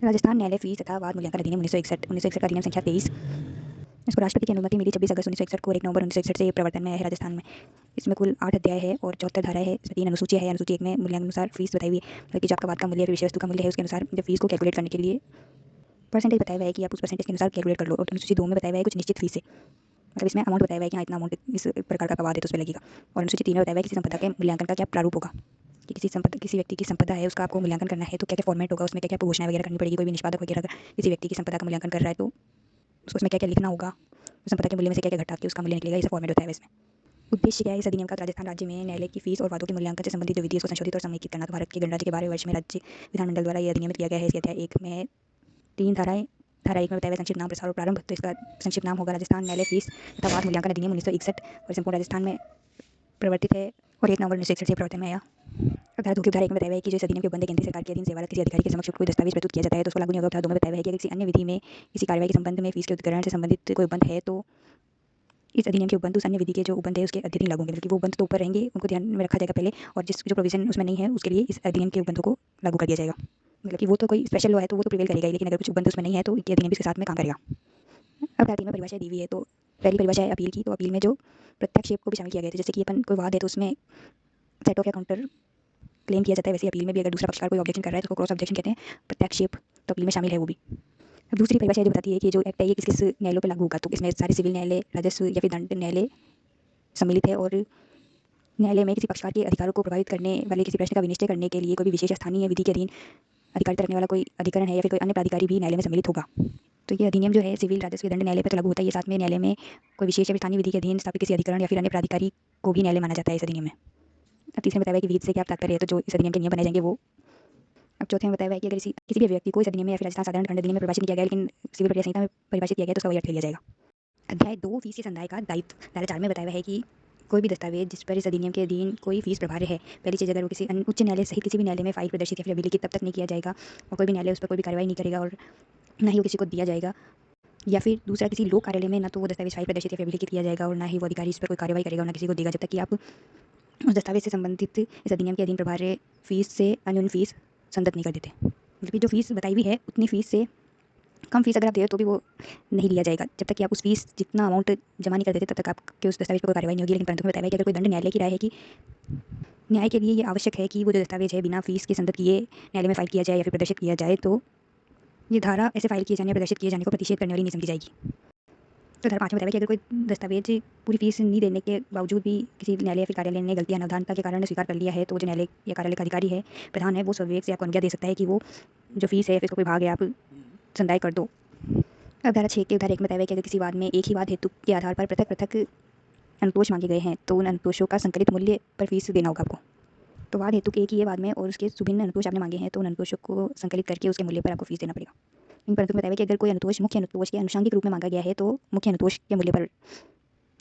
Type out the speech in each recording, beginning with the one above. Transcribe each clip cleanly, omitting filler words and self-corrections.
राजस्थान न्यायालय फीस तथा वाद मूल्यांकन अधिनियम 1961 का अधिनियम संख्या 23। इसको राष्ट्रपति की अनुमति मिली 26 अगस्त 1961 को और 1 नवंबर 1961 से ये प्रवर्तन में आया है राजस्थान में। इसमें कुल 8 अध्याय है और 74 धाराएं है। इसमें 3 अनुसूची है। अनुसूची 1 में मूल्यांकन अनुसार फीस बताई हुई है, बल्कि जो आपका वाद का मूल्य विषय वस्तु का मूल्य है उसके अनुसार जब फीस को कैलकुलेट करने के लिए परसेंटेज बताया हुआ है कि आप उस परसेंटेज के अनुसार कैलकुलेट कर लो। और अनुसूची 2 में बताया हुआ है कुछ निश्चित फीस है, मतलब इसमें अमाउंट बताया हुआ है कि हाँ इतना अमाउंट इस प्रकार का वाद है तो उस पर लगेगा। और अनुसूची 3 में बताया हुआ है किसी संपदा के मूल्यांकन का क्या प्रारूप होगा, कि किसी व्यक्ति की संपदा है उसका आपको मूल्यांकन करना है तो क्या क्या फॉर्मेट होगा, उसमें क्या क्या घोषणाएं वगैरह करनी पड़ेगी। कोई भी निष्पादक वगैरह अगर किसी व्यक्ति की संपदा का मूल्यांकन कर रहा है तो उसमें क्या क्या लिखना होगा, उस संपदा के मूल्य में से क्या क्या घटा के उसका मूल्य निकलेगा, ये सब फॉर्मेट होता है इसमें। उद्देश्य क्या है इस अधिनियम का? राजस्थान राज्य में न्यायालय की फीस और वादों के मूल्यांकन से संबंधित जो विधि है उसको संशोधित और समेकित करना। तो भारत के गणराज्य के 12वें वर्ष में राज्य विधानमंडल द्वारा यह अधिनियम किया गया है। इसके अध्याय 1 में 3 धाराएं। धारा 1 में बताया हुआ संक्षिप्त नाम, प्रसार और प्रारंभ। तो इसका संक्षिप्त नाम होगा राजस्थान न्यायालय फीस तथा वाद मूल्यांकन अधिनियम 1961 और संपूर्ण राजस्थान में प्रवर्तित है और 1 नवंबर 1961 से प्रवर्तन में आया। धारा 2 की धारा 1 में बताया हुआ है कि जो इस अधिनियम के बंद केंद्रीय सरकार के अधीन सेवारत किसी अधिकारी के समक्ष कोई दस्तावेज प्रस्तुत किया जाता है तो उसको लागू नहीं होगा। धारा 2 में बताया हुआ है कि अगर किसी अन्य विधि में किसी कार्रवाई के संबंध में फीस के उद्धरण से संबंधित कोई उपबंध है तो इस अधिनियम के उपबंध उस अन्य विधि के जो उपबंध है उसके अधीन लागू होंगे, बल्कि वो उपबंध तो ऊपर रहेंगे, उनको ध्यान में रखा जाएगा पहले, और जो प्रोविजन उसमें नहीं है उसके लिए इस अधिनियम के उपबंधों को लागू कर दिया जाएगा। मतलब कि वो तो कोई स्पेशल लॉ है तो वो तो प्रिवेल करेगा ही, लेकिन अगर कुछ उपबंध उसमें नहीं है तो ये अधिनियम भी इसके साथ में काम करेगा। अब धारा 3 में परिभाषा दी हुई है। तो पहली परिभाषा है अपील की। तो अपील में जो प्रत्यक्षेप को भी शामिल किया गया था, जैसे कि अपन कोई वाद है तो उसमें सेट ऑफ या काउंटर क्लेम किया जाता है, वैसे अपील में भी अगर दूसरा पक्षकार कोई ऑब्जेक्शन कर रहा है तो उसको क्रॉस ऑब्जेक्शन कहते हैं। प्रत्यक्षेप तो अपील में शामिल है वो भी। अब दूसरी परिभाषा जो बताती है कि जो एक्ट है ये किस किस न्यायालयों पर लागू होगा। तो इसमें सारे सिविल न्यायालय, राजस्व या फिर दंड न्यायालय सम्मिलित है। और न्यायालय में किसी पक्षकार के अधिकारों को प्रभावित करने वाले किसी प्रश्न का विनिश्चय करने के लिए कोई भी विशेष स्थानीय विधि के अधीन अधिकारिता रखने वाला कोई अधिकरण है या फिर कोई अन्य प्राधिकारी भी न्यायालय में सम्मिलित होगा। तो ये अधिनियम जो है सिविल, राजस्व, दंड न्यायालय पर तो लागू होता है। ये साथ में न्यायालय में कोई विशेष या स्थानीय विधि के अधीन स्थापित किसी अधिकरण या फिर अन्य प्राधिकारी को भी न्यायालय माना जाता है इस अधिनियम में। अब तीसरे में बताया है कि विधि से क्या तात्पर्य है, तो जो इस अधिनियम के नियम बनाए जाएंगे वो। अब चौथे में बताया हुआ है कि अगर किसी भी व्यक्ति को इस अधिनियम में या फिर राजस्थान साधारण खंड अधिनियम में परिभाषित किया गया लेकिन सिविल प्रक्रिया संहिता में परिभाषित किया गया तो उसका वही अर्थ लिया जाएगा। अध्याय 2 फीस के संदाय का दायित्व। धारा 4 में बताया हुआ है कि कोई भी दस्तावेज जिस पर इस अधिनियम के अधीन कोई फीस प्रभार्य है, पहली चीज़ अगर वो किसी उच्च न्यायालय सहित किसी भी न्यायालय में फाइल प्रदर्शित या फिर अभिलिखित तब तक नहीं किया जाएगा और कोई भी न्यायालय उस पर कोई भी कार्रवाई नहीं करेगा और ना ही वो किसी को दिया जाएगा, या फिर दूसरा किसी लोक कार्यालय में ना तो वो दस्तावेज फाइल प्रदर्शित या फिर अभिलिखित किया जाएगा और ना ही वो अधिकारी इस पर कोई कार्रवाई करेगा और ना किसी को देगा जब तक कि आप उस दस्तावेज से संबंधित इस अधिनियम के अधीन प्रभार्य फीस से अन्यून फीस संदत नहीं कर देते। मतलब कि जो फीस बताई हुई है उतनी फीस से कम फीस अगर आप दे तो भी वो नहीं लिया जाएगा जब तक कि आप उस फीस जितना अमाउंट जमा नहीं कर देते तब तक आपके उस दस्तावेज पर कोई कार्रवाई नहीं होगी। लेकिन परंतु में बताया है कि अगर कोई दंड न्यायालय की राय है कि न्याय के लिए ये आवश्यक है कि वो जो दस्तावेज है बिना फीस के संदत किए न्यायालय में फाइल किया जाए या फिर प्रदर्शित किया जाए तो ये धारा ऐसे फाइल किए जाने या प्रदर्शित किए जाने को प्रतिषेध करने वाली नहीं समझी जाएगी। तो धारा 5 में बताया कि अगर कोई दस्तावेज पूरी फीस नहीं देने के बावजूद भी किसी न्यायालय या फिर कार्यालय ने गलती या अनवधानता के कारण स्वीकार कर लिया है तो जो न्यायालय या कार्यालय का अधिकारी है, प्रधान है, वो स्वविवेक से आपको अनुज्ञा दे सकता है कि वो जो फीस है फिर उसका कोई भाग है आप संदाय कर दो। अब धारा 6 के धारा 1 में बताया है कि अगर किसी वाद में एक ही वाद हेतु के आधार पर पृथक पृथक अनुतोष मांगे गए हैं तो उन अनुतोषों का संकलित मूल्य पर फीस देना होगा आपको। तो वाद हेतु एक ही है वाद में और उसके विभिन्न अनुतोष आपने मांगे हैं तो उन अनुतोषों को संकलित करके उसके मूल्य पर आपको फीस देना पड़ेगा। इन परंतु बताया कि अगर कोई अनुतोष मुख्य अनुतोष के आनुषंगिक रूप में मांगा गया है तो मुख्य अनुतोष के मूल्य पर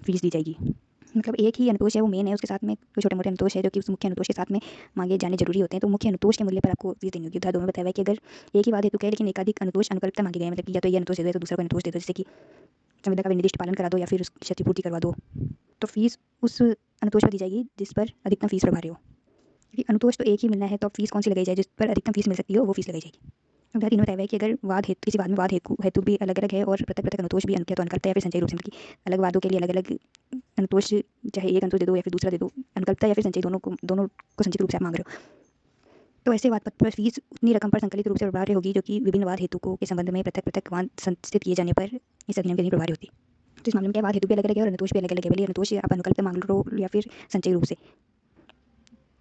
फीस दी जाएगी। मतलब एक ही अनुतोष है वो मेन है, उसके साथ में कोई छोटे मोटे अनुतोष है जो कि उस मुख्य अनुतोष के साथ में मांगे जाने जरूरी होते हैं तो मुख्य अनुतोष के मूल्य पर आपको फीस देनी होगी। धारा 2 में बताया है कि अगर एक ही वाद हेतु है लेकिन एकाधिक अनुतोष अनुकल्पता मांगे गए, मतलब कि या तो ये अनुतोष दे दो तो दूसरा को अनुतोष दे दो, जैसे कि संविदा का विनिर्दिष्ट पालन करा दो या फिर उसकी क्षतिपूर्ति करवा दो, तो फीस उस अनुतोष पर दी जाएगी जिस पर अधिकतम फीस प्रभारी हो। क्योंकि अनुतोष तो एक ही मिलना है तो अब फीस कौन सी लगाई जाए, जिस पर अधिकतम फीस मिल सकती हो वो फीस लगाई जाएगी। अब धारा 3 में बताया है कि अगर वाद हेतु किसी वाद में वाद हेतु भी अलग अलग है और पृथक पृथक अनुतोष भी अनुज्ञा तो अनुकल्पता या फिर संचयी रूप से, मतलब कि अलग वादों के लिए अलग अलग अनुतोष, चाहे एक अनुतोष दे दो या फिर दूसरा दे दो, अनुकल्पता या फिर संचयी दोनों को संचित रूप से आप मांग रहे हो, तो ऐसे वाद पत्र पर फीस उतनी रकम पर संकलित रूप से प्रभार्य होगी जो कि विभिन्न वाद हेतुकों के संबंध में पृथक पृथक वाद संचित किए जाने पर इस अधिनियम के लिए प्रभारी होती है। तो इस मामले में क्या वाद हेतु भी अलग अलग है और अनुतोष भी अलग अलग है, भले अनुतोष आप अनुकल्प मांग लो या फिर संचयी रूप से,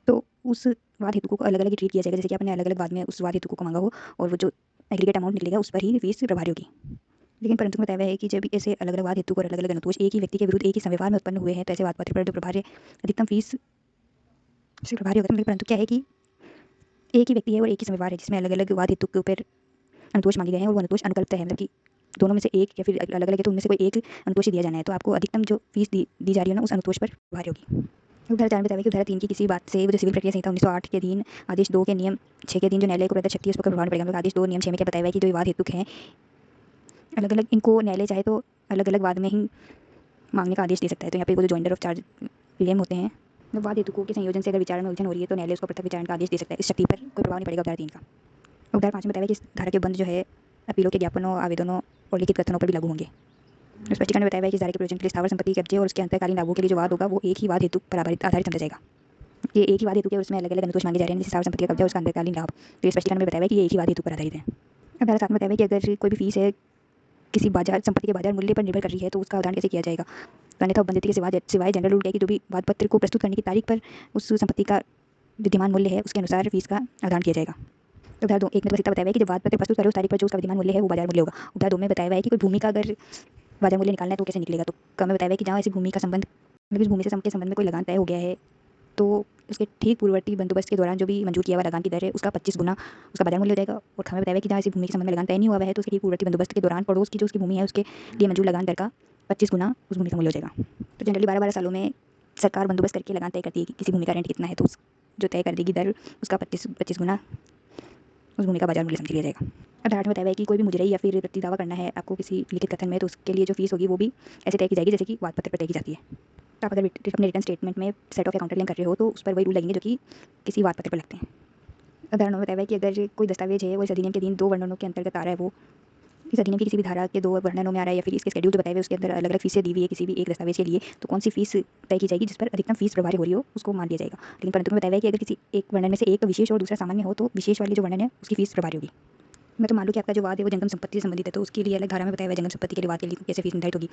तो उस वाद हेतु को अलग अलग ही ट्रीट किया जाएगा। जैसे कि आपने अलग अलग वाद में उस वाद हेतु को मांगा हो और वो जो एग्रीगेट अमाउंट निकलेगा उस पर ही फीस प्रभारी होगी। लेकिन परंतु बताया हुआ है कि जब ऐसे अलग अलग वाद हेतु और अलग अलग अनुतोष एक ही व्यक्ति के विरुद्ध एक ही व्यवहार में उत्पन्न हुए हैं तो ऐसे वाद पत्र पर जो प्रभार्य अधिकतम फीस से प्रभारी होगा। लेकिन परंतु क्या है कि एक ही व्यक्ति है और एक ही व्यवहार है जिसमें अलग अलग वाद हेतु के ऊपर अनुतोष मांगे गए हैं और वो अनुतोष अनुकल्प है, मतलब कि दोनों में से एक या फिर अलग अलग है तो उनमें से कोई एक अनुतोष ही दिया जाना है, तो आपको अधिकतम जो फीस दी जा रही है ना उस अनुतोष पर भारी होगी। धारा 4 में बताया कि धारा 3 की किसी बात से वो जो सिविल प्रक्रिया संहिता 1908 के अधीन आदेश 2 के नियम 6 के अधीन जो न्यायालय को प्रदत्त शक्ति है उस पर प्रभाव पड़ेगा। मतलब आदेश 2 नियम 6 में क्या बताया है कि जो वाद हेतु हैं अलग अलग, इनको न्यायालय चाहे तो अलग अलग वाद में ही मांगने का आदेश दे सकता है। तो यहाँ पे वो जो जॉइंडर ऑफ चार्ज विलियम होते हैं, वाद हेतुकों के संयोजन से अगर विचार में उलझन हो रही है तो न्यायालय उसको पृथक विचारण का आदेश दे सकता है। इस शक्ति पर कोई प्रभाव नहीं पड़ेगा धारा 3 का। उपधारा 5 में बताया है कि इस धारा के बंद जो है अपीलों के ज्ञापनों, आवेदनों और लिखित कथनों पर भी लागू होंगे। स्पष्टीकरण में बताया है कि इस धारा के प्रयोजन के लिए स्थावर संपत्ति कब्जे और उसके अंतःकालीन लाभों के लिए जो वाद होगा वो एक ही वाद हेतु पर आधारित समझा जाएगा। ये एक ही वाद हेतु के उसमें अलग अलग अनुतोष मांगे जा रहे हैं, जैसे स्थावर संपत्ति का कब्जा और उसका अंतःकालीन लाभ। तो ये स्पष्टीकरण में बताया है कि ये एक ही वाद हेतु पर आधारित है। अब धारा 7 में बताया है कि अगर कोई भी फीस है किसी बाजार संपत्ति के बाजार मूल्य पर निर्भर कर रही है तो उसका अवधारण कैसे किया जाएगा। तो अन्यथा उपबंधित के सिवाय जनरल रूल है कि जो भी वाद पत्र को प्रस्तुत करने की तारीख पर उस संपत्ति का विद्यमान मूल्य है उसके अनुसार फीस का अवधारण किया जाएगा। तो उपधारा 1 में तो बस इतना बताया है कि जब वाद पत्र प्रस्तुत करे उस तारीख पर जो उसका विद्यमान मूल्य है वो बाजार मूल्य होगा। उपधारा 2 में बताया है कि कोई भूमि का अगर बाजार मूल्य निकालना है तो कैसे निकलेगा। तो क में बताया है कि जहाँ ऐसी भूमि का संबंध मतलब इस भूमि से के संबंध में कोई लगान तय हो गया है तो उसके ठीक पूर्ववर्ती बंदोबस्त के दौरान जो भी मंजूर किया हुआ लगान की दर है उसका 25 गुना उसका बाजार मूल्य हो जाएगा। और ख में बताया है कि जहाँ ऐसी भूमि के संबंध में लगान तय नहीं हुआ है तो उसके ठीक पूर्ववर्ती बंदोबस्त के दौरान पड़ोस की जो उसकी भूमि है उसके लिए मंजूर लगान दर का 25 गुना उस भूमि का मूल्य हो जाएगा। तो जनरली 12-12 सालों में सरकार बंदोबस्त करके लगान तय करती है कि किसी भूमि का रेंट कितना है, तो जो तय कर देगी दर उसका 25 गुना उस भूमि का बाजार मूल्य समझ लिया जाएगा। अब 8 में बताया है कि कोई भी मुजरई या फिर प्रति दावा करना है आपको किसी लिखित कथन में तो उसके लिए जो फीस होगी वो भी ऐसे तय की जाएगी जैसे कि वाद पत्र पर तय की जाती है। तो आप अगर अपने रिटर्न स्टेटमेंट में सेट ऑफ अकाउंट क्लेम कर रहे हो तो उस पर वही रूल लगेंगे जो कि किसी वाद पत्र पर लगते हैं। उदाहरण में बताया है कि अगर कोई दस्तावेज है वो इस अधिनियम के अधीन 2 वर्णनों के अंतर्गत आ रहा है, वो इस अधिनियम की किसी भी धारा के 2 वर्णनों में आ रहा है या फिर इसके शेड्यूल जो बताए हुए उसके अंदर अलग अलग फीसें दी हुई है किसी भी एक दस्तावेज के लिए, तो कौन सी फीस तय की जाएगी जिस पर अधिकतम फीस प्रभावी हो रही हो उसको मान लिया जाएगा। लेकिन परंतु में बताया है कि अगर किसी एक वर्णन में से एक विशेष और दूसरा सामान्य हो तो विशेष वाली जो वर्णन है उसकी फीस प्रभावी होगी। मैं तो मान लूँ कि आपका जो वाद है वो जंगम संपत्ति से संबंधित है तो उसके लिए अलग धारा में बताया हुआ है जंगम संपत्ति के लिए वाद के लिए कैसे फीस निर्धारित होगी।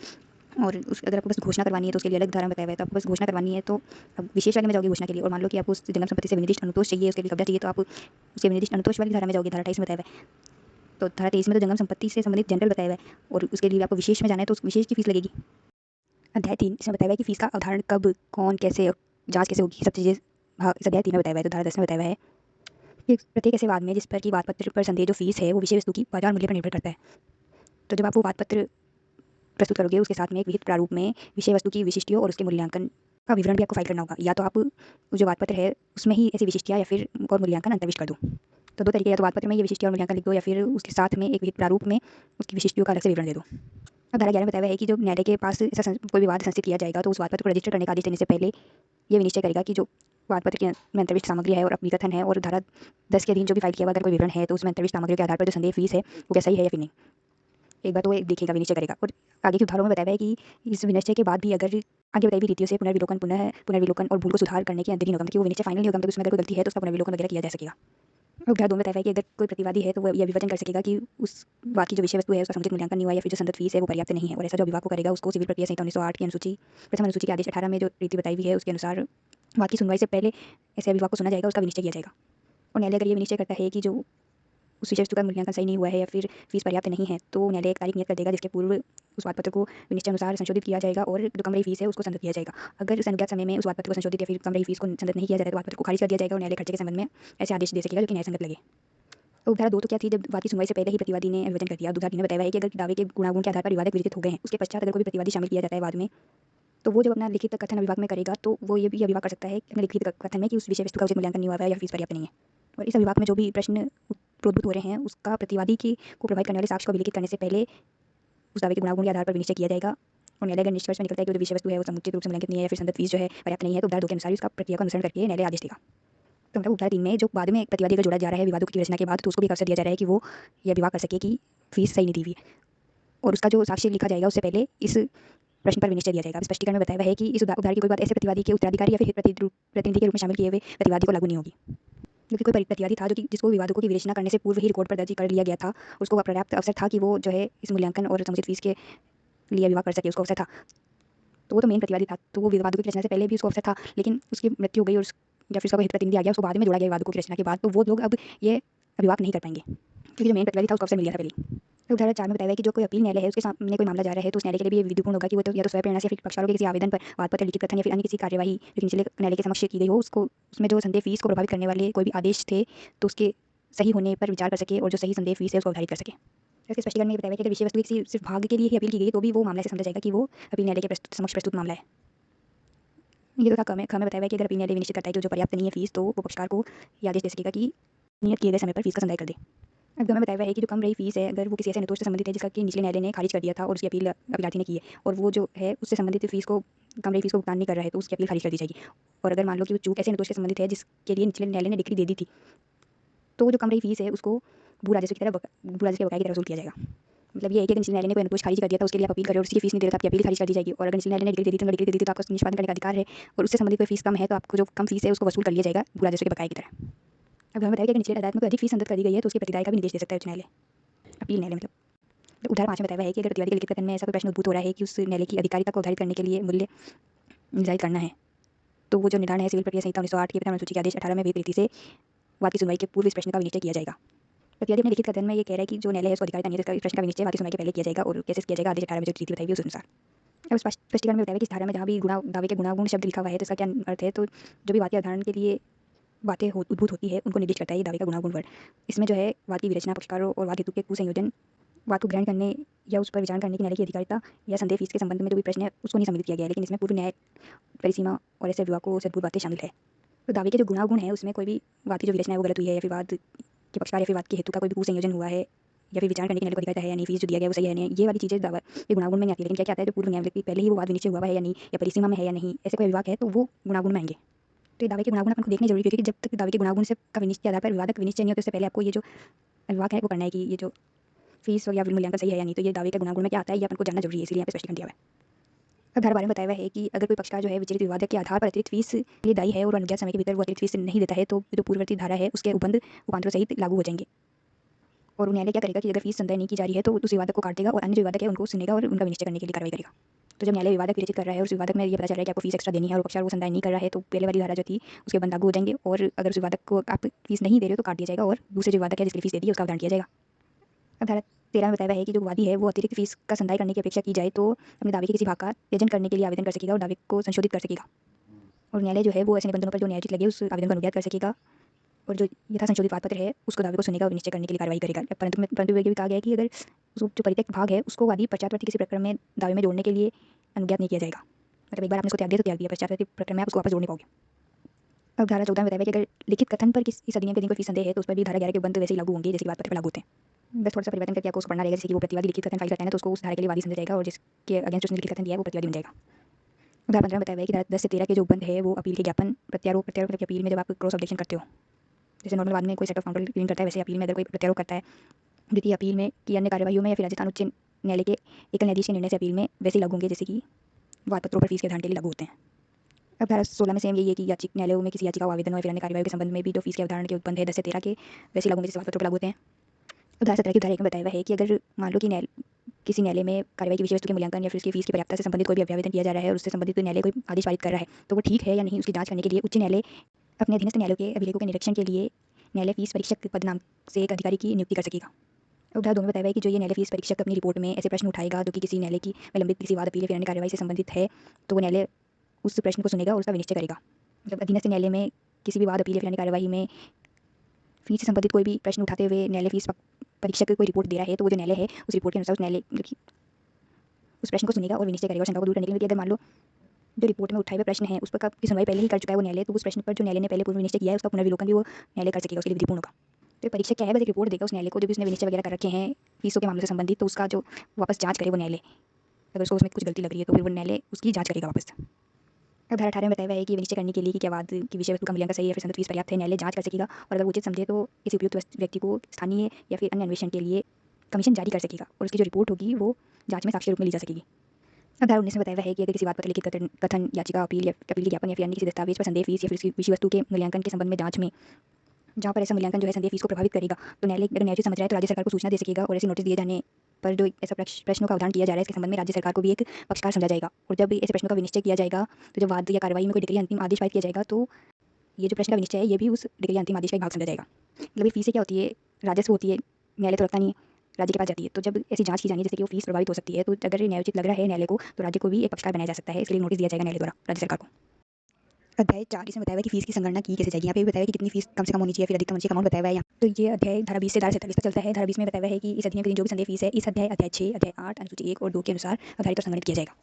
और उस अगर आपको बस घोषणा करवानी है तो उसके लिए अलग धारा में बताया हुआ है, तो आपको बस घोषणा करवानी है तो अब विशेष वाले में जाओगे घोषणा के लिए। और मान लो कि आपको उस जंगम संपत्ति से विनिर्दिष्ट अनुतोष चाहिए, उसके लिए कब्जा चाहिए, तो आप उसके विनिर्दिष्ट अनुतोष वाली धारा में जाओगे, धारा 28 में बताया हुआ है। तो धारा 23 में तो जंगम संपत्ति से संबंधित जनरल बताया हुआ है और उसके लिए आपको विशेष में जाना है तो उस विशेष की फीस लगेगी। अध्याय 3 इसमें बताया हुआ है कि फीस का अवधारण कब, कौन, कैसे और जाँच कैसे होगी, सब चीज़ें इस अध्याय 3 में बताया हुआ है। तो धारा 10 में बताया हुआ है कि प्रत्येक ऐसे वाद में जिस पर कि वाद पत्र पर संदेह जो फीस है वो विषय वस्तु की बाजार मूल्य पर निर्भर करता है। तो जब आप वो वाद पत्र प्रस्तुत करोगे उसके साथ में एक विहित प्रारूप में विषय वस्तु की विशिष्टियों और उसके मूल्यांकन का विवरण भी आपको फाइल करना होगा, या तो आप जो वाद पत्र है उसमें ही ऐसी विशिष्टियाँ या फिर और मूल्यांकन अंतर्विष्ट कर दो। तो 2 तरीके, या तो वाद पत्र में ये विशिष्टियाँ और मूल्यांकन लिख दो या फिर उसके साथ में एक विहित प्रारूप में उसकी विशिष्टियों का अलग से विवरण दे दो। अब धारा 11 में बताया हुआ है कि जब न्यायालय के पास ऐसा कोई भी वाद संस्थित किया जाएगा तो उस वाद पत्र को रजिस्टर करने का आदेश देने से पहले ये विनिश्चय करेगा कि जो वाद पत्र के में अंतर्विष्ट सामग्री है और अभिकथन है और धारा 10 के अधीन जो भी फाइल किया हुआ अगर कोई विवरण है तो उसमें अंतर्विष्ट सामग्री के आधार पर जो संदेह फीस है वो क्या सही है या फिर नहीं, एक बार तो वो देखेगा, विनिश्चय करेगा। और आगे के उदाहरणों में बताया हुआ है कि इस विनिश्चय के बाद भी अगर आगे बताई हुई रीतियों से पुनर्विलोकन और भूल को सुधार करने की अंतर्गत होगा कि वो विनिश्चय फाइनल नहीं होगा, मतलब उसमें अगर कोई गलती है तो उसका पुनर्विलोकन वगैरह किया जा सकेगा। और उदाहरण 2 में बताया हुआ है कि अगर कोई प्रतिवादी है तो वो यह विवेचन कर सकेगा कि उस वाद की जो विषय वस्तु है उसका समुचित मूल्यांकन नहीं हुआ या फिर जो संदत फीस है वो पर्याप्त नहीं है, और ऐसा जो अभिभावक को करेगा उसको सिविल प्रक्रिया संहिता 1908 की अनुसूची प्रथम अनुसूची के आदेश 18 में जो रीति बताई हुई है उसके अनुसार वाद की सुनवाई से पहले ऐसे अभिभावक को सुना जाएगा, उसका विनिश्चय किया जाएगा। और न्यायालय अगर ये विनिश्चय करता है कि जो उस विषय वस्तु का मूल्यांकन सही नहीं हुआ है या फिर फीस पर्याप्त नहीं है तो न्यायालय एक तारीख नियत कर देगा जिसके पूर्व उस वाद पत्र को विनिश्चय अनुसार संशोधित किया जाएगा और जो कम रही फीस है उसको संदत किया जाएगा। अगर इस अनुज्ञात समय में उस वाद पत्र को संशोधित या फिर कम रही फीस को संदत नहीं किया जाता तो वाद पत्र को खारिज कर दिया जाएगा और न्यायालय खर्चे के संबंध में ऐसे आदेश दे सकेगा जो कि न्याय संगत लगे। तो धारा 2 तो क्या थी, जब वाद की सुनवाई से पहले ही प्रतिवादी ने अभिवचन कर दिया। धारा 3 में बताया है कि अगर दावे के गुणागुण के आधार पर विवादक विजेचित हो गए हैं उसके पश्चात अगर कोई भी प्रतिवादी शामिल किया जाता है वाद में तो वो जब अपना लिखित कथन अभिभाग में करेगा तो वो ये भी अभिभाग कर सकता है अपने लिखित कथन में कि उस विषय वस्तु का उचित मूल्यांकन नहीं हुआ है या फीस पर्याप्त नहीं है। और इस अभिभाग में जो भी प्रश्न प्रोद्भूत हो रहे हैं उसका प्रतिवादी की को प्रभावित करने वाले साक्ष्य को विलिखित करने से पहले उस दावे के गुणागुण के आधार पर विनिश्चय किया जाएगा। और न्यायालय अगर निष्कर्ष में निकलता है कि जो विषय वस्तु है वो समुचित रूप से मूल्यांकित नहीं है या फिर संदत फीस जो है पर्याप्त नहीं है तो धारा 2 के अनुसार उसका प्रक्रिया का अनुसरण करके न्यायालय आदेश देगा। तो मतलब धारा 3 में जो बाद में प्रतिवादी अगर जोड़ा जा रहा है विवादों की रचना के बाद तो उसको भी एक अवसर दिया जा रहा है कि वो यह विवाद कर सके कि फीस सही नहीं दी हुई है और उसका जो साक्ष्य लिखा जाएगा उससे पहले इस प्रश्न पर विनिश्चय दिया जाएगा। स्पष्टीकरण में बताया हुआ है कि इस उदाहरण की कोई बात ऐसे प्रतिवादी के उत्तराधिकारी या फिर प्रतिनिधि के रूप में शामिल किए हुए प्रतिवादी को लागू नहीं होगी। क्योंकि कोई प्रतिवादी था जो कि जिसको विवादों की विवेचना करने से पूर्व ही रिकॉर्ड पर दर्ज कर लिया गया था, उसको पर्याप्त अवसर था कि वो जो है इस मूल्यांकन और समुचित फीस के लिए विवाद कर सके, उसको अवसर था। तो वो तो मेन प्रतिवादी था तो वो विवादों की रचना से पहले भी उसको अवसर था, लेकिन उसकी मृत्यु हो गई और या फिर उसका कोई हित प्रतिनिधि आ गया उसको बाद में जोड़ा गया विवादों की रचना के बाद, तो वो लोग अब ये अभिवाद नहीं कर पाएंगे क्योंकि जो मेन प्रतिवादी था उसको अवसर मिल गया था पहले। तो धारा 4 में बताया है कि जो कोई अपील न्यायालय है उसके सामने कोई मामला जा रहा है तो उस न्यायालय के लिए भी ये विधिपूर्ण होगा कि वो तो या तो स्वयं प्रेरणा से फिर पक्षकारों के किसी आवेदन पर वाद पत्र, लिखित कथन या फिर अन्य किसी कार्यवाही जो निचले न्यायालय के समक्ष की गई हो उसको उसमें जो संदेह फीस को प्रभावित करने वाले कोई भी आदेश थे तो उसके सही होने पर विचार कर सके और जो सही संदेह फीस है उसको अवधारित कर सके। इसके स्पष्टीकरण में बताया है कि अगर विषय वस्तु किसी सिर्फ भाग के लिए ही अपील की गई तो भी वो मामले से समझा जाएगा कि वो अपील न्यायालय के समक्ष प्रस्तुत मामला है। ये तो था क में बताया है कि अगर अपील न्यायालय विनिश्चित करता है कि जो पर्याप्त नहीं है फीस तो वो पक्षकार को ये आदेश दे सकेगा कि नियत किए गए समय पर फीस का संदाय कर दे। अब हमें बताया हुआ है कि जो कम रही फीस है अगर वो किसी ऐसे अनुतोष से संबंधित है जिसका कि निचले न्यायालय ने खारिज कर दिया था और उसकी अपील अपीलार्थी ने की है और वो जो है उससे संबंधित फीस को कम रही फीस को भुगतान नहीं कर रहा है तो उसकी अपील खारिज कर दी जाएगी। और अगर मान लो कि वो चूक ऐसे अनुतोष से संबंधित है जिसके लिए निचले न्यायालय ने डिक्री दे दी थी तो जो कम रही फीस है उसको भू राजस्व की तरह भू राजस्व के बकाये की तरह वसूल किया जाएगा। मतलब ये है कि अगर निचले न्यायालय ने कोई अनुतोष खारिज कर दिया था, उसके लिए आप अपील करें और उसकी फीस नहीं दे रहे तो आपकी अपील खारिज कर दी जाएगी। और अगर निचले न्यायालय ने डिग्री दे दी थी, डिग्री दे दी तो आपको निष्पादन करने का अधिकार है और उससे संबंधित कोई फीस कम है तो आपको जो कम फीस है उसको वसूल कर लिया जाएगा भू राजस्व के बकाये की तरह। अब हमें बताया कि अगर निचली अदालत में कोई अधिक फीस संदत कर दी गई है तो उसके प्रतिदाय का भी निर्देश दे सकता है उच्च न्यायालय, अपील न्यायालय मतलब। तो उदाहरण 5 में बताया है कि अगर प्रतिवादी के लिखित कथन में ऐसा कोई प्रश्न उद्भूत हो रहा है कि उस न्यायालय की अधिकारिता को अवधारित करने के लिए मूल्य निर्धारित करना है, तो वो जो निर्धारण है सिविल प्रक्रिया संहिता 1908 की अनुसूची के आदेश 18 में विहित रीति से वाद की सुनवाई के पूर्व इस प्रश्न का विनिश्चय किया जाएगा। प्रतिवादी अपने लिखित कथन में ये कह रहा है कि जो न्यायालय है उसको अधिकारिता नहीं है, इस प्रश्न का विनिश्चय वाद की सुनवाई के पहले किया जाएगा और कैसे किया जाएगा आदेश 18 में जो रीति बताई हुई उस अनुसार। अब स्पष्टीकरण में बताया कि इस धारा में जहाँ भी दावे के गुणागुण शब्द लिखा हुआ है तो इसका क्या अर्थ है, तो जो भी वाद के अवधारण के लिए बातें उद्भूत होती है उनको निर्दिष्ट करता है ये दावे का गुणागुण वर्ड। इसमें जो है वाद की विरचना, पक्षकारों और वाद हेतु के कुसंयोजन, वाद को ग्रहण करने या उस पर विचार करने की न्यायालय की अधिकारिता या संदेह फीस के संबंध में जो भी प्रश्न है उसको नहीं सम्मिलित किया गया है, लेकिन इसमें पूर्व न्याय परिसीमा और ऐसे विवाकों से अद्भुत बातें शामिल है। तो दावे के जो गुणागुण है उसमें कोई भी वाद की जो विरचना है वो गलत हुई है या फिर वाद के पक्षकार या फिर वाद के हेतु का कोई भी कुसंयोजन हुआ है या फिर विचार करने की न्यायालय को अधिकारिता है या नहीं, फीस जो दिया गया वो सही है नहीं, ये वाली चीज़ें दावा ये गुणागुण में नहीं आती। लेकिन क्या आता है जो पूर्व न्यायालय पहले ही वो वाद विनिश्चय हुआ है या नहीं या परिसीमा में है या नहीं, ऐसे कोई विवाद है तो वो गुणागुण में आएंगे। तो ये दावे के गुणागुण अपन को देखने जरूरी है, क्योंकि जब तक दावे के गुणागुण से का विनिश्चय के आधार पर विवादक विनिश्चय नहीं होता उससे पहले आपको ये जो विवाद है वो करना है कि ये जो फीस या मूल्यांकन सही है या नहीं, तो ये दावे के गुणागुण में क्या आता है ये अपन को जानना जरूरी है, इसलिए यहाँ पे स्पष्टीकरण दिया हुआ है। अब धारा 12 में बताया हुआ है कि अगर कोई पक्षकार जो है विचलित विवादक के आधार पर अतिरिक्त फीस लिए दायी है और अनुज्ञात समय के भीतर वो अतिरिक्त फीस नहीं देता है तो जो पूर्ववर्ती धारा है उसके उपबंध उपांतरों सहित लागू हो जाएंगे। और न्यायालय क्या करेगा कि अगर फीस संदेह नहीं की जा रही है तो उस विवादक को काट देगा और अन्य जो विवादक है उनको सुनेगा और उनका विनिश्चय करने के लिए कार्रवाई करेगा। तो जब न्यायालय विवादक विरचित कर रहा है और उस विवादक में ये पता चल रहा है कि आपको फीस एक्स्ट्रा देनी है और पक्षकार वो संदेह नहीं कर रहा है तो पहले वाली धारा जो थी उसके बंद लागू हो जाएंगे और अगर उस विवादक को आप फीस नहीं दे रहे हो तो काट दिया जाएगा और दूसरे जो विवादक है जिसकी फीस दे दी है उसका अवधारण किया जाएगा। अब धारा 13 में बताया हुआ है कि जो वादी है वो अतिरिक्त फीस का संदाय करने की अपेक्षा की जाए तो अपने दावे के किसी भाग का त्यजन करने के लिए आवेदन कर सकेगा और दावे को संशोधित कर सकेगा। और न्यायालय जो है वो ऐसे निबंधनों पर जो न्यायोचित लगे उस आवेदन को अनुज्ञात कर सकेगा और जो यथा संशोधित वाद पत्र है उसको दावे को सुनेगा और निश्चय करने के लिए कार्रवाई करेगा। परंतु ये भी कहा गया है कि अगर जो परित्यक्त भाग है उसको वादी पश्चातवर्ती किसी प्रकरण में दावे में जोड़ने के लिए अनुज्ञात नहीं किया जाएगा। मतलब एक बार आपने उसको त्याग दिया तो त्याग दिया, पश्चातवर्ती प्रकरण में आप उसको वापस जोड़ नहीं पाओगे। अब धारा 14 में बताया कि अगर लिखित कथन पर इस अधिनियम के दिन कोई फीस संदेह है तो उस पर भी धारा 11 के उपबंध वैसे ही लागू होंगे जैसे कि वाद पत्र पर लागू होते हैं। बस थोड़ा सा परिवर्तन करके आपको उसको पढ़ना रहेगा, जैसे कि वो प्रतिवादी लिखित कथन फाइल करता है ना तो उसको उस धारा के लिए वादी समझा जाएगा और जिसके अगेंस्ट उसने लिखित कथन दिया है वो प्रतिवादी बन जाएगा। धारा 15 में बताया है कि धारा 10 से 13 के जो उपबंध है वो अपील के ज्ञापन प्रत्यारोप मतलब अपील में जब आप क्रॉस ऑब्जेक्शन करते हो, जैसे नॉर्मल बाद में कोई सेट ऑफ काउंटर क्लीन करता है वैसे अपील में अगर कोई प्रत्यारोप करता है द्वितीय अपील में कि अन्य कार्यवाहियों में या फिर राजस्थान उच्च न्यायालय के एकल न्यायाधीश के निर्णय से अपील में वैसे लागू होंगे जैसे कि वाद पत्रों पर फीस के अवधारण के लिए लागू होते हैं। अब धारा 16 में सेम यही है कि याचिक न्यायालयों में किसी याचिका का आवेदन और फिर अन्य कार्यवाहियों के संबंध में भी जो फीस के अवधारण के उपबंध है 10 से 13 के वैसे लागू होंगे जैसे वाद पत्रों पर लागू होते हैं। धारा 17 की धारा 1 में बताया हुआ है कि अगर मान लो कि किसी न्यायालय में कार्यवाही की विषय वस्तु के मूल्यांकन या फिर उसकी फीस की पर्याप्तता से संबंधित कोई भी अभ्यावेदन किया जा रहा है और उससे संबंधित न्यायालय कोई आदेश पारित कर रहा है तो वो ठीक है या नहीं उसकी जांच करने के लिए उच्च न्यायालय अपने अधीनस्थ न्यायालयों के अभिलेखों के निरीक्षण के लिए न्यायालय फीस परीक्षक पद नाम से एक अधिकारी की नियुक्ति कर सकेगा। उदाहरण 2 में बताया है कि जो ये न्यायालय फीस परीक्षक अपनी रिपोर्ट में ऐसे प्रश्न उठाएगा जो कि किसी न्यायालय की लंबित किसी वाद अपील या फिर अन्य कार्यवाही से संबंधित है तो वो न्यायालय उस प्रश्न को सुनेगा और उसका विनिश्चय करेगा। मतलब अधीनस्थ न्यायालय में किसी भी वाद अपील या फिर अन्य कार्यवाही में फीस से संबंधित कोई भी प्रश्न उठाते हुए न्यायालय फीस परीक्षक कोई रिपोर्ट दे रहा है तो वो जो न्यायालय है उस रिपोर्ट के अनुसार उस न्यायालय उस प्रश्न को सुनेगा और विनिश्चय करेगा। शंका को दूर करने के लिए अगर मान लो जो रिपोर्ट में उठाए हुए प्रश्न है उस पर की सुनवाई पहले ही कर चुका है वो न्यायालय, तो उस प्रश्न पर जो न्यायालय ने पहले पूर्व निश्चय किया है उसका पुनर्विलोकन भी वो न्यायालय कर सकेगा, उसके लिए विधिपूर्ण होगा। तो परीक्षक क्या है बस एक रिपोर्ट देगा उस न्यायालय को जो भी उसने विनिश्चय वगैरह कर रखे हैं फीसों के मामले से संबंधित, तो उसका जो वापस जांच करे वो न्यायालय, अगर उसको उसमें कुछ गलती लग रही है तो फिर वो न्यायालय उसकी जांच करेगा वापस। अब धारा 18 में बताया हुआ है कि विनिश्चय करने के लिए कि क्या वाद की विषय वस्तु का मूल्यांकन सही है फिर संगत फीस पर्याप्त है न्यायालय जांच कर सकेगा और अगर उचित समझे तो किसी उपयुक्त व्यक्ति को स्थानीय या फिर अन्य अन्वेषण के लिए कमीशन जारी कर सकेगा और उसकी जो रिपोर्ट होगी वो जांच में साक्ष्य रूप में ली जा सकेगी। अब धारा 19 में बताया हुआ है कि अगर किसी बात पर लिखित कथन याचिका अपील या अपील के ज्ञापन या फिर अन्य किसी दस्तावेज पर संदेह फीस या फिर विषय वस्तु के मूल्यांकन के संबंध में जांच में जहाँ पर ऐसा मूल्यांकन जो है संदेह फीस को प्रभावित करेगा तो न्यायालय अगर न्यायाधीश समझ रहा है तो राज्य सरकार को सूचना दे सकेगा और ऐसे नोटिस दिए जाने पर जो ऐसा प्रश्नों का अवधारण किया जा रहा है इसके संबंध में राज्य सरकार को भी एक पक्षकार समझा जाएगा और जब ऐसे प्रश्नों का विनिश्चय किया जाएगा तो जब वाद या कार्रवाई में कोई डिग्री अंतिम आदेश पारित किया जाएगा तो ये जो प्रश्न का विनिश्चय है ये भी उस डिग्री अंतिम आदेश का एक भाग समझा जाएगा। मतलब फीस क्या होती है, राजस्व होती है, न्यायालय तो रखता नहीं है, राज्य के पास जाती है। तो जब ऐसी जांच की जानी जैसे कि वो फीस प्रभावित हो सकती है तो अगर ये न्यायोचित लग रहा है न्यायालय को तो राज्य को भी एक पक्षकार बनाया जा सकता है, इसलिए नोटिस दिया जाएगा न्यायालय द्वारा राज्य सरकार को। अध्याय 4 इसमें बताया हुआ है कि फीस की संगणना की कैसे जाएगी। यहाँ पे भी बताया है कि कितनी फीस कम से कम होनी चाहिए फिर अधिकतम होनी चाहिए, अमाउंट बताया हुआ है यहाँ। तो ये अध्याय धारा 20 से धारा 47 तक चलता है। धारा 20 में बताया हुआ है कि इस अधिनियम के दिन जो भी संदेह फीस है इस अध्याय 6, अध्याय 8 अनुसूची 1 और 2 के अनुसार आधारित और संगणित किया जाएगा।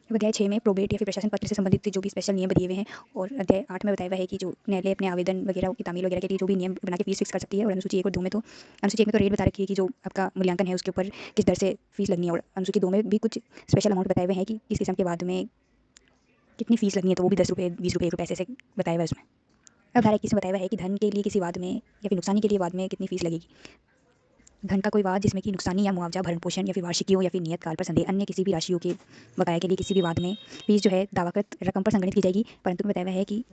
अध्याय 6 में प्रोबेट या फिर प्रशासन पत्र से संबंधित जो भी स्पेशल नियम दिए हुए हैं और अध्याय 8 में बताया हुआ है कि जो न्यायालय अपने आवेदन वगैरह की तामील वगैरह के लिए जो भी नियम बना के फीस फिक्स कर सकती है। और अनुसूची 1 और 2 में तो अनुसूची 1 में तो रेट बता रखी है कि जो आपका मूल्यांकन है उसके ऊपर किस दर से फीस लगनी है और अनुसूची 2 में भी कुछ स्पेशल अमाउंट बताए हुए हैं कि किस किस्म के बाद में कितनी फीस लगनी है, तो वो भी 10 रुपये 20 रुपये 1 रुपये ऐसे बताया हुआ है उसमें। अब धारा 21 में बताया हुआ है कि धन के लिए किसी वाद में या फिर नुकसानी के लिए वाद में कितनी फीस लगेगी। धन का कोई वाद जिसमें कि नुकसानी या मुआवजा, भरण पोषण या फिर वार्षिकियों या फिर नियत काल पर संदेह, अन्य किसी भी राशियों के बकाया के लिए किसी भी वाद में फीस जो है दावाकृत रकम पर संगणित की जाएगी। परंतु बताया हुआ है कि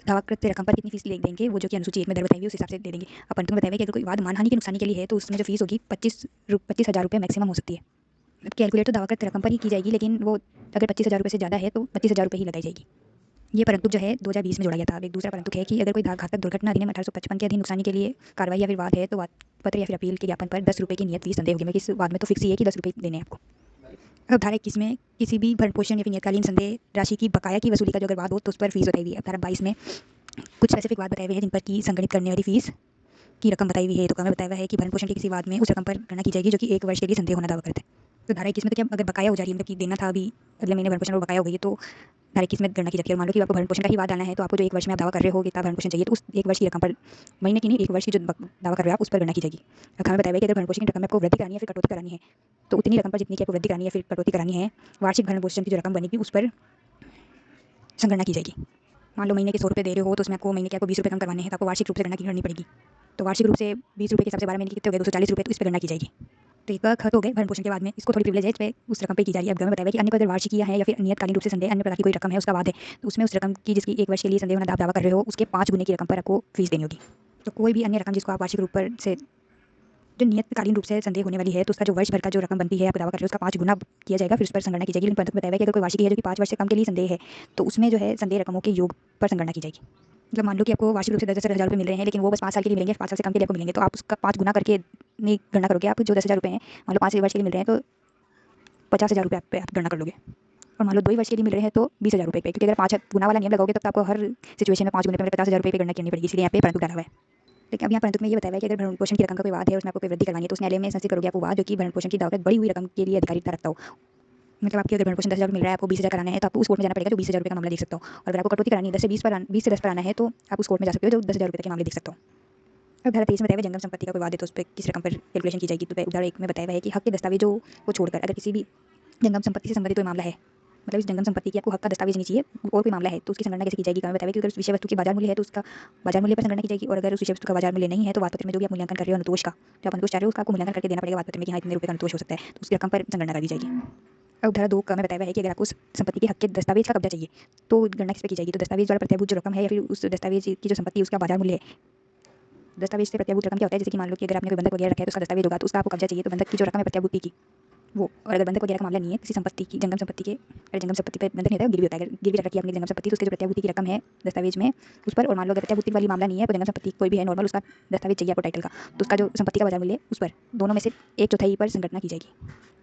दावाकृत रकम पर कितनी फीस देंगे, वो जो कि अनुसूची 1 में दर बताई हुई उस हिसाब से दे देंगे। अब परंतु बताया हुआ है कि अगर कोई वाद मानहानि के नुकसानी के लिए है तो उसमें जो फीस होगी 25,000 रुपये मैक्सिमम हो सकती है। कैलकुलेट तो दावाकृत रकम पर ही की जाएगी, लेकिन वो अगर 25,000 रुपये से ज़्यादा है तो 25,000 रुपये ही लगाई जाएगी। ये परंतु जो है 2020 में जोड़ा गया था। अब एक दूसरा परंतु है कि अगर कोई घातक दुर्घटना अधिनियम 1855 के अधीन नुकसानी के लिए कार्रवाई या फिर वाद है तो वाद पत्र या फिर अपील के ज्ञापन पर 10 रुपये की नियत फीस संदेह होगी। मैं किस वाद में तो फिक्स ही है कि 10 रुपये देने हैं आपको। अब धारा 21 में किसी भी भरण पोषण या फिर नियतकालीन संदेह राशि की बकाया की वसूली का जो अगर वाद हो तो उस पर फीस बताई हुई है। अब धारा 22 में कुछ स्पेसिफिक वाद बताए हुए हैं जिन पर की संगठित करने वाली फीस की रकम बताई हुई है। तो हमें बताया हुआ है कि भरण पोषण के किसी वाद में उस रकम पर गणना की जाएगी जो कि 1 वर्ष के लिए संदेह होना दावा करता है। तो धारा 21 में तो क्या अगर बकाया हो जा रही है, मतलब कि देना था अभी अगले महीने भरण पोषण वो बकाया हो गई है, तो धारा 21 में गणना की जाती है। और मान लो कि आपको भरण पोषण का ही वाद डालना है तो आपको जो 1 वर्ष में आप दावा कर रहे हो कि इतना भरण पोषण चाहिए, तो उस 1 वर्ष की रकम पर, महीने की नहीं 1 वर्ष की जो दावा कर रहे हो आप उस पर गणना की जाएगी। अब हमें बताया हुआ है कि अगर भरण पोषण की रकम में आपको वृद्धि करानी है फिर कटौती करानी है तो उतनी रकम पर जितनी की आपको वृद्धि करानी है फिर कटौती करानी है, वार्षिक भरण पोषण की जो रकम बनेगी उस पर संगणना की जाएगी। मान लो महीने के 100 रुपये दे रहे हो तो उसमें आपको महीने के आपको 20 रुपये कम करवाने हैं तो आपको वार्षिक रूप से गणना करनी पड़ेगी। तो वार्षिक रूप से 20 रुपये के हिसाब से 12 महीने के कितने हो गए, 240 रुपये, तो इस पर गणना की जाएगी। तो एक बार खत्म हो गए भरण पोषण के बाद में, इसको थोड़ी प्रिविलेज है, इस पे उस रकम पे की जा रही है। अब हमें बताया कि अन्य कोई अगर वार्षिकीय है या फिर नियतकालीन रूप से संदेह अन्य प्रकार की कोई रकम है उसका वाद है तो उसमें उस रकम की जिसकी 1 वर्ष के लिए संदेह होना आप दावा कर रहे हो उसके 5 गुने की रकम पर आपको फीस देनी होगी। तो कोई भी अन्य रकम जिसको आप वार्षिक रूप पर से जो नियतकालीन रूप से संदेह होने वाली है तो उसका जो वर्ष भर का जो रकम बनती है आप दावा कर रहे हो उसका 5 गुना किया जाएगा, फिर उस पर संगणना की जाएगी। लेकिन परंतु बताया है कि अगर कोई वार्षिक है जो कि 5 वर्ष से कम के लिए संदेह है तो उसमें जो है संदेह रकमों के योग पर संगणना की जाएगी। मतलब मान लो कि आपको वार्षिक रूप से 10,000 रुपये मिल रहे हैं लेकिन वो बस 5 साल के लिए मिलेंगे, 5 साल से कम के लिए आपको मिलेंगे, तो आप उसका 5 गुना करके नहीं गणना करोगे। आप जो 10,000 रुपये हैं मान लो 5 वर्ष के लिए मिल रहे हैं तो 50,000 रुपये आप गणना कर लोगे। और मान लो 2 वर्ष के लिए मिल रहे हैं तो 20,000 रुपये पे, क्योंकि अगर 5 गुना वाला नियम लगाओगे तो आपको हर सिचुएशन में 5 गुने पे 50,000 रुपये की गणना करनी पड़ेगी, इसलिए यहाँ पे परंतु डाला हुआ है। लेकिन अब यहाँ परंतु में ये बताया है कि अगर भरण पोषण की रकम का कोई वाद है उसमें आपको कोई वृद्धि करवानी है तो उस न्यायालय में संस्थित करोगे आप वो वाद जो कि भरण पोषण की दावत बड़ी हुई रकम के लिए अधिकारिता रखता हो। मतलब आपके अगर भरण पोषण 10,000 मिल रहा है आपको 20,000 कराना है तो आपको उस कोर्ट में जाना पड़ेगा जो 20,000 रुपये का मामला देख सकता हो। और अगर आपको कटौती करानी है 10 से 20 पर आना है तो आप उस कोर्ट में जा सकते हो जो 10,000 रुपये के मामले देख सकते हो। अब धारा 23 में बताया हुआ जंगम संपत्ति का कोई वाद है तो उस पर किस रकम पर कैलकुलेशन की जाएगी। तो धारा 1 में बताया हुआ है कि हक के दस्तावेजों को छोड़कर अगर किसी भी जंगम संपत्ति से संबंधित कोई मामला है, मतलब इस जंगम संपत्ति की आपको हक का दस्तावेज नहीं चाहिए और कोई मामला है तो उसकी संगणना कैसे की जाएगी। हमें बताया कि अगर उस विषय वस्तु की बाजार मूल्य है तो उसका बाजार मूल्य पर संगणना की जाएगी, और अगर उस विषय वस्तु का बाजार मूल्य नहीं है तो वाद पत्र में जो भी आप मूल्यांकन कर रहे हो अनुतोष का, जो आप अनुतोष चाह रहे हो उसका आपको मूल्यांकन करके देना पड़ेगा वाद पत्र में कि हाँ इतने रुपये का अनुतोष हो सकता है, तो उसकी रकम पर संगणना कर दी जाएगी। अब धारा 2 का हमें बताया हुआ है कि अगर आपको उस संपत्ति के हक के दस्तावेज का कब्जा चाहिए तो गणना किस पे की जाएगी। तो दस्तावेज द्वारा प्रत्याभूत जो रकम है या फिर उस दस्तावेज की जो संपत्ति उसका बाजार मूल्य है, दस्तावेज से प्रत्याभूत रकम क्या होता है, जैसे कि मान लो कि अगर आपने कोई बंधक वगैरह रखा है तो उसका दस्तावेज होगा तो उसका आपको कब्जा चाहिए तो बंधक की जो रकम है प्रत्याभूति की वो, और अगर बंधक वगैरह का मामला नहीं है किसी संपत्ति की जंगम संपत्ति के, अगर जंगम संपत्ति पे बंधक नहीं होता है गिरवी होता है, अगर गिरवी रखी है आपने जंगम संपत्ति तो उसके जो प्रत्याभूति की रकम है दस्तावेज में उस पर, और मान लो अगर प्रत्याभूति वाली मामला नहीं है तो जंगम संपत्ति कोई भी है नॉर्मल उसका दस्तावेज चाहिए आपको टाइटल का, तो उसका जो संपत्ति का बाजार मूल्य उस पर दोनों में से 1/4 पर संगणना की जाएगी।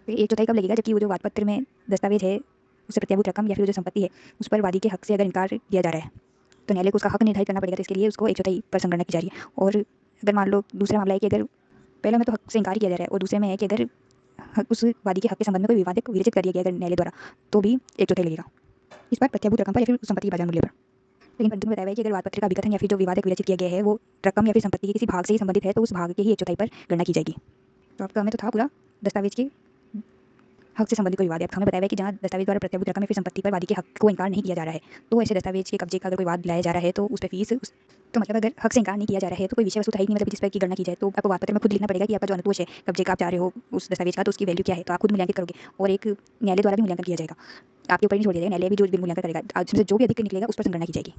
तो 1/4 कब लगेगा, जबकि वो जो वाद पत्र में दस्तावेज है उससे प्रत्याभूत रकम या फिर जो संपत्ति है उस पर वादी के हक से अगर इनकार दिया जा रहा है तो न्यायालय को उसका हक निर्धारित करना पड़ेगा, तो इसके लिए उसको 1/4 पर संगणना की जा रही है। और अगर मान लो दूसरा मामला है कि अगर पहले में तो हक से इनकार किया जा रहा है और दूसरे में है कि अगर उस वादी के हक के संबंध में कोई विवाद विरचित कर दिया गया अगर न्यायालय द्वारा तो भी 1/4 लगेगा इस पर प्रत्याभूत रकम पर या फिर उस संपत्ति के बाजार मूल्य पर। लेकिन परंतु बताया है कि अगर वाद पत्र का विकथन या फिर जो विवाद विरचित किया गया है वो रकम या फिर संपत्ति के किसी भाग से ही संबंधित है तो उस भाग के ही 1/4 पर गणना की जाएगी। तो आपका हमें तो था पूरा दस्तावेज के हक से संबंधित कोई वाद है। हमें बताया है कि जहाँ दस्तावेज द्वारा प्रत्याभूत रकम या फिर संपत्ति पर वादी के हक को इनकार नहीं किया जा रहा है तो ऐसे दस्तावेज के कब्जे का अगर कोई वाद लाया जा रहा है तो उस पर फीस तो मतलब अगर हक से इनकार नहीं किया जा रहा है तो कोई विषय वस्तु है ही नहीं, मतलब जिस पर की गणना की जाए तो आपको वाद पत्र में खुद लिखना पड़ेगा कि आपका जो अनुतोष है कब्जे का आप चाह रहे हो उस दस्तावेज का तो उसकी वैल्यू क्या है, तो आप खुद मूल्यांकित करोगे और एक न्यायालय द्वारा भी मूल्यांकन किया जाएगा, आपके ऊपर नहीं छोड़ दिया जाएगा, न्यायालय भी जो बिल मूल्यांकन करेगा उसमें जो भी अधिक निकलेगा उस पर संगणना की जाएगी।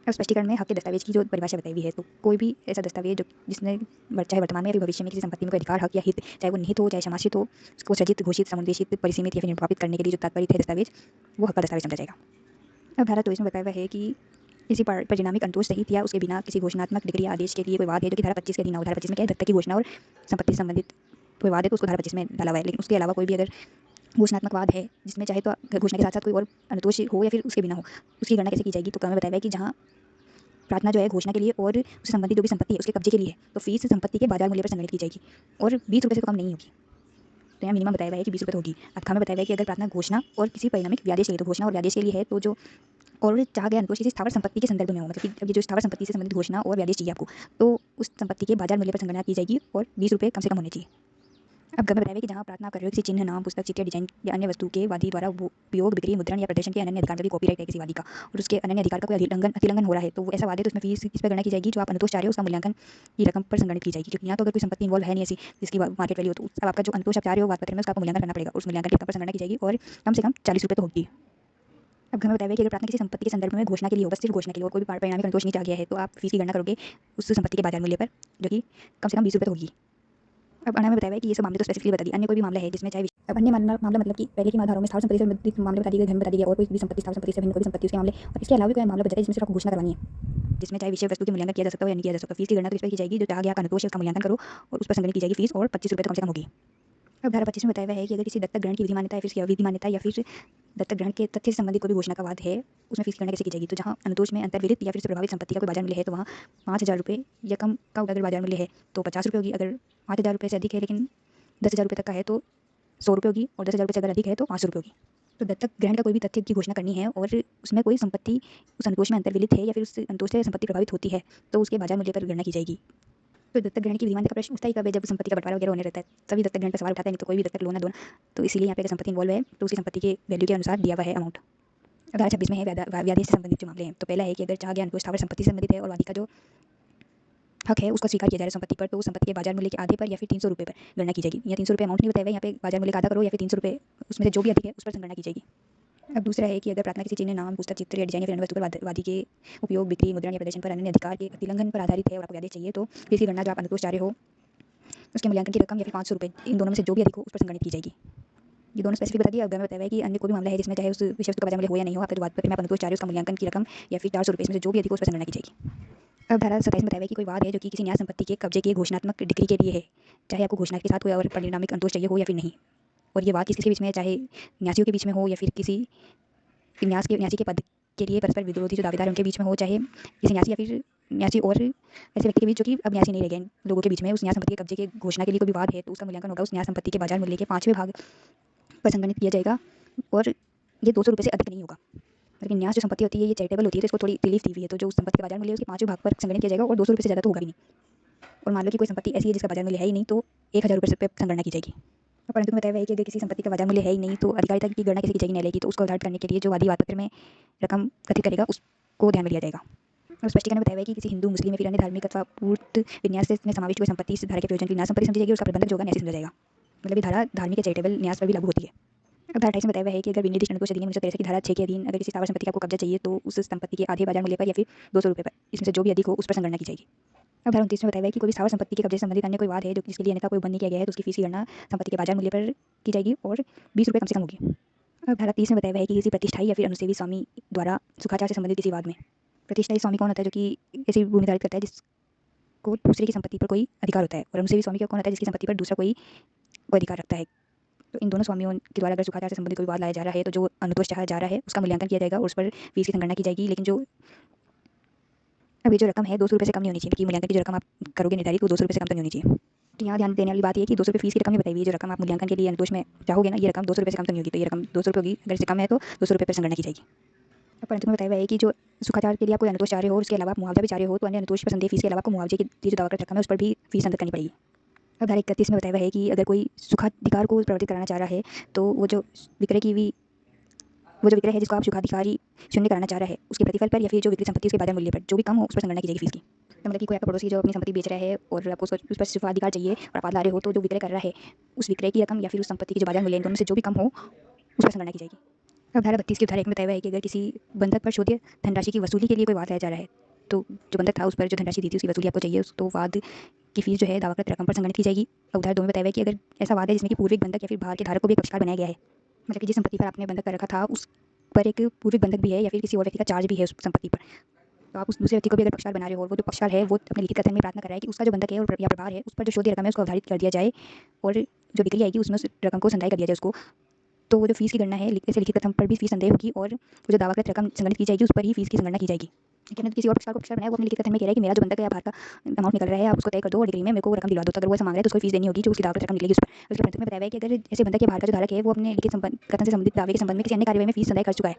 अब स्पष्टीकरण में हक के दस्तावेज की जो परिभाषा बताई हुई है तो कोई भी ऐसा दस्तावेज जो जिसने चाहे वर्तमान में या भविष्य में किसी संपत्ति में कोई अधिकार हक या हित चाहे वो निहित हो चाहे समासित हो उसको सृजित घोषित समुद्देशित परिसीमित या फिर निरूपित करने के लिए जो तात्पर्य है दस्तावेज वो हक का दस्तावेज समझा जाएगा। अब धारा 23 में बताया हुआ है कि किसी परिणामिक अंतोष सहित या उसके बिना किसी घोषणात्मक डिग्री या आदेश के लिए कोई वाद है जो कि धारा 25 के अधीन हो। धारा 25 में क्या है, दत्तक की घोषणा और संपत्ति से संबंधित कोई वाद है तो उसको धारा 25 में डाला हुआ है। लेकिन उसके अलावा कोई भी अगर घोषणात्मक वाद है जिसमें चाहे तो घोषणा के साथ साथ कोई और अनुतोष हो या फिर उसके बिना हो उसकी गणना कैसे की जाएगी। तो हमें बताया है कि जहाँ प्रार्थना जो है घोषणा के लिए और उससे संबंधित जो भी संपत्ति है उसके कब्जे के लिए है तो फीस संपत्ति के बाजार मूल्य पर संगणित की जाएगी और 20 रुपये से तो कम नहीं होगी। तो यहाँ मिनिमम बताया हुआ है कि 20 रुपये होगी। अब हमें बताया हुआ है कि अगर प्रार्थना घोषणा और किसी परिणामिक व्यादेश के लिए, तो घोषणा और व्यादेश के लिए है तो जो और चाह गया अनुतोष किसी स्थावर संपत्ति के संदर्भ में हो, मतलब कि अब ये जो स्थावर संपत्ति से संबंधित घोषणा और व्यादेश चाहिए आपको तो उस संपत्ति के बाजार मूल्य पर संगणना की जाएगी और 20 रुपये कम से कम होने चाहिए। अब गम्य बताया कि जहाँ प्रार्थना कर रहे हो किसी चिन्ह, नाम, पुस्तक, चित्र या डिजाइन या अन्य वस्तु के वादी द्वारा उपयोग, बिक्री, मुद्रण या प्रदर्शन के अनन्य अधिकार का भी कॉपीराइट है किसी वादी का, और उसके अनन्य अधिकार का कोई अतिलंघन हो रहा है तो वो ऐसा वाद है, तो उसमें फीस इस पर गणना की जाएगी जो आप अनुतोष चाह रहे हो उसका मूल्यांकन की रकम पर संगणित की जाएगी। क्योंकि यहाँ तो अगर कोई संपत्ति इन्वॉल्व है नहीं ऐसी जिसकी मार्केट वैल्यू हो, तो अब आपका जो अनुतोष आप चाह रहे हो वाद पत्र में उसका आपको मूल्यांकन करना पड़ेगा, उस मूल्यांकन की रकम पर संगणना की जाएगी और कम से कम 40 रुपये तो होगी। अब घर में बताया कि अगर प्रार्थना किसी संपत्ति के संदर्भ में घोषणा के लिए हो, बस सिर्फ घोषणा के लिए और कोई भी परिणामी संतोष नहीं आ गया है, तो आप फीस की गणना करोगे उस संपत्ति के बाजार मूल्य पर, जो कि कम से कम 20 रुपये तो होगी। अब अन्य में बताया कि ये सब मामले तो स्पेसिफिकली बता दिए, अन्य कोई भी मामला है जिसमें चाहे अब अन्य मामला मतलब कि पहले की आधारों में स्थावर संपत्ति से संबंधित मामले बता दिए, घर में बता दिए, और कोई भी संपत्ति स्थावर संपत्ति से भिन्न कोई भी संपत्ति उसके मामले, और इसके अलावा भी कोई मामला बचा है जिसमें सिर्फ आपको घोषणा करवानी है, जिसमें चाहे विषय वस्तु के मूल्यांकन किया जा सकता हो या नहीं किया जा सकता। फीस की गणना तो इस पर की जाएगी जो चाह गया अनुतोष है उसका मूल्यांकन करो और उस पर संगणित की जाएगी फीस, और 25 रुपये तो कम से कम होगी। अब धारा 25 में बताया हुआ है कि अगर किसी दत्तक ग्रहण की विधि मान्यता या फिर अविधि मान्यता या फिर दत्तक ग्रहण के तथ्य से संबंधित कोई भी घोषणा का वाद है, उसमें फीस की गणना कैसे की जाएगी। तो जहाँ अनुतोष में अंतर्विदित या फिर प्रभावित संपत्ति का कोई बाजार मूल्य है तो वहाँ 5,000 रुपये या कम का अगर बाजार मूल्य है तो 50 रुपये होगी। अगर 5,000 रुपये से अधिक है लेकिन 10,000 रुपये तक का है तो 100 रुपये होगी, और 10,000 रुपये से अगर अधिक है तो 500 रुपये होगी। तो दत्तक ग्रहण का कोई भी तथ्य की घोषणा करनी है और उसमें कोई संपत्ति उस अनुतोष में अंतर्विलित है या फिर उस अनुतोष से संपत्ति प्रभावित होती है तो उसके बाजार मूल्य पर गणना की जाएगी। तो दत्तक ग्रहण की विधिमान का प्रश्न उठता ही कब है, जब संपत्ति का बंटवारा वगैरह होने रहता है, सभी दत्तक ग्रहण पर सवाल उठाते हैं, नहीं तो कोई भी दत्तक लो ना दो ना। तो इसीलिए यहाँ पे अगर संपत्ति इन्वॉल्व है तो उसकी संपत्ति के वैल्यू के अनुसार दिया हुआ है अमाउंट। धारा 26 में है व्याधि से संबंधित जो मामले हैं, तो पहला है कि अगर चाह गया अनुतोष स्थावर संपत्ति से संबंधित है और वादी का जो हक है उसका स्वीकार किया जा रहा है संपत्ति पर, तो उस संपत्ति के बाजार मूल्य के आधे पर या फिर 300 रुपये पर गणना की जाएगी। यहाँ 300 रुपये अमाउंट नहीं बताया हुआ है, यहाँ पे बाजार मूल्य का आधा करो या फिर 300 रुपये उसमें से जो भी अधिक है उस पर संगणना की जाएगी। अब दूसरा है कि अगर प्रार्थना किसी चिन्ह, नाम, पुस्तक, चित्र या डिजाइन या फिर अन्य वस्तु पर वादी के उपयोग, बिक्री, मुद्रण या प्रदर्शन पर अनन्य अधिकार के अतिलंघन पर आधारित है और आपको यादें चाहिए, तो फीस की गणना जो आप अनुतोष चाह रहे हो उसके मूल्यांकन की रकम या फिर 500 रुपये, इन दोनों में से जो भी अधिक हो उस पर संगणित की जाएगी। ये दोनों स्पेसिफिक बता दिया। अब मैं बताया कि अन्य कोई भी मामला है जिसमें चाहे उस विषय वस्तु का बाजार मूल्य हो या नहीं हो, आपके जो वाद पत्र में आप अनुतोष चाह रहे हो उसका मूल्यांकन की रकम या फिर 400 रुपये, इसमें से जो भी अधिक हो उस पर संगणना की जाएगी। अब धारा 27 में बताया कि कोई वाद है जो कि किसी न्याय संपत्ति के कब्जे के घोषणात्मक डिग्री के लिए है, चाहे आपको घोषणा के साथ कोई और परिणामिक अंतोष चाहिए हो या फिर नहीं, और ये वाद किसके बीच में है, चाहे न्यासियों के बीच में हो या फिर किसी न्यासी के पद के लिए परस्पर विरोधी जो दावेदार उनके बीच में हो, चाहे किसी न्यासी या फिर न्यासी और ऐसे व्यक्ति के बीच जो कि अब न्यासी नहीं रह गए लोगों के बीच में उस न्याय संपत्ति के कब्जे के घोषणा के लिए कोई विवाद है, तो उसका मूल्यांकन होगा उस न्याय संपत्ति के बाजार मूल्य के 5वें भाग पर संगणित किया जाएगा, और ये 200 रुपये से अधिक नहीं होगा। लेकिन न्यास जो संपत्ति होती है ये चैरिटेबल होती है, तो इसको थोड़ी रिलीफ दी हुई है, तो जो उस संपत्ति का बाजार मूल्य है उसके 5वें भाग पर संगणित किया जाएगा और 200 रुपये से ज़्यादा तो होगा भी नहीं। और मान लो कि कोई संपत्ति ऐसी है जिसका बाजार मूल्य है ही नहीं, तो 1,000 रुपये पर संगणना की जाएगी। परंतु में बताया है कि अगर किसी संपत्ति का बाजार मूल्य है ही नहीं तो अधिकारिता की गणना कैसे की जाएगी न्यायालय की, तो उसको उदाहरण करने के लिए जो वादी वाद पत्र में रकम कथित करेगा उसको ध्यान में लिया जाएगा। और स्पष्टीकरण में बताया है कि किसी हिंदू, मुस्लिम या फिर अन्य धार्मिक अथवा पूर्त विन्यास में समाविष्ट हुई संपत्ति इस धारा के प्रयोजन की न्यास संपत्ति समझी जाएगी, उसका प्रबंधक जो होगा न्यासी समझा जाएगा। मतलब ये धारा धार्मिक या चैरिटेबल न्यास पर भी लागू होती है। अब धारा 28 में बताया हुआ है कि अगर विनिर्दिष्ट अनुतोष अधिनियम 1963 की धारा 6 के अधीन अगर किसी स्थावर संपत्ति का आपको कब्जा चाहिए तो उस संपत्ति के आधे बाजार मूल्य पर या फिर 200 रुपये पर, इसमें से जो भी अधिक हो उस पर संगणना की जाएगी। अब धारा 29 में बताया हुआ है कि कोई भी स्थावर संपत्ति के कब्जे से संबंधित अन्य कोई वाद है जो जिसके लिए अन्यथा कोई बंद नहीं किया गया है, तो उसकी फीस की गणना संपत्ति के बाजार मूल्य पर की जाएगी और 20 रुपये कम से कम होगी। अब धारा 30 में बताया हुआ है कि किसी प्रतिष्ठाई या फिर अनुसेवी स्वामी द्वारा सुखाचार से संबंधित किसी वाद में, प्रतिष्ठाई स्वामी कौन होता है, जो कि ऐसी भूमि निर्धारित करता है जिसको दूसरे की संपत्ति पर कोई अधिकार होता है, और अनुसेवी स्वामी कौन होता है जिसकी संपत्ति पर दूसरा कोई अधिकार रखता है। तो इन दोनों स्वामियों के द्वारा अगर सुखाचार से संबंधित कोई वाद लाया जा रहा है तो जो अनुतोष चाहा जा रहा है उसका मूल्यांकन किया जाएगा और उस पर फीस की संगणना की जाएगी। लेकिन जो अब ये जो रकम है 200 रुपये से कम नहीं होनी चाहिए, कि मूल्यांकन की जो रकम आप करोगे निर्धारित वो 200 रुपये से कम तो नहीं होनी चाहिए। तो यहाँ ध्यान देने वाली बात ये है कि 200 रुपये फीस की रकम ही बताई हुई है, जो रकम आप मूल्यांकन के लिए अनुतोष में चाहोगे ना, ये रकम 200 रुपये से कम तो नहीं होगी, तो ये रकम 200 रुपये होगी, अगर इससे कम है तो 200 रुपये पर संगणना की जाएगी। परंतु में बताया हुआ है कि जो सुखाचार के लिए आप कोई अनुतोष चाह रहे हो और उसके अलावा मुआवजा भी चाह रहे हो, तो अन्य अनुतोष पर संदेह फीस के अलावा आपको मुआवजे की जो दावा कर रखा है उस पर भी फीस अंदर करनी पड़ेगी। अब धारा 31 में बताया हुआ है कि अगर कोई सुखाधिकार को प्रवर्तित कराना चाह रहा है तो वो जो विक्रय है जिसको आप सुखाधिकारी शून्य कराना चाह रहा है उसके प्रतिफल पर या फिर जो विक्री संपत्ति उसके बाजार मूल्य पर जो भी कम हो उस पर संगणना की जाएगी फीस की। तो मतलब कि कोई आपका पड़ोसी जो अपनी संपत्ति बेच रहा है और आपको उस पर सुखाधिकार चाहिए और आप ला रहे हो, तो जो विक्रय कर रहा है उस विक्रय की रकम या फिर उस संपत्ति की जो बाजार मूल्य है दोनों से जो भी कम हो उस पर संगणना की जाएगी। अब धारा 32 की धारा 1 में बताया हुआ है कि अगर किसी बंधक पर शोध्य धनराशि की वसूली के लिए कोई वाद लाया जा रहा है, तो जो बंधक था उस पर जो धनराशि दी थी उसकी वसूली आपको चाहिए, तो वाद की फीस जो है दावाकृत रकम पर संगणित की जाएगी। अब धारा 2 में बताया हुआ है कि अगर ऐसा वाद है जिसमें कि पूर्विक बंधक या फिर बाहर के धारक को भी एक पक्षकार बनाया गया है, मतलब कि जिस संपत्ति पर आपने बंधक कर रखा था उस पर एक पूर्विक बंधक भी है या फिर किसी और व्यक्ति का चार्ज भी है उस संपत्ति पर, तो आप उस दूसरे व्यक्ति को भी अगर पक्षकार बना रहे हो और वो जो पक्षकार है वो अपने लिखित कथन में प्रार्थना कर रहा है कि उसका जो बंधक है या प्रभार है उस पर जो शोध्य रकम है उसको अवधारित कर दिया जाए और जो बिक्री आएगी उसमें उस रकम को संदाय कर दिया जाए उसको, तो वो जो फीस की गणना है ऐसे लिखित कथन पर भी फीस संदेह होगी और वो जो दावाकृत रकम संगणित की जाएगी उस पर ही फीस की संगणना की जाएगी। लेकिन किसी और पक्षकार को पक्षकार बनाया वो अपने लिखित कथन में कह रहा है कि मेरा जो बंधक है या बाहर का अमाउंट निकल रहा है आप उसको तय कर दो और डिग्री में मेरे को रकम दिलवा दो, तो अगर वो ऐसा मांग रहा है तो उसको फीस देनी होगी जो उसकी दावाकृत रकम निकलेगी उस पर। उसके प्रंतु में बताया है कि अगर ऐसे बंधक के बाहर का जो धारक है वो अपने लिखित कथन से संबंधित दावे के संबंध में किसी अन्य कार्यवाही में फीस संदाय कर चुका है,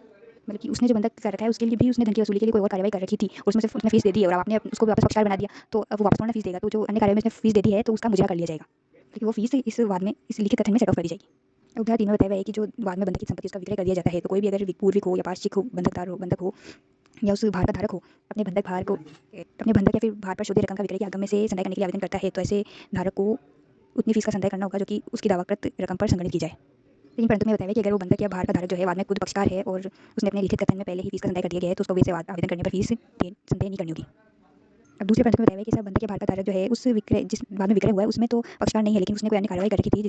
मतलब कि उसने जो बंधक कर रखा है उसके लिए भी उसने धन की वसूली के लिए कोई और कार्रवाई कर रखी थी और उसमें से उसने फीस दे दी है और आपने उसको वापस पक्षकार बना दिया, तो अब वो वापस थोड़ा फीस देगा, तो जो अन्य कार्रवाई में उसने फीस दे दी है तो उसका मुजरा कर लिया जाएगा। कि वो फीस इस वाद में इस लिखित कथन में सेट ऑफ कर दी जाएगी। उदाहरण 3 में बताया हुआ है कि जो वाद में बंधक की संपत्ति उसका विक्रय कर दिया जाता है तो कोई भी अगर पूर्विक हो या पार्श्विक हो, बंधक हो या उस भार का धारक हो अपने बंधक या फिर भार पर शुद्ध रकम का विक्रय के आगम में से संदाय करने के लिए आवेदन करता है तो ऐसे धारक को उतनी फीस का संदाय करना होगा जो कि उसकी दावाकृत रकम पर संगणित की जाए। लेकिन परंतु में बताया कि अगर वो बंधक या भार का धारक जो है वाद में खुद पक्षकार है और उसने अपने लिखित कथन में पहले ही फीस का संदाय कर दिया गया है तो उसको वैसे आवेदन करने पर फीस संदेह नहीं करनी होगी। अब दूसरे परंतु में बताया कि सब बंधक या भार का धारक जो है उस विक्रय जिस बाद में विक्रय हुआ है उसमें तो पक्षकार नहीं है लेकिन उसने कोई अन्य कार्रवाई कर रखी थी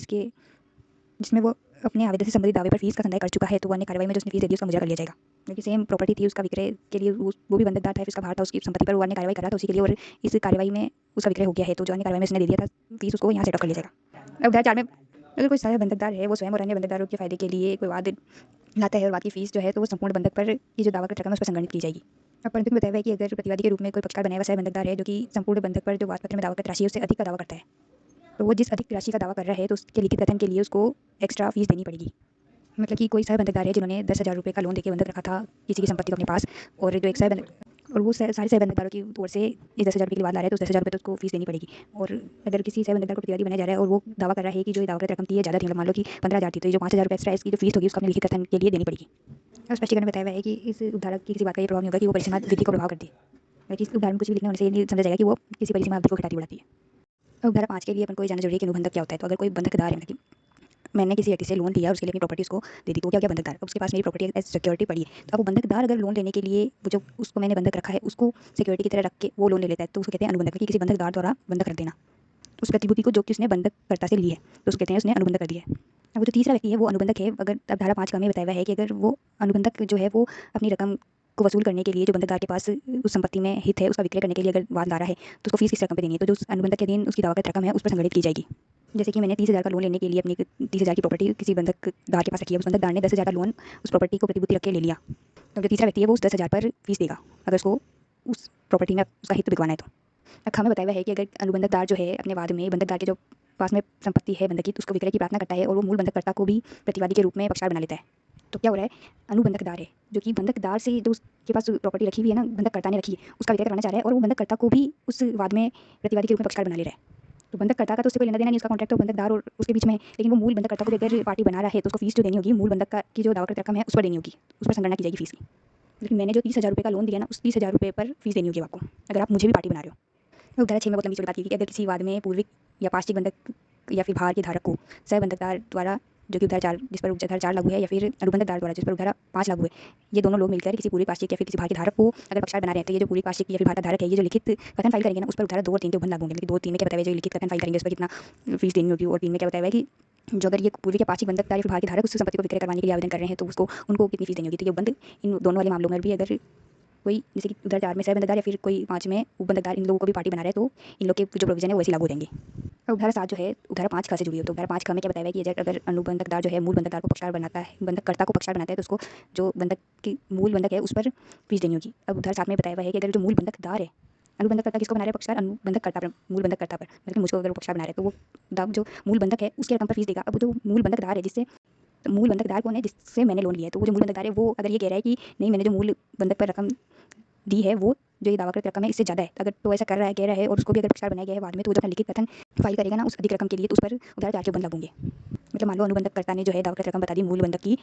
जिसमें वो अपने आवेदन से संबंधित दावे पर फीस का संदाय कर चुका है तो वो अन्य कार्रवाई में जो उसने फीस दे दी उसका मुआवजा कर लिया जाएगा। क्योंकि सेम प्रॉपर्टी थी उसका विक्रय के लिए वो भी बंधकदार था फिर उसका भार था उसकी संपत्ति पर वो अन्य कार्रवाई कर रहा था उसी के लिए और इस कार्रवाई में उसका विक्रय हो गया है तो जो अन्य कार्रवाई में उसने दे दिया था फीस उसको यहाँ सेट ऑफ कर लिया जाएगा। अब उदाहरण 4 में अगर कोई सहायक बंधकदार है वो स्वयं और अन्य बंधकदारों के फायदे के लिए कोई वाद लाता है और वाद की फीस जो है तो वो संपूर्ण बंधक पर की जो दावा रकम है उस पर संगणित की जाएगी। अब परंतु में बताया हुआ है कि अगर प्रतिवादी के रूप में कोई पक्षकार बनाया हुआ सहायक बंधकदार है जो कि संपूर्ण बंधक पर जो वाद पत्र में दावा राशि है उससे अधिक का दावा करता है तो वो जिस अधिक राशि का दावा कर रहा है तो उसके लिखित कथन के लिए उसको एक्स्ट्रा फीस देनी पड़ेगी। मतलब कि कोई सहायक बंधकदार है जिन्होंने 10,000 रुपये का लोन देकर बंधक रखा था किसी की संपत्ति को अपने पास और जो एक सहायक बंधक और वो सारे सहायक बंधकदारों की ओर से ये 10,000 रुपये की बात ला रहा है तो 10,000 रुपये तो उसको फीस देनी पड़ेगी। और अगर किसी सहायक बंधकदार को प्रतिवादी बनाया जा रहा है और वो दावा कर रहा है कि जो दावा रकम थी ज़्यादा थी मतलब मान लो कि 15,000 थी तो ये जो 5,000 रुपये एक्स्ट्रा इसकी जो फीस होगी उसको अपने लिखित कथन के लिए देनी पड़ेगी। और स्पष्टीकरण में बताया हुआ है कि इस उधारक की किसी बात का ये प्रभाव नहीं होगा कि वो परिसीमा वृद्धि को प्रभाव करती है। इस उदाहरण कुछ भी लिखने होने से ये नहीं समझा जाएगा कि वो किसी परिसीमा अवधि को घटाती बढ़ाती है। अब उदाहरण 5 के लिए अपन को जानना जरूरी है कि अनुबंधक क्या होता है। तो अगर कोई बंधकदार है मतलब मैंने किसी व्यक्ति से लोन लिया और उसके लिए अपनी प्रॉपर्टी उसको दे दी तो क्या बंधकदार उसके पास मेरी प्रॉपर्टी एज सिक्योरिटी पड़ी है तो अब वो बंधकदार अगर लोन लेने के लिए वो जो उसको मैंने बंधक रखा है उसको सिक्योरिटी की तरह रख के वो लोन ले लेता है तो उसको कहते हैं अनुबंधक कि किसी बंधकदार द्वारा बंधक रख देना उस प्रतिभूति को जो कि उसने बंधककर्ता से ली है तो उसको कहते हैं उसने अनुबंधक कर दिया है। अब वो जो तीसरा व्यक्ति है वो अनुबंधक है। अगर अब धारा 5 का में बताया हुआ है कि अगर वो अनुबंधक जो है वो अपनी रकम को वसूल करने के लिए जो बंधकदार के पास उस संपत्ति में हित है उसका विक्रय करने के लिए अगर वाद ला रहा है तो उसको फीस किस रकम पे देनी है तो जो अनुबंधक के दिन उसकी दावाकृत रकम है उस पर संगणित की जाएगी। जैसे कि मैंने 30,000 का लोन लेने के लिए अपनी 30,000 की प्रॉपर्टी किसी बंधकदार के पास रखी है उस बंधकदार ने 10,000 का लोन उस प्रॉपर्टी को प्रतिभूति रख के ले लिया तो जो तीसरा व्यक्ति है वो उस 10,000 पर फीस देगा अगर उसको उस प्रॉपर्टी में उसका हित बिकवाना है तो। अब हमें बताया हुआ है कि अगर अनुबंधकदार जो है अपने वाद में बंधकदार के जो पास में संपत्ति है बंधक की तो उसको विक्रय की प्रार्थना करता है और वो मूल बंधककर्ता को भी प्रतिवादी के रूप में पक्षकार बना लेता है तो क्या हो रहा है अनुबंधकदार है जो कि बंधकदार से जो उसके पास प्रॉपर्टी रखी हुई है ना बंधककर्ता ने रखी है उसका विक्रय करवाना चाह रहा है और वो बंधककर्ता को भी उस वाद में प्रतिवादी के रूप में पक्षकार बना ले रहा है। तो बंधककर्ता का तो उससे कोई लेना देना नहीं उसका कॉन्ट्रैक्ट तो बंधकदार और उसके बीच में है लेकिन वो मूल बंधककर्ता को भी अगर पार्टी बना रहा है तो उसको फीस जो देनी होगी मूल बंधक का की जो दावाकृत रकम है उस पर देनी होगी उस पर संगणना की जाएगी फीस की। लेकिन मैंने जो 30,000 रुपये का लोन दिया ना उस 30,000 रुपये पर फीस देनी होगी आपको अगर आप मुझे भी पार्टी बना रहे हो। उदाहरण 6 में बहुत लंबी चौड़ी बात की कि अगर किसी वाद में पूर्विक या पार्श्विक बंधक या फिर भार के धारक को सह बंधकदार द्वारा जो कि उधार 4 जिस पर उधार 4 लागू है या फिर अनुबंधकदार द्वारा जिस पर उधार 5 लागू है ये दोनों लोग मिलकर किसी पूर्विक पार्श्विक या फिर किसी भार के धारक को अगर पक्षकार बना रहे हैं तो ये जो पूर्विक पार्श्विक या फिर भार का धारक है ये जो लिखित कथन फाइल करेंगे ना उस पर उधारा 2 और 3 के उपबंध लागू होंगे। लेकिन 2 3 में क्या बताया जो लिखित कथन फाइल करेंगे उस पर कितना फीस देनी होगी और 3 में क्या बताया कि जो अगर ये पूर्विक या पार्श्विक बंधकदार या फिर भार के धारक उस संपत्ति को विक्रय करवाने के लिए आवेदन कर रहे हैं तो उसको उनको कितनी फीस देनी होगी। तो ये बंद इन दोनों वाले मामलों में भी अगर कोई जैसे कि उधर 4 में सह बंधकदार या फिर कोई 5 में उपबंधकदार इन लोगों को भी पार्टी बना रहे हैं तो इन लोग के जो प्रोविजन है वो वैसे लागू हो जाएंगे। और उधारा 7 जो है उधारा 5 ख से जुड़ी हो तो उधारा 5 ख में क्या बताया है कि अगर अनुबंधकदार जो है मूल बंधकदार को पक्षकार बनाता है बंधककर्ता को पक्षकार बनाता है तो उसको जो बंधक की मूल बंधक है उस पर फीस देनी होगी। अब उधारा 7 में बताया हुआ है कि अगर जो मूल बंधकदार है अनुबंधकर्ता किसको बना रहे हैं पक्षकार अनुबंधकर्ता पर मूल बंधककर्ता पर मतलब मुझको अगर वो पक्षकार बना रहे हैं तो वो जो मूल बंधक है उसके रकम पर फीस देगा। अब जो मूल बंधकदार है जिससे मूल बंधकदार कौन है जिससे मैंने लोन लिया है तो वो जो मूल बंधकदार है वो अगर ये कह रहा है कि नहीं मैंने जो मूल बंधक पर रकम दी है वो जो ये दावाकृत रकम है इससे ज़्यादा है अगर तो ऐसा कर रहा है कह रहा है और उसको भी अगर पक्षकार बनाया गया है बाद में तो वो जो अपना लिखित कथन फाइल करेगा ना उस अधिक रकम के लिए तो उस पर उधार 4 के उपबंध लगेंगे। मतलब मान लो अनुबंधककर्ता ने जो है दावाकृत रकम बता दी मूल बंधक की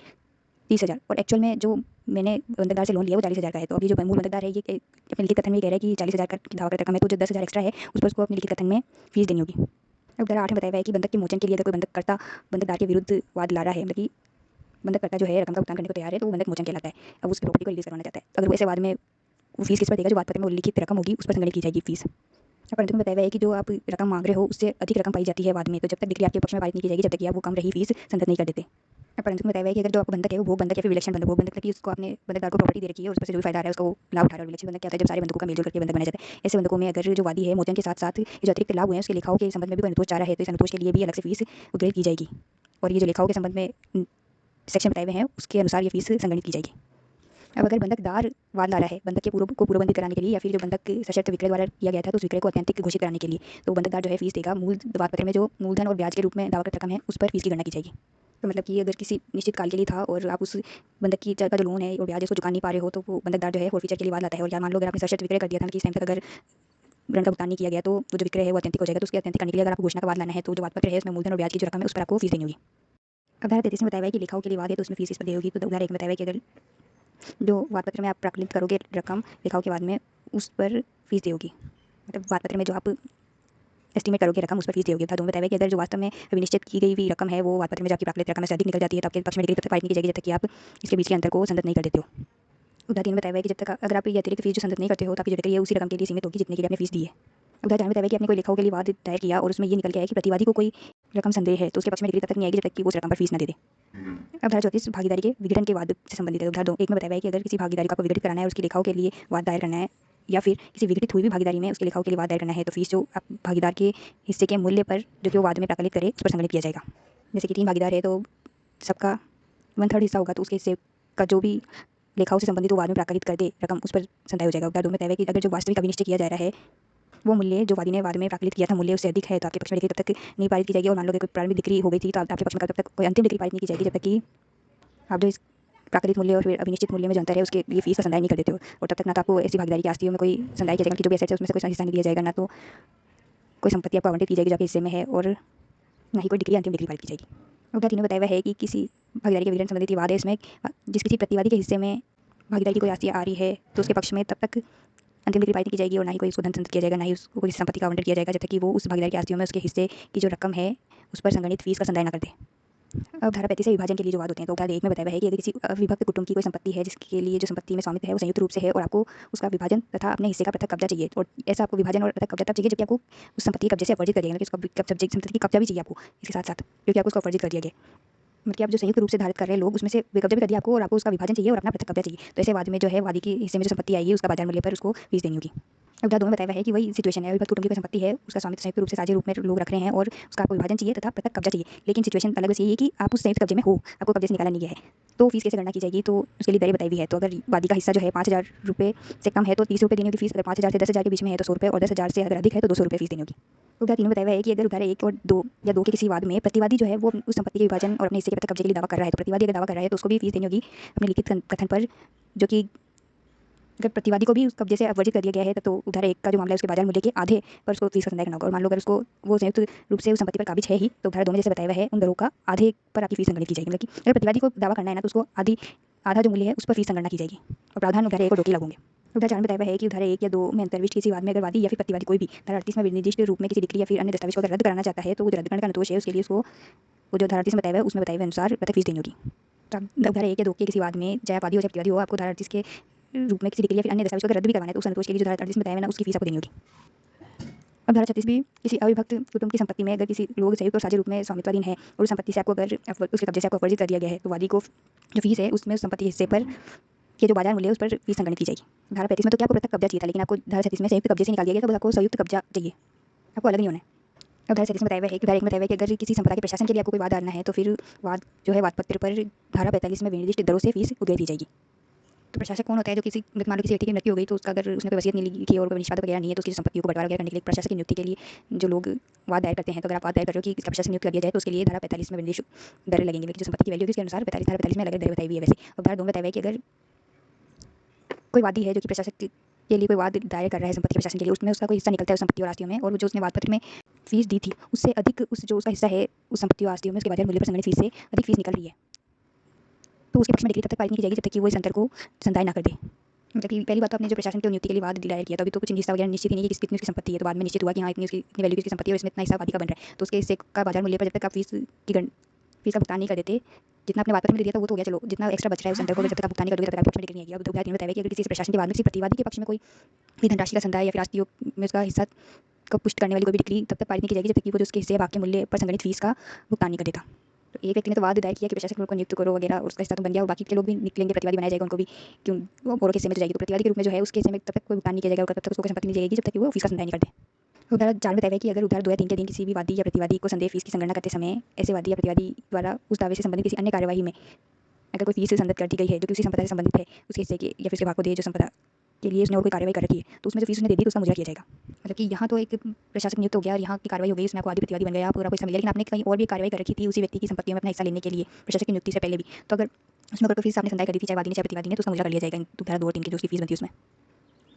30,000 और एक्चुअल में जो मैंने बंधकदार से लोन लिया वो 40,000 का है तो अभी जो मूल बंधकदार है ये अपने लिखित कथन में कह रहा है कि 40,000 का दावाकृत रकम है तो जो 10,000 एक्स्ट्रा है उस पर उसको अपने लिखित कथन में फीस देनी होगी। अब उधारा 8 में बताया हुआ है कि बंधक के मोचन के लिए अगर कोई बंधककर्ता बंधकदार के विरुद्ध वाद ला रहा है मतलब कि बंधककर्ता जो है रकम का भुगतान करने को तैयार है तो वो बंधक मोचन कहलाता है। अब उसकी प्रॉपर्टी को रिलीज करवाना चाहता है अगर वो ऐसे वाद में वो फीस किस पर देगा जो वाद पत्र में उल्लिखित रकम होगी उस पर संगणित की जाएगी फीस। परंतु बताया हुआ है कि जो आप रकम मांग रहे हो उससे अधिक रकम पाई जाती है बाद में तो जब तक बिक्री आपके पक्ष में पारित नहीं की जाएगी जब तक कि आप वो कम रही फीस संगत नहीं कर देते। परंतु बताया हुआ है कि अगर जो आपका बंधक है वो भोग बंधक या फिर विलक्षण बंधक भोग बंधक की उसको आपने बंधकदार को प्रॉपर्टी दे रखी है और उस पर से जो भी फायदा आ रहा है उसका वो लाभ उठा रहा है। विलक्षण बंधक क्या होता है जब सारे बंधकों का मेलजोल करके बंधक बनाया जाता है। ऐसे बंधकों में अगर जो वादी है मोचन के साथ साथ जो अतिरिक्त लाभ हुए हैं उसके लेखाओं के संबंध में भी कोई अनुतोष चाह रहा है तो इस अनुतोष के लिए भी अलग से फीस उद्धृत की जाएगी और ये जो लेखाओं के संबंध में सेक्शन बताए हुए हैं उसके अनुसार ये फीस संगणित की जाएगी। अब अगर बंधकदार वाद ला रहा है बंधक के पूर्वबंधित कराने के लिए या फिर जो बंधक सशर्त विक्रय द्वारा किया गया था तो उस विक्रय को अत्यंतिक घोषित कराने के लिए तो बंधकदार जो है फीस देगा। मूल वाद पत्र में जो मूलधन और ब्याज के रूप में दावाकृत रकम है उस पर फीस की गणना की जाएगी। तो मतलब कि अगर किसी निश्चित काल के लिए था और आप उस बंधक की का जो लोन है और ब्याज उसको चुका नहीं पा रहे हो तो वो बंधकदार जो है फोरफीचर के लिए वाद लाता है। और या मान लो अगर आपने सशर्त विक्रय कर दिया था कि इस टाइम तक अगर ऋण का भुगतान नहीं किया गया तो वो जो विक्रय है वो अत्यंतिक हो जाएगा। तो उसके अत्यंतिक करने के लिए अगर आपको घोषणा का वाद लाना है तो जो वाद पत्र है उसमें मूलधन और ब्याज की जो रकम है उस पर आपको फीस देनी होगी। अब धारा 33 में बताया हुआ है कि लेखाओं के लिए वाद है तो उसमें फीस इस पर दी होगी। तो धारा 1 में बताया हुआ है कि अगर जो वाद पत्र में आप प्राकलित करोगे रकम लेखाओं के बाद में उस पर फीस दी होगी। मतलब वाद पत्र में जो आप एस्टिमेट करोगे रकम उस पर फीस दी होगी। धारा 2 में बताया हुआ है कि अगर जो वास्तव में निश्चित की गई हुई रकम है वो वाद पत्र में जो आपकी प्राकलित रकम से अधिक निकल जाती है तो आपके पक्ष में डिग्री तब तक पारित नहीं की जाएगी जब तक कि आप इसके बीच के अंतर को संगत नहीं कर देते हो। उदाहरण 3 में बताया हुआ है कि जब तक अगर आप ये अतिरिक्त फीस जो संगत नहीं करते हो तो आपकी जो डिग्री है उसी रकम के लिए सीमित होगी जितने के लिए आपने फीस दी है। उदाहरण 4 में बताया हुआ है कि आपने कोई लेखाओं के लिए वाद दायर किया और उसमें ये निकल के आया कि प्रतिवादी को कोई रकम संदेह है तो उसके पक्ष में डिग्री तब तक नहीं आएगी जब तक कि वो उस रकम पर फीस न दे दे। अब धारा 34 भागीदारी के विघटन के वाद से संबंधित है। धारा 1 में बताया हुआ है कि अगर किसी भागीदारी को आपको विघटित कराना है और उसकी लेखाओं के लिए वाद दायर करना है या फिर किसी विघटित हुई भी भागीदारी में उसके लेखाओं के लिए वाद दायर करना है तो फीस जो आप भागीदार के हिस्से के मूल्य पर जो कि वो वाद में प्राकलित करे उस पर संगठित किया जाएगा। जैसे कि 3 भागीदार है तो सबका 1/3 हिस्सा होगा तो उसके हिस्से का जो भी लेखाओं से संबंधित वो वाद में प्राकलित कर दे रकम उस पर संदाय हो जाएगा। धारा 2 में बताया हुआ है कि अगर जो वास्तविक अभिनिश्चय किया जा रहा है वो मूल्य जो वादी ने वाद में प्राकलित किया था मूल्य उससे अधिक है तो आपके पक्ष में डिग्री तब तक नहीं पारित की जाएगी। और मान लो कि कोई प्रारंभिक डिग्री हो गई थी तो आपके पक्ष में तब तक कोई अंतिम डिग्री पारित नहीं की जाएगी जब तक कि आप जो इस प्राकृतिक मूल्य और फिर अभिनिश्चित मूल्य में जो अंतर है उसके लिए फीस का संदाय नहीं कर देते हो। और तब तक ना तो आपको ऐसी भागीदारी की आस्तियों में कोई संदाय किया जाएगा कि जो भी एसेट्स है उसमें से कोई हिस्सा नहीं दिया जाएगा, ना तो कोई संपत्ति आपको आवंटित की जाएगी जो आपके हिस्से में है, और ना ही कोई डिग्री अंतिम डिग्री पारित की जाएगी। उदाहरण 3 में बताया हुआ है कि किसी भागीदारी के विवरण संबंधित वाद है इसमें जिस किसी प्रतिवादी के हिस्से में भागीदारी की कोई आस्ती आ रही है तो उसके पक्ष में तब तक अंतिम डिग्री पारित की जाएगी और ना ही कोई उसको धन संचित किया जाएगा, ना ही उसको कोई संपत्ति का आवंटन किया जाएगा जब तक कि वो उस भागीदारी की आस्तियों में उसके हिस्से की जो रकम है उस पर संगणित फीस का संदाय न कर दे। अब धारा 35 से विभाजन के लिए जो वाद होते हैं तो धारा 1 में बताया हुआ है कि यदि किसी अविभक्त कुटुंब की कोई संपत्ति है जिसके लिए जो संपत्ति में स्वामित्व है वो संयुक्त रूप से है और आपको उसका विभाजन तथा अपने हिस्से का पृथक कब्जा चाहिए, और ऐसा आपको विभाजन और पृथक कब्जा तब चाहिए जबकि आपको उस संपत्ति के कब्जे से अपवर्जित कर दिया गया, उसका संपत्ति की कब्जा भी चाहिए आपको इसके साथ साथ क्योंकि आपको उसको अपवर्जित कर दिया गया। मतलब आप जो संयुक्त रूप से धारित कर रहे हैं लोग उसमें से बेकब्जा भी कर दिया आपको और आपको उसका विभाजन चाहिए और अपना पृथक कब्जा चाहिए। तो ऐसे वाद में जो है वादी के हिस्से में जो संपत्ति आएगी उसका बाजार मूल्य पर उसको फीस देनी होगी। अब धारा 2 में बताया हुआ है कि वही सिचुएशन है, अविभक्त कुटुंब की संपत्ति है उसका स्वामित्व संयुक्त रूप से साझे रूप में लोग रख रहे हैं और उसका आपको विभाजन चाहिए तथा पृथक कब्जा चाहिए, लेकिन सिचुएशन अलग से ये है कि आप उस संयुक्त कब्जे में हो, आपको कब्जे से निकाला नहीं गया है। तो फीस कैसे गणना की जाएगी तो उसके लिए दरें बताई हुई है। तो अगर वादी का हिस्सा जो है 5,000 रुपये से कम है तो 30 रुपये देनी होगी फीस, अगर 5,000 से 10,000 के बीच में है तो 100 रुपये, और 10,000 से अगर अधिक है तो 200 रुपये फीस देनी होगी। उदाहरण 3 में बताया हुआ है कि अगर उदाहरण 1 और 2 या 2 के किसी वाद में प्रतिवादी जो है वो उस संपत्ति के विभाजन और अपने हिस्से के पृथक कब्जे के लिए दावा कर रहा है तो प्रतिवादी अगर दावा कर रहा है तो उसको भी फीस देनी होगी अपने लिखित कथन पर, जो कि अगर प्रतिवादी को भी उस कब्जे से अपवर्जित कर दिया गया है तो उधार 1 का जो मामला है उसके बाजार मूल्य के आधे पर उसको फीस का संदाय करना होगा। और मान लो अगर उसको वो संयुक्त रूप से उस संपत्ति पर काबिज है ही तो उधार 2 में जैसे बताया हुआ है उन दरों का आधे पर आपकी फीस संगणित की जाएगी। मतलब कि अगर प्रतिवादी को दावा करना है ना तो उसको आधा जो मूल्य है उस पर फीस संगणना की जाएगी और प्रावधान उधार 1 और 2 के लागू होंगे। उधार 4 में बताया हुआ है कि उधार 1 या 2 में अंतर्विष्ट किसी वाद में अगर वादी या फिर प्रतिवादी कोई भी धारा 38 में निर्दिष्ट रूप में किसी डिक्री या फिर अन्य दस्तावेज को अगर रद्द कराना चाहता है तो वो जो रद्द करने का अनुतोष है उसके लिए उसको वो जो धारा 38 में बताया हुआ है उसमें बताए हुए अनुसार पृथक फीस देनी होगी। तो उधार 1 या 2 के किसी वाद में चाहे वादी हो चाहे प्रतिवादी हो आपको धारा 38 के रूप में किसी डिग्री या फिर अन्य दस्तावेज को अगर रद्द भी करवाना है तो उस अनुतोष के लिए जो धारा 38 में बताया हुआ है ना उसकी फीस आपको देनी होगी। अब धारा 36 भी किसी अविभक्त कुटुंब की संपत्ति में अगर किसी लोग संयुक्त और साझे रूप में स्वामित्वाधीन है और उस संपत्ति से आपको अगर उसके कब्जे से आपको अपवर्जित कर दिया गया है तो वादी को जो फीस है उसमें उस संपत्ति हिस्से पर के जो बाजार मूल्य है उस पर फीस संगणित की जाएगी। धारा 35 में तो क्या आपको पृथक कब्जा चाहिए था, लेकिन आपको धारा 36 में संयुक्त कब्जे से निकाल दिया गया तो आपको संयुक्त कब्जा चाहिए, आपको अलग नहीं होना है। अब धारा 36 में बताया हुआ है कि धारा 1 में बताया हुआ है कि अगर किसी संपदा के प्रशासन के लिए आपको कोई वाद डालना है तो फिर वाद जो है वाद पत्र पर धारा 45 में विनिर्दिष्ट दरों से फीस उगाई दी जाएगी। तो प्रशासक कौन होता है? जो किसी मान लो किसी व्यक्ति की मृत्यु हो गई तो उसका अगर उसने कोई वसीयत नहीं लिखी और कोई निष्पादक वगैरह नहीं है तो उसकी संपत्तियों को बंटवारा वगैरह करने के लिए प्रशासक की नियुक्ति के लिए जो लोग वाद दायर करते हैं, तो अगर आप वाद दायर कर रहे हो कि इसका प्रशासक नियुक्त कर दिया जाए तो उसके लिए धारा 45 में विनिर्दिष्ट दरें लगेंगी, लेकिन जो संपत्ति की वैल्यू उसके अनुसार धारा 45 में अलग दरें बताई हुई है वैसे। और धारा 2 में बताया हुआ है कि अगर कोई वादी है जो कि प्रशासक के लिए कोई वाद दायर कर रहा है संपत्ति के प्रशासन के लिए, उसमें उसका कोई हिस्सा निकलता है उस संपत्ति और आस्तियों में, और जो उसने वाद पत्र में फीस दी थी उससे अधिक उस जो उसका हिस्सा है उस संपत्ति और आस्तियों में उसके बाजार मूल्य पर संगणित फीस से अधिक फीस निकल रही है तो उसके पक्ष में डिग्री तब तक पारित नहीं की जाएगी जब तक कि वो इस अंतर को संदाय ना कर दे। मतलब कि पहली बात तो आपने जो प्रशासन की नियुक्ति के लिए वाद दायर किया तो अभी तो कुछ हिस्सा वगैरह निश्चित ही नहीं कि कितनी उसकी संपत्ति है, तो बाद में निश्चित हुआ कि हाँ इतनी वैल्यू की संपत्ति है और इसमें इतना हिस्सा वादी का बन रहा है, तो उसके हिस्से का बाजार मूल्य पर जब तक आप फीस का भुगतान नहीं कर देते जितना आपने वाद पत्र में दे दिया था वो तो हो गया, चलो जितना एक्स्ट्रा बच रहा है उस अंतर को जब तक आप भुगतान नहीं करोगे तब तक आपके पक्ष में डिग्री नहीं आएगी। अब दो बताया है कि अगर किसी प्रशासन के बाद में किसी प्रतिवादी के पक्ष में कोई भी धनराशि का संदाय या फिर आस्तियों में उसका हिस्सा को पुष्ट करने वाली कोई भी डिग्री तब तक पारित नहीं की जाएगी जब तक कि वो जो उसके हिस्से वाक्य मूल्य पर संगणित फीस का भुगतान नहीं कर देता। तो एक व्यक्ति ने तो वाद दायर किया कि प्रशासक को नियुक्त करो वगैरह और उसका हिस्सा तो बन गया और बाकी के लोग भी निकलेंगे, प्रतिवादी बनाया जाएगा उनको भी क्यों वो औरों के हिस्से में तो जाएगी, तो प्रतिवादी के रूप में जो है उसके हिस्से में तब तक कोई भुगतान नहीं किया जाएगा और तब तक उसको संपत्ति नहीं जाएगी जब तक कि वो फीस का संदाय नहीं करते। उदाहरण 4 में बताया है कि अगर उधार 2 या 3 के दिन किसी भी वादी या प्रतिवादी को संदेह फीस की संगणना करते समय ऐसे वादी या प्रतिवादी द्वारा उस दावे से संबंधित किसी अन्य कार्यवाही में अगर कोई फीस से संगत कर दी गई है जो कि उसी संपदा से संबंधित है उसके हिस्से के या फिर उसके भाग को दे जो संपदा के लिए उसने और कोई कार्रवाई कर रखी है तो उसमें जो फीस उसने दे दी तो उसका मुजरा किया जाएगा। मतलब कि यहाँ तो एक प्रशासक नियुक्त हो गया और यहाँ की कार्रवाई हो गई, उसमें आपको आदि प्रतिवादी बन गया, आप पूरा पैसा मिल गया, लेकिन आपने कहीं और भी कार्रवाई कर रखी थी उसी व्यक्ति की संपत्तियों में अपना हिस्सा लेने के लिए प्रशासक की नियुक्ति से पहले भी, तो अगर उसमें अगर कोई फीस आपने संदाय कर दी थी चाहे वादी ने चाहे प्रतिवादी ने तो उसका मुजरा कर लिया जाएगा धारा 2 और 3 की जो उसकी फीस बनती है उसमें।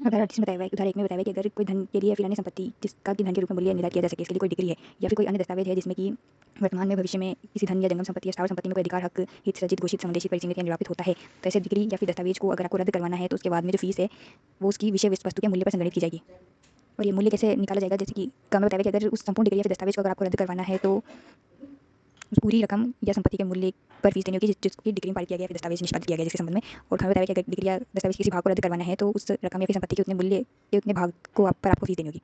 धारा 38 में बताया हुआ है, धारा 1 में बताया हुआ है कि अगर कोई धन के लिए या फिर अन्य संपत्ति जिसका कि धन के रूप में मूल्य निर्धारित किया जा सके, इसके लिए कोई डिग्री है या फिर कोई अन्य दस्तावेज है जिसमें कि वर्तमान में भविष्य में किसी धन या जंगम संपत्ति या स्थावर संपत्ति में कोई अधिकार, हक, हित, सचित, घोषित, संदेशित, परिसीमित या निरूपित होता है, तो ऐसे डिग्री या फिर दस्तावेज को अगर आपको रद्द करवाना है तो उसके बाद में जो फीस है वो उसकी विषय वस्तु के मूल्य पर संगणित की जाएगी। और ये मूल्य कैसे निकाला जाएगा, जैसे कि काम में बताया कि अगर उस संपूर्ण डिग्री या फिर दस्तावेज को अगर आपको रद्द करवाना है तो उस पूरी रकम या संपत्ति के मूल्य पर फीस देनी होगी जिसकी डिग्री में पारित किया गया, फिर दस्तावेज निष्पादित किया गया जिसके संबंध में। और हमें बताया कि अगर डिग्री या दस्तावेज किसी भाग को रद्द करवाना है तो उस रकम या फिर संपत्ति के उतने मूल्य के उतने भाग को पर आपको फीस देनी होगी।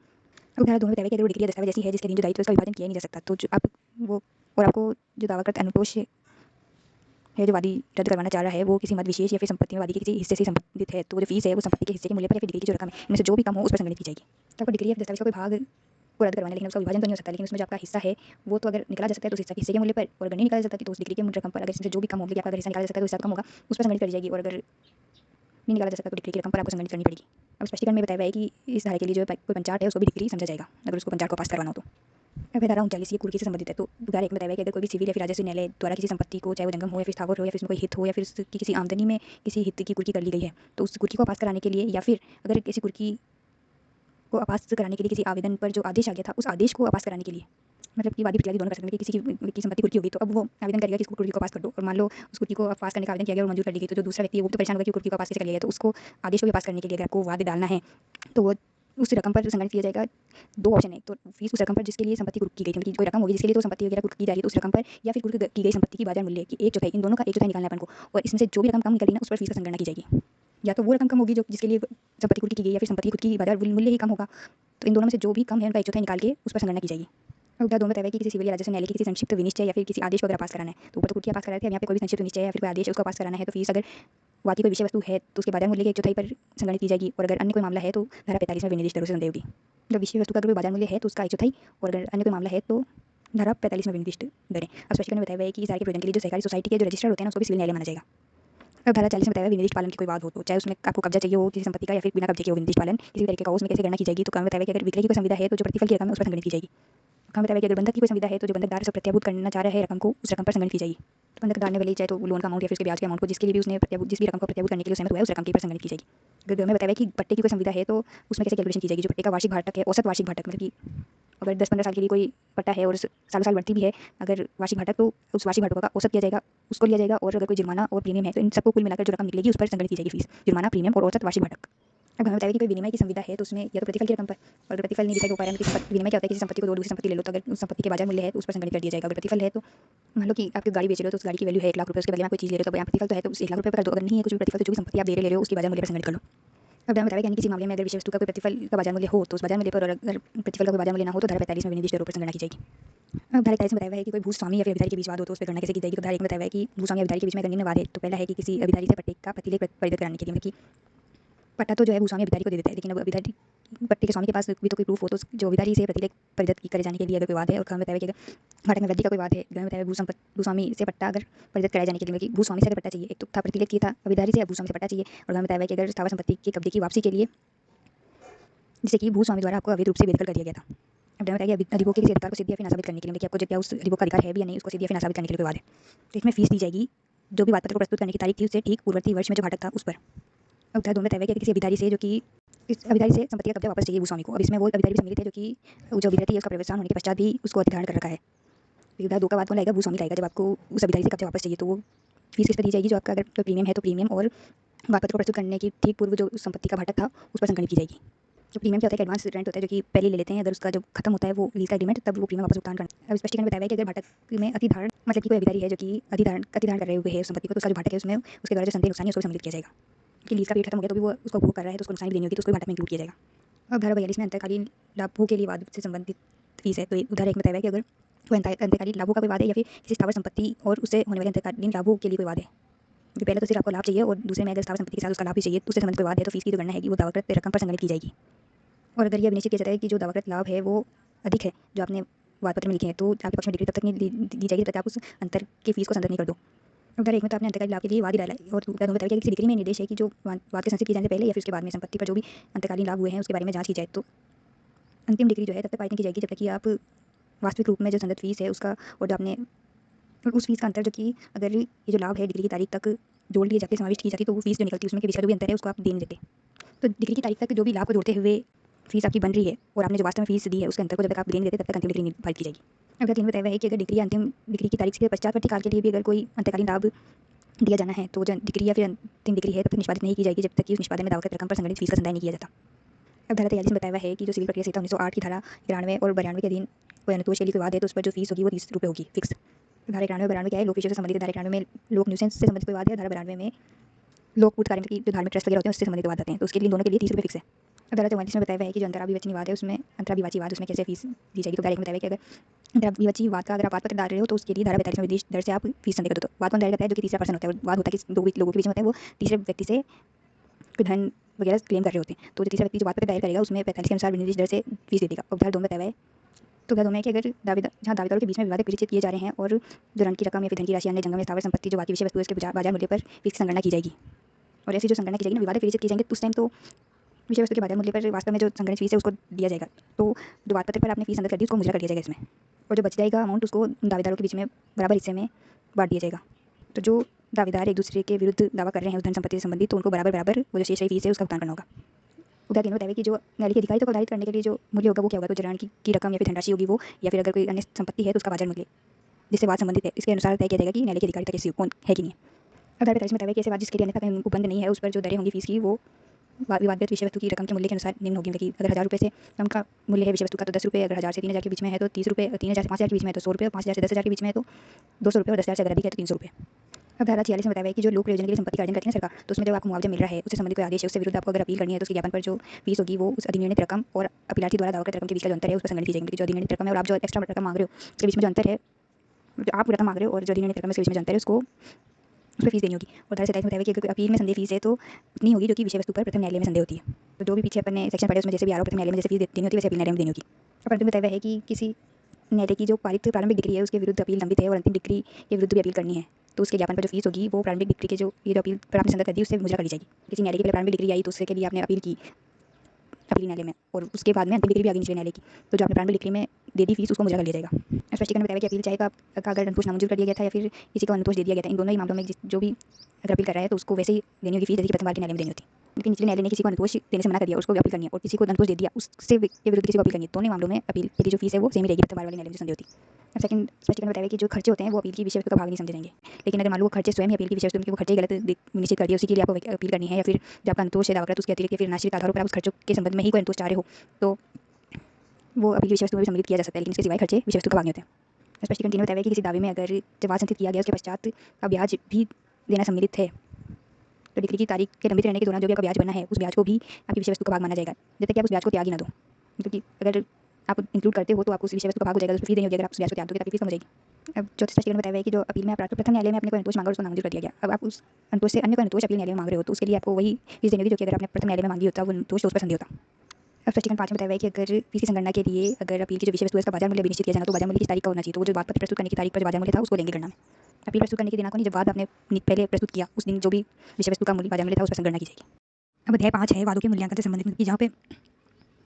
अब धारा 2 में बताया कि अगर वो डिग्री या दस्तावेज ऐसी है जिसके अधीन जो दायित्व उसका विभाजन किया नहीं जा सकता, तो जो आप वो और आपको जो दावाकृत अनुतोष है जो वादी रद्द करवाना चाह रहा है वो किसी मद विशेष या फिर संपत्ति में वादी के किसी हिस्से से संबंधित है, तो वो जो फीस है वो संपत्ति के हिस्से के मूल्य पर या फिर डिग्री की जो रकम है इनमें से जो भी कम हो उस पर संगणित की जाएगी। तो आपको डिग्री या दस्तावेज का कोई भाग को रद्द करवाना है, लेकिन उसका विभाजन तो नहीं हो सकता, लेकिन उसमें जो आपका हिस्सा है वो तो अगर निकाला जा सकता है तो उस हिस्से के मूल्य पर, और अगर नहीं निकाला जा सकता तो उस डिग्री के रकम पर, अगर इसमें जो भी कम होगी कि आपका अगर हिस्सा निकाला जा सकता है तो हिस्सा कम होगा उस पर संगणित कर जाएगी, और अगर नहीं निकाला जा सकता तो डिग्री की रकम पर आपको संगणित करनी पड़ेगी। अब स्पष्टीकरण में बताया हुआ है कि इस धारा के लिए जो कोई पंचाट है उसको भी डिग्री समझा जाएगा अगर उसको पंचाट को पास करवाना हो तो। अब धारा 39 ये कुर्की से संबंधित है, तो धारा 1 में बताया हुआ है कि अगर कोई भी सिविल या फिर राजस्व न्यायालय द्वारा किसी संपत्ति को, चाहे वो जंगम हो या फिर स्थावर हो या फिर उसमें कोई हित हो या फिर उसकी किसी आमदनी में किसी हित की कुर्की कर ली गई है, तो उस कुर्की को पास कराने के लिए या फिर अगर किसी कुर्की को अपास कराने के लिए किसी आवेदन पर जो आदेश आ गया था उस आदेश को अपास कराने के लिए, मतलब कि वादी प्रतिवादी दोनों कर सकते हैं कि किसी की संपत्ति कुर्की होगी तो अब वो आवेदन करेगा कि इसको कुर्की को पास कर दो, और मान लो उस कुर्की को पास करने का आवेदन किया गया और मंजूर कर ली गई, तो जो दूसरा व्यक्ति है वो तो परेशान होगा कि कुर्की को पास कैसे कर लिया गया, तो उसको आदेश को भी पास करने के लिए अगर आपको वाद डालना है तो वो उस रकम पर संगणित किया जाएगा। दो ऑप्शन है, तो फीस उस रकम पर जिसके लिए संपत्ति कुर्क की गई थी, मतलब कोई रकम होगी जिसके लिए तो संपत्ति वगैरह कुर्क की जा रही है तो उस रकम पर, या फिर कुर्क की गई संपत्ति की बाजार मूल्य की एक चौथाई, इन दोनों का एक चौथाई निकालना है अपन को, और इसमें से जो भी रकम कम निकलेगी ना उस पर फीस का संगणना की जाएगी। या तो वो रकम कम होगी जो जिसके लिए संपत्ति कुर्की की गई या फिर संपत्ति खुद की बाजार मूल्य ही कम होगा, तो इन दोनों में से जो भी कम है उनका एक चौथाई निकाल के उस पर संगणना की जाएगी। और उदाहरण 2 में बताया कि किसी सिविल या राजस्व न्यायालय की किसी संक्षिप्त विनिश्चय या फिर किसी आदेश को अगर पास कराना है, तो ऊपर तो कुर्की पास करा रहे थे, अब यहाँ पे कोई भी संक्षिप्त विनिश्चय या फिर कोई आदेश उसको पास कराना है तो फीस अगर वादी कोई विषय वस्तु है तो उसके बाजार मूल्य के एक चौथाई पर संगणित की जाएगी, और अगर अन्य कोई मामला है तो धारा 45 में विनिर्दिष्ट दरों से संदेह होगी। जब विषय वस्तु का अगर कोई बाजार मूल्य है तो उसका एक चौथाई, और अगर अन्य कोई मामला है तो धारा 45 में विनिर्दिष्ट दरें। अब स्पष्टीकरण में बताया हुआ है कि इस धारा के प्रयोजन के लिए जो सहकारी सोसाइटी के जो रजिस्टर्ड होते हैं ना उसको भी सिविल न्यायालय माना जाएगा। अब धारा 40 में बताया हुआ है विनिर्दिष्ट पालन की कोई बात हो तो चाहे उसमें आपको कब्जा चाहिए हो किसी संपत्ति का या फिर बिना कब्जे के हो, विनिर्दिष्ट पालन किसी भी तरीके का हो, उसमें कैसे गणना की जाएगी, तो काम बताया हुआ है कि अगर विक्रय की कोई संविदा है तो जो प्रतिफल की रकम है उस पर संगणित की जाएगी। काम बताया हुआ है कि अगर बंधक की कोई संविदा है तो जो बंधकदार से प्रत्याभूत करना चाह रहा है रकम को उस रकम पर संगणित की जाएगी। तो बंधकदार ने भले ही चाहे तो लोन का अमाउंट या फिर उसके ब्याज के अमाउंट को जिसके लिए भी उसने जिस भी रकम को प्रत्याभूत करने के लिए सहमत हुआ है उस रकम के पर संगणित की जाएगी। अगर में बताया हुआ है कि पट्टे की कोई संविदा है तो उसमें कैसे कैलकुलेशन की जाएगी, जो पट्टे का वार्षिक भाटक है, औसत वार्षिक भाटक, मतलब कि अगर 10-15 साल के लिए कोई पट्टा है और सालों साल बढ़ती भी है अगर वार्षिक भाटक, तो उस वार्षिक भाटकों का औसत किया जाएगा, उसको लिया जाएगा, और अगर कोई जुर्माना और प्रीमियम है तो इन सबको कुल मिलाकर जो रकम निकलेगी उस पर संगणित की जाएगी फीस, जुर्माना, प्रीमियम और औसत वार्षिक भाटक। अब हमें बताया कि कोई विनिमय की संविदा है तो उसमें या तो प्रतिफल की रकम पर, और अगर प्रतिफल नहीं डिसाइड हो पा रहा है तो किसी विनिमय क्या होता है, किसी संपत्ति को दो दूसरी संपत्ति ले लो तो अगर उस संपत्ति के बाजार मूल्य है तो उस पर संगणित कर दिया जाएगा। अगर प्रतिफल है तो मान लो कि आप गाड़ी बेच रहे हो तो उस गाड़ी की वैल्यू है 1 लाख रुपये, उसके बदले में कोई चीज़ ले रहे हो तो यहाँ प्रतिफल तो है तो उस 1 लाख रुपये पर कर दो, अगर नहीं है कुछ भी प्रतिफल तो जो भी संपत्ति आप दे रहे हो उसकी बाजार मूल्य पर संगणित कर लो। अब हमें बताया कि किसी मामले में अगर विषय वस्तु का कोई प्रतिफल का बाजार मूल्य हो तो उस बाजार मूल्य पर, और अगर प्रतिफल का कोई बाजार मूल्य ना हो तो धारा 45 में विनिर्दिष्ट दरों पर संगणना की जाएगी। अब धारा 43 में बताया हुआ है कि कोई भूस्वामी या फिर अभिधारी के बीच वाद हो तो उस पर गणना कैसे की जाएगी। तो धारा 1 में बताया हुआ है कि भूस्वामी या अभिधारी के बीच में अगर निम्न वाद है, तो पहला है कि किसी अभिधारी से पट्टे का प्रतिलेख परिवर्तित कराने के लिए, मतलब कि पट्टा तो जो है भूस्वामी अभिधारी को दे देता है, लेकिन अब अभिधारी पट्टे के स्वामी के पास भी तो कोई प्रूफ हो, तो जो अभिधारी से प्रतिलेख परिवर्तित करे जाने के लिए अगर कोई वाद है, और काम बताया कि अगर भाटक में वृद्धि का कोई वाद है, गण बताया भूस्वामी से पट्टा अगर परिवर्तित कराए जाने के लिए, मतलब कि भूस्वामी से अगर पट्टा चाहिए, एक तो था प्रतिलेख चाहिए था अभिधारी से, भूस्वामी से पट्टा चाहिए, और गण बताया हुआ है कि अगर स्थावर संपत्ति के कब्जे की वापसी के लिए जिसे कि भूस्वामी द्वारा आपको अवैध रूप से बेदखल कर दिया गया था। अब बताया कि अधिभोग के किसी अधिकार को सिद्ध या फिर नासाबित करने के लिए, मतलब कि आपको जब क्या उस अधिभोग का अधिकार है भी या नहीं उसको सिद्ध या फिर नासाबित करने के लिए कोई वाद है, तो इसमें फीस दी जाएगी जो भी वाद पत्र को प्रस्तुत करने की तारीख थी उससे ठीक पूर्ववर्ती वर्ष में जो भाटक था उस पर। अब उदाहरण 2 में बताया हुआ है कि किसी अभिधारी से जो कि इस अभिधारी से संपत्ति का कब्जा वापस चाहिए भूस्वामी को, अब इसमें वो अभिधारी भी सम्मिलित है जो कि जो अभिधारी है उसका प्रवेशान होने के पश्चात भी उसको अधिधारण कर रखा है। उदाहरण 2 का वाद कौन लाएगा, भूस्वामी लाएगा। जब आपको उस अभिधारी से कब्जा वापस चाहिए तो वो फीस किस पर दी जाएगी, जो आपका अगर कोई प्रीमियम है तो प्रीमियम, और वाद पत्र को प्रस्तुत करने की ठीक पूर्व जो उस संपत्ति का भाटक था उस पर संगणित की जाएगी। जो प्रीमियम क्या होता है कि एडवांस रेंट होता है जो कि पहले ले लेते हैं, अगर उसका जब खत्म होता है वो लीज का एग्रीमेंट तब वो प्रीमियम वापस भुगतान करना। अब स्पष्टीकरण में बताया है कि अगर भाटक में अतिधारण, मतलब कि कोई अभिधारी है जो कि अतिधारण कर रहे हुए है उस संपत्ति को, तो उसका जो भाटक है उसमें उसके द्वारा जो संदेह नुकसान है उसको सम्मिलित किया जाएगा कि लीज का पीरियड खत्म हो गया तो भी वो उसको उपभोग कर रहा है तो उसको नुकसान भी देनी होगी, तो उसको भाटक में इंक्लूड किया जाएगा। अब धारा 42 में अंतरकालीन लाभों के लिए वाद से संबंधित फीस है, तो धारा 1 में बताया है कि अगर कोई अंतरकालीन लाभों का कोई वाद है या फिर किसी स्थावर संपत्ति और उससे होने वाले अंतरकालीन लाभों के लिए कोई वाद है, क्योंकि पहले तो सिर्फ आपको लाभ चाहिए और दूसरे में अगर स्थावर संपत्ति के साथ उसका लाभ भी चाहिए तो उससे संबंधित कोई वाद है तो फीस की जो गणना है वो दावाकृत रकम पर संगणित की जाएगी। और अगर यह निश्चित किया जाता है कि जो दावाकृत लाभ है वो अधिक है जो आपने वाद पत्र में लिखे हैं तो आपके पक्ष में डिग्री तब तक नहीं दी जाएगी जब तक आप उस अंतर की फीस को संदर्भ नहीं कर दो। उदाहरण 1 में तो आपने अंतरकालीन लाभ के लिए वाद ही डाला है, और उदाहरण 2 में बताया कि किसी डिग्री में निर्देश है कि जो वाद के संचित किए जाने से पहले या फिर उसके बाद में संपत्ति पर जो भी अंतरकालीन लाभ हुए हैं उसके बारे में जांच की जाए, तो अंतिम डिग्री जो है तब तक पारित की जाएगी जब तक कि आप वास्तविक रूप में जो संदर्भ फीस है उसका और जो आपने उस फीस का अंतर जो कि अगर ये जो लाभ है डिग्री की तारीख तक जोड़ लिए जाके समाविष्ट की जाती तो वो फीस जो निकलती है उसमें के बीच का जो भी अंतर है उसको आप दे नहीं देते। तो डिग्री की तारीख तक जो भी लाभ को जोड़ते हुए फीस आपकी बन रही है और आपने जो वास्तव में फीस दी है उसके अंतर को जब तक आप डिग्री नहीं देते तब तक अंतिम डिग्री नहीं फाइल की जाएगी। अगर तीन बताया हुआ है कि अगर डिग्री या अंतिम डिग्री की तारीख के पश्चातवर्ती काल के लिए भी अगर कोई अंतकालीन लाभ दिया जाना है तो जो डिग्री या फिर अंतिम डिग्री है तब तक निष्पादित नहीं की जाएगी जब तक कि उस निष्पादन में दावा रकम पर संगठित फीस का संदाय नहीं किया जाता। अब धारा 43 में बताया हुआ है कि जो सिविल प्रक्रिया संहिता 1908 की धारा 93 और 92 के अधीन कोई अनुतोष के लिए विवाद है तो उस पर जो फीस होगी वो 30 रुपये होगी फिक्स। धारा 91 92 क्या है, लोक विषयों से संबंधित। धारा 91 में लोक न्यूसेंस से संबंधित विवाद है। धारा 92 में लोक पूर्त कार्य की जो धार्मिक ट्रस्ट वगैरह होते हैं उससे संबंधित विवाद आते हैं तो उसके लिए दोनों के लिए 30 रुपये फिक्स है। अब धारा 44 में बताया हुआ है कि जो अंतराविवाची विवाद है उसमें अंतराविवाची विवाद उसमें कैसे फीस दी जाएगी। तो धारा 1 में बताया हुआ है कि अगर अंतराविवाची विवाद का अगर आप वाद पत्र डाल रहे हो तो उसके लिए धारा 45 में विदेश दर से आप फीस संदेह कर दो। वाद कौन दायर करता है, जो कि तीसरा पर्सन होता है। वाद होता है कि दो लोगों के बीच में होता है, वो तीसरे व्यक्ति से कोई धन वगैरह क्लेम कर रहे होते हैं तो जो तीसरा व्यक्ति जो वाद पत्र दायर करेगा उसमें 45 के अनुसार विनिर्दिष्ट दर से फीस दे देगा। अब धारा 2 में बताया हुआ है तो क्या दोनों है कि अगर जहाँ दावेदारों के बीच में विवाद परिचित किए जा रहे हैं और जो ऋण की रकम या फिर धन की राशि अन्य जंगम या स्थावर संपत्ति जो बाकी विषय वस्तु है उसके बाजार मूल्य पर फीस की संगणना की जाएगी। और ऐसी जो संगणना की जाएगी ना विवाद परिचित किए जाएंगे तो उस टाइम तो विषय वस्तु के बाजार मूल्य पर वास्तव में जो संगणित फीस है उसको दिया जाएगा। तो जो वाद पत्र पर आपने फीस संग्रह कर दी उसको मुद्रा कर दिया जाएगा इसमें, और जो बच जाएगा अमाउंट उसको दावेदारों के बीच में बराबर हिस्से में बांट दिया जाएगा। तो जो दावेदार एक दूसरे के विरुद्ध दावा कर रहे हैं उस धन संपत्ति से संबंधित तो उनको बराबर बराबर वो जो शेष रही फीस है उसका भुगतान करना होगा। उदाहरण के बताया कि जो न्यायालय के अधिकारी को निर्धारित करने के लिए जो मूल्य होगा वो क्या होगा, तो ऋण की रकम या फिर धनराशि होगी वो, या फिर अगर कोई अन्य संपत्ति है तो उसका बाजार मूल्य जिससे वाद संबंधित है इसके अनुसार तय किया जाएगा कि न्यायालय के अधिकारी तक ऐसी कौन है कि नहीं है। अब धारा 45 में बताया है कि ऐसे वाद जिसके लिए अन्यथा कहीं उपबंध नहीं है उस पर जो दरें होंगी फीस की वो विवादित विषय वस्तु की रकम के मूल्य के अनुसार निम्न होगी। कि अगर 1000 रुपये से कम का मूल्य है विषय वस्तु का तो 10 रुपये, अगर 1000 से 3000 के बीच में है तो 30 रुपये, 3000 से 5000 के बीच में है तो 100 रुपये, 5000 से 10,000 के बीच में है तो 200 रुपये, और 10,000 से अगर अधिक है तो 300 रुपये। अब धारा 46 में बताया है कि जो लोक प्रयोजन के लिए संपत्ति का अर्जन करती है सरकार तो उसमें जब आपको मुआवजा मिल रहा है उससे संबंधित कोई आदेश है उससे विरुद्ध आपको अगर अपील करनी है तो उसके ज्ञापन पर जो फीस होगी वो उस अधिनियमित रकम और अपीलार्थी द्वारा दावा रकम के बीच का जो अंतर है उस पर संगणित की जाएगी। जो अधिनियमित रकम है और आप जो एक्स्ट्रा रकम मांग रहे हो उसके बीच में जो अंतर है, जो आप रकम मांग रहे हो और जो अधिनियमित रकम के बीच में जो अंतर है उसको उस पर फीस देनी होगी। और धारा 27 में बताया है कि अगर अपील में संदेह फीस है तो उतनी होगी जो कि विषय वस्तु पर प्रथम न्यायालय में संदेह होती है। तो जो भी पीछे अपन ने सेक्शन पढ़े उसमें जैसे भी आरोप प्रथम न्यायालय में जैसे फीस देनी होती है वैसे अपील न्यायालय में देनी होगी। और अंतिम बताया है कि किसी न्यायालय की जो पारित प्रारंभिक डिग्री है उसके विरुद्ध अपील लंबित है और अंतिम डिग्री के विरुद्ध भी अपील करनी है तो उसके ज्ञापन पर जो फीस होगी वो प्रारंभिक डिग्री के जो ये जो अपील पर आपने संग्रह कर दी उससे मुद्रा कर दी जाएगी। किसी न्यायालय की पहले प्रारंभिक डिग्री आई तो उससे के लिए आपने अपील की अपील न्यायालय में और उसके बाद में अंतिम डिग्री भी आ गई निचले न्यायालय की तो जो आपने प्रारंभिक डिग्री में दे दी फीस उसको मुद्रा कर लिया जाएगा। स्पष्टीकरण बताया कि अपील चाहे का अगर अनुतोष नामंजूर कर दिया गया था या फिर किसी को अनुतोष दे दिया गया था, इन दोनों ही मामलों में जो भी अगर अपील कर रहा है तो उसको वैसे ही देनी होगी फीस जैसे कि प्रथम बार के न्यायालय में देनी होती। लेकिन निचले न्यायालय ने किसी को अनुतोष देने से मना कर दिया उसको अपील करनी है और किसी को अनुतोष दे दिया उससे के विरुद्ध किसी को अपील करनी है, दोनों मामलों में अपील की जो फीस है वो सेम ही रहेगी प्रथम बार वाले न्यायालय में संदेह होती। अब सेकंड स्पष्टीकरण बताया कि जो खर्चे होते हैं वो अपील की विषय वस्तु का भाग नहीं समझे जाएंगे। लेकिन अगर मान लो खर्चे स्वयं ही अपील की विषय वस्तु के वो खर्चे गलत निश्चित कर दिए उसी के लिए आपको अपील करनी है या फिर जब आपका अनुतोष है दावा उसके अतिरिक्त फिर नाशित आधारों पर आप उस खर्चों के संबंध में ही कोई अनुतोष चाह रहे हो तो वो अपील की विषय वस्तु में भी सम्मिलित किया जा सकता है, लेकिन इसके सिवाय खर्चे विषय वस्तु का भाग नहीं होते हैं। स्पष्टीकरण 3 बताया है कि किसी दावे में अगर जब वाद संचित किया गया उसके पश्चात का ब्याज भी देना सम्मिलित है तो डिग्री की तारीख के लंबित रहने के दौरान जो भी आपका ब्याज बना है उस ब्याज को भी आपकी विषय वस्तु का भाग माना जाएगा जब तक कि आप उस ब्याज को त्याग ही ना दो। क्योंकि अगर आप इंक्लूड करते हो तो आपको उस विषय वस्तु का भाग हो जाएगा, उसमें फीस देनी होगी। अगर आप उस ब्याज को त्याग दोगे तो आपकी फीस कम हो जाएगी। अब चौथे स्पष्टीकरण बताया है कि जो अपील में आप प्रथम न्यायालय में अपने को अनुतोष मांगा उसको नामंजूर कर दिया गया, अब आप उस अनुतोष से अन्य को अनुतोष अपील न्यायालय में मांग रहे हो तो उसके लिए आपको वही फीस देनी होगी जो कि अगर आपने प्रथम न्यायालय में मांगी होता वो अनुतोष तो उस पर संदेह होता। अब स्पष्टीकरण 5 में बताया है कि अगर फीस की संगणना के लिए अगर अपील की जो विषय वस्तु है उसका बाजार मूल्य निश्चित किया जाना तो बाजार मूल्य की तारीख का होना चाहिए, तो वो जो वाद पत्र प्रस्तुत करने की तारीख पर बाजार मूल्य था उसको लेंगे गणना में। अपील प्रस्तुत करने के दिनांक को नहीं, जब वाद आपने पहले प्रस्तुत किया उस दिन जो भी विषय वस्तु का मूल्य बाजार मूल्य था उस पर संगणना की जाएगी। अब अध्याय 5 है वादों के मूल्यांकन से संबंधित, कि जहाँ पे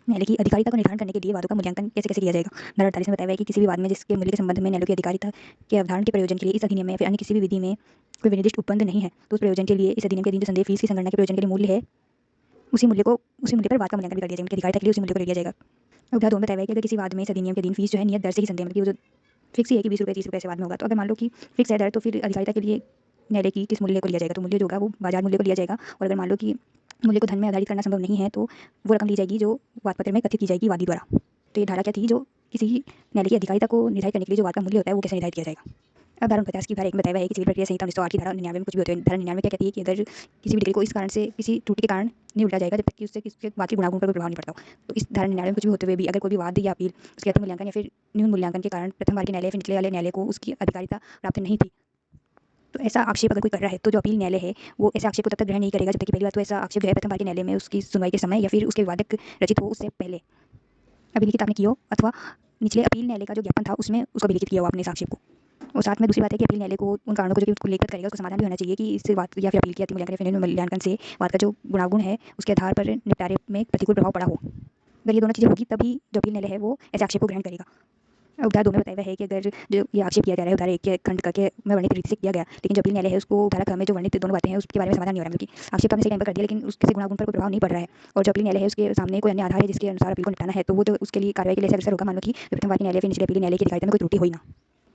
न्यायालय की अधिकारिता को निर्धारण करने के लिए वादों का मूल्यांकन कैसे कैसे किया जाएगा। धारा 48 में बताया है कि किसी भी वाद में जिसके मूल्य के संबंध में न्यायालय की अधिकारिता के अवधारण के प्रयोजन के लिए इस अधिनियम में या फिर अन्य किसी भी विधि में कोई विनिर्दिष्ट उपबंध नहीं है तो उस प्रयोजन के लिए इस अधिनियम के अधीन जो संदेह फीस की संगणना के प्रयोजन के लिए मूल्य है उसी मूल्य पर वाद का मूल्यांकन भी कर दिया जाएगा, अधिकारिता के लिए उसी मूल्य को ले लिया जाएगा। उदाहरण 2 में बताया है कि अगर किसी वाद में इस अधिनियम के अधीन फीस जो है नियत दर से ही संदेह मतलब जो फिक्स ही है कि 20 रुपये 30 रुपये से वाद में होगा, तो अगर मान लो कि फिक्स है दर तो फिर अधिकारिता के लिए न्यायालय की किस मूल्य को लिया जाएगा, तो मूल्य जो होगा वो बाजार मूल्य को लिया जाएगा। और अगर मान लो कि मूल्य को धन में आधारित करना संभव नहीं है तो वो रकम ली जाएगी जो वाद पत्र में कथित की जाएगी वादी द्वारा। तो ये धारा क्या थी, जो किसी न्यायालय की अधिकारिता को निर्धारित करने के लिए जो वाद का मूल्य होता है वो कैसे निर्धारित किया जाएगा। अब धारा 50 की धारा 1 में बताया हुआ है कि सिविल प्रक्रिया संहिता 1908 की धारा 99 में कुछ भी होते हैं। धारा 99 क्या कहती है कि अगर किसी भी डिग्री को इस कारण से किसी त्रुटि के कारण नहीं उल्टा जाएगा जब तक कि उससे किसी वाद के गुणागुण पर कोई प्रभाव नहीं पड़ता हो। तो इस धारा 99 में कुछ भी होते हुए भी अगर कोई भी वाद या अपील उसके अति मूल्यांकन या फिर न्यून मूल्यांकन के कारण प्रथम बार के न्यायालय फिर निचले वाले न्यायालय को उसकी अधिकारिता प्राप्त नहीं थी, तो ऐसा आक्षेप अगर कोई कर रहा है तो जो अपील न्यायालय है वो ऐसे आक्षेप को तब तक ग्रहण नहीं करेगा जब तक कि पहली बात तो ऐसा आक्षेप जो है प्रथम बार के न्यायालय में उसकी सुनवाई के समय या फिर उसके वादक रचित हो उससे पहले अभिलिखित आपने किया हो, अथवा निचले अपील न्यायालय का जो ज्ञापन था उसमें उसको अभिलिखित किया हो आपने इस आक्षेप को। और साथ में दूसरी बात है कि अपील न्यायालय को उन कारणों को जो कि उसको लेकर करेगा उसका समाधान भी होना चाहिए कि इससे वाद या फिर अपील की अति मूल्यांकन या फिर मूल्यांकन से वाद का जो गुणागुण है उसके आधार पर निपटारे में प्रतिकूल प्रभाव पड़ा हो। अगर ये दोनों चीज़ें होगी तभी जो अपील न्यायालय है वो ऐसे आक्षेप को ग्रहण करेगा। उधार 2 में बताया हुआ है कि अगर जो ये आक्षेप किया जा रहा है उधार 1 के खंड क के में वर्णित रीति से किया गया, लेकिन जो अपील न्यायालय है उसको धारा ख में जो वर्णित दोनों बातें हैं उसके बारे में समाधान नहीं हो रहा है, क्योंकि आक्षेप आपने सही टाइम पर कर दिया लेकिन उसके से गुणागुण पर कोई प्रभाव नहीं पड़ रहा है। और जो अपील न्यायालय है उसके सामने कोई अन्य आधार है जिसके अनुसार अपील को निपटाना है, तो वो जो उसके लिए कार्रवाई के लिए ऐसा अग्रसर होगा, मान लो कि जो प्रथम वाक्य न्यायालय फिर निचले अपील न्यायालय की अधिकारिता में कोई त्रुटि हुई ना,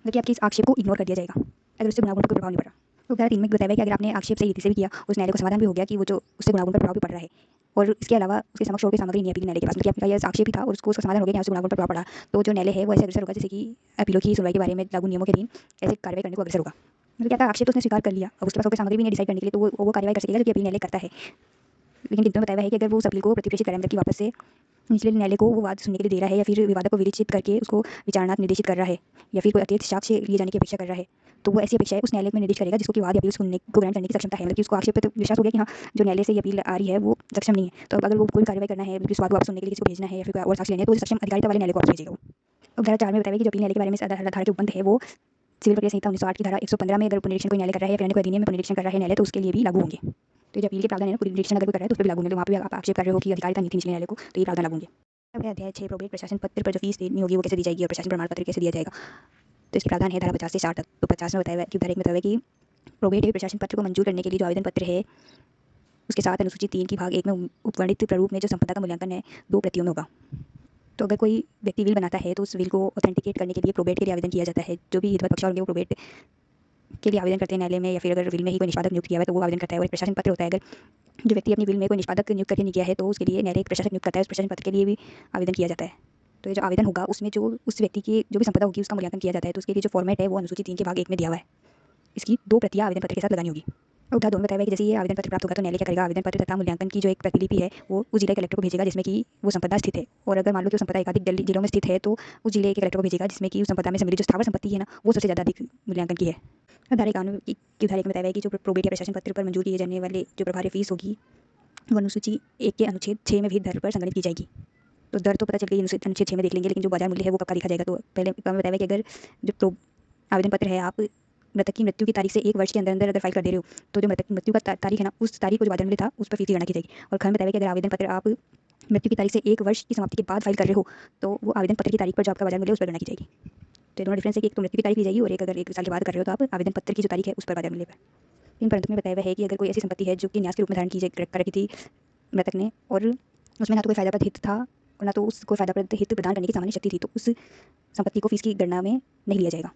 मतलब कि आपकी इस आक्षेप को इग्नोर कर दिया जाएगा अगर उससे गुणागुण पर कोई प्रभाव नहीं पड़ रहा। तो धारा 3 में बताया हुआ है कि अगर आपने आक्षेप सही रीति से भी किया, उस न्यायालय को समाधान भी हो गया कि वो जो उससे गुणागुण पर प्रभाव भी पड़ रहा है, और इसके अलावा उसके समक्ष और कोई सामग्री नहीं है अपील न्यायालय के पास, मतलब कि आपका यह आक्षेप ही था और उसको उसका समाधान हो गया कि यहाँ से गुणागुण पर प्रभाव पड़ा, तो जो न्यायालय है वो ऐसे अग्रसर होगा जैसे कि अपीलों की सुनवाई के बारे में लागू नियमों के अधीन ऐसे कार्रवाई करने को अग्रसर होगा। मतलब क्या था, आक्षेप तो उसने स्वीकार कर लिया, अब उसके पास और कोई सामग्री भी नहीं डिसाइड करने के लिए, तो वो कार्रवाई कर सकेगा जो कि अपील न्यायालय करता है। लेकिन किंतु बताया हुआ है कि अगर वो उस अपील को प्रतिप्रेषित करे, मतलब कि वापस से निचले न्यायालय को वो वाद सुनने के लिए दे रहा है, या फिर विवादक को विवेचित करके उसको विचारणार्थ निर्देशित कर रहा है, या फिर कोई अतिरिक्त साक्ष्य लिए जाने की अपेक्षा कर रहा है, तो वो ऐसी अपेक्षा उस न्यायालय में निर्देश करेगा जिसको कि वाद या अपील सुनने को ग्रहण करने की सक्षमता है, मतलब कि उसको आक्षेप पे तो विश्वास हो गया कि हाँ जो न्यायालय से ये अपील आ रही है वो सक्षम नहीं है, तो अब अगर वो कोई कार्रवाई करना है, उस वाद को वापस सुनने के लिए किसी को भेजना है या फिर और साक्ष्य लेने हैं, तो वो सक्षम अधिकारिता वाले न्यायालय को वापस भेजेगा वो। अब धारा 4 में बताया कि जो अपील न्यायालय के बारे में धारा जो उपबंध है वो सिविल प्रक्रिया संहिता 1908 की धारा 115 में अगर पुनरीक्षण कोई न्यायालय कर रहा है या फिर अन्य कोई अधिनियम में पुनरीक्षण कर रहा है न्यायालय, तो उसके लिए भी लागू होंगे। तो जो अपील के प्रावधान है ना, पुनरीक्षण अगर कोई कर रहा है तो उस पर भी लागू होंगे, तो वहाँ पे आप आक्षेप कर रहे हो कि अधिकारिता नहीं थी निचले न्यायालय को, तो ये प्रावधान लागू होंगे। अब है अध्याय 6 प्रोबेट प्रशासन पत्र पर जो फीस देनी होगी वो कैसे दी जाएगी और प्रशासन प्रमाण पत्र कैसे दिया जाएगा। तो इसके प्रावधान है धारा 50 से 60 तक। तो 50 में बताया हुआ है कि धारा 1 में बताया हुआ है कि प्रोबेट या प्रशासन पत्र को मंजूर करने के लिए जो आवेदन पत्र है उसके साथ अनुसूची 3 की भाग 1 में उपवर्णित प्रारूप में जो संपदा का मूल्यांकन है 2 प्रतियों में होगा। तो अगर कोई व्यक्ति विल बनाता है तो उस विल को ऑथेंटिकेट करने के लिए प्रोबेट के लिए आवेदन किया जाता है। जो भी हितवत पक्ष होंगे वो प्रोबेट के लिए आवेदन करते हैं न्यायालय में, या फिर अगर विल में ही कोई निष्पादक नियुक्त किया हुआ है तो वो आवेदन करता है। और एक प्रशासन पत्र होता है, अगर जो व्यक्ति अपनी विल में कोई निष्पादक नियुक्त करके नहीं किया है तो उसके लिए न्यायालय एक प्रशासक नियुक्त करता है, उस प्रशासन पत्र के लिए भी आवेदन किया जाता है। तो ये जो आवेदन होगा उसमें जो उस व्यक्ति की जो भी संपदा होगी उसका मूल्यांकन किया जाता है, तो उसके लिए जो फॉर्मेट है वो अनुसूची 3 के भाग 1 में दिया हुआ है। इसकी 2 प्रतियां आवेदन पत्र के साथ लगानी होगी। और उधार 2 में बताया हुआ है कि जैसे ये आवेदन पत्र प्राप्त होगा तो न्यायालय क्या करेगा, आवेदन पत्र तथा मूल्यांकन की जो एक प्रतिलिपि है वो उस जिले कलेक्टर को भेजेगा जिसमें कि वो संपदा स्थित है। और अगर मान लो कि वो संपदा एकाधिक जिलों में स्थित है तो उस जिले के कलेक्टर को भेजेगा जिसमें कि उस संपदा में सम्मिलित जो स्थावर संपत्ति है ना वो सबसे ज़्यादा अधिक मूल्यांकन की है। धारा 51 की धारा 1 में बताया हुआ है कि जो प्रोबेट या प्रशासन पत्र पर मंजूर किए जाने वाले जो प्रभार्य फीस होगी वो अनुसूची 1 के अनुच्छेद 6 में विहित दर पर संग्रहित की जाएगी। तो दर तो पता चल गई अनुच्छेद 6 में देख लेंगे, लेकिन जो बाजार मूल्य है वो पक्का लिखा जाएगा। तो पहले में बताया हुआ है कि अगर जो आवेदन पत्र है आप मृतक की मृत्यु की तारीख से 1 वर्ष के अंदर अंदर अगर फाइल कर दे रहे हो तो जो मृतक की मृत्यु का तारीख है ना उस तारीख को जो बाजार मूल्य था उस पर फीस की गणना की जाएगी। और खंड बताया कि अगर आवेदन पत्र आप मृत्यु की तारीख से 1 वर्ष की समाप्ति के बाद फाइल कर रहे हो तो वो आवेदन पत्र की तारीख पर जो आपका बाजार मूल्य है उस पर गणना की जाएगी। तो दोनों डिफरेंस है कि एक तो मृत्यु की तारीख ली जाएगी और एक अगर 1 साल के बाद कर रहे हो तो आप आवेदन पत्र की जो तारीख है उस पर बाजार मूल्य पर। इन परंतु में बताया हुआ है कि अगर कोई ऐसी संपत्ति है जो कि न्यास के रूप में धारण की कर रखी थी मृतक ने और उसमें ना तो कोई फायदाप्रद हित था और ना तो उसको फायदाप्रद हित प्रदान करने की सामान्य शक्ति थी, तो उस संपत्ति को फीस की गणना में नहीं लिया जाएगा।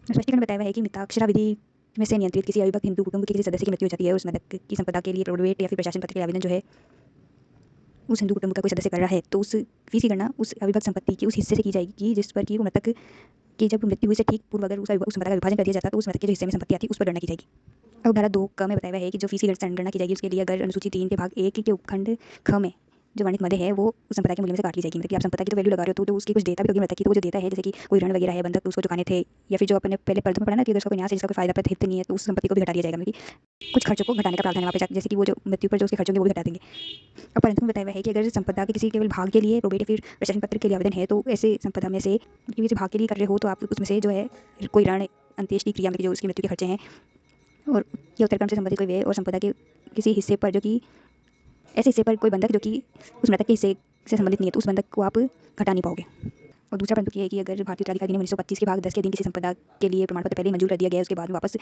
स्पष्टीकरण बताया हुआ है कि मिताक्षरा विधि में से नियंत्रित किसी अविभक्त हिंदू कुटुंब के किसी सदस्य की मृत्यु हो जाती है और उस मृतक की संपदा के लिए प्रोबेट या फिर प्रशासन पत्र के आवेदन जो है उस हिंदू कुटुंब का कोई सदस्य कर रहा है, तो उस फीस की गणना उस अविभक्त संपत्ति के उस हिस्से से की जाएगी जिस पर कि वो मृतक की जब मृत्यु हुई से ठीक पूर्व अगर उस संपदा का विभाजन कर दिया जाता तो उस मृतक के जो हिस्से में संपत्ति आती उस पर गणना की जाएगी। और धारा 2 क में बताया हुआ है कि जो फीस की गणना की जाएगी उसके लिए अगर अनुसूची 3 के भाग 1 के उपखंड ख में जो वर्णित मदे है वो उस संपदा के मूल्य में से काट ली जाएगी। मतलब कि आप संपदा की तो वैल्यू लगा रहे हो तो उसकी कुछ देता भी होगी मृतक की, तो वो जो देता है जैसे कि कोई ऋण वगैरह है, बंधक उसको चुकाने थे, या फिर जो अपने पहले पर्दों में पढ़ा ना कि अगर उसका कोई न्यास है जिसका कोई फायदा प्रद हित नहीं है तो उस संपत्ति को भी हटा दिया जाएगा। मतलब कि कुछ खर्चों को घटाने का प्रावधान है वहाँ पे जाकर, जैसे कि वो जो मृत्यु पर जो उसके खर्च होंगे वो भी हटा देंगे। और परंतु में बताया हुआ है कि अगर संपदा के किसी केवल भाग के लिए प्रोबेट या फिर प्रशासन पत्र के लिए आवेदन है तो ऐसे संपदा में से किसी भाग के लिए कर रहे हो तो आप उसमें से जो है कोई ऋण अंत्येष्टि क्रिया में जो उसकी मृत्यु के खर्चे हैं और ये उत्तरक्रम से संबंधित कोई व्यय और संपदा के किसी हिस्से पर जो कि ऐसे हिस्से पर कोई बंधक जो कि उस मृतक के हिस्से से संबंधित नहीं है तो उस बंधक को आप घटा नहीं पाओगे। और दूसरा परंतु ये है कि अगर भारतीय उत्तराधिकार अधिनियम 1925 के भाग 10 के अधीन किसी संपदा के लिए प्रमाण पत्र पहले ही मंजूर कर दिया गया है उसके बाद में वापस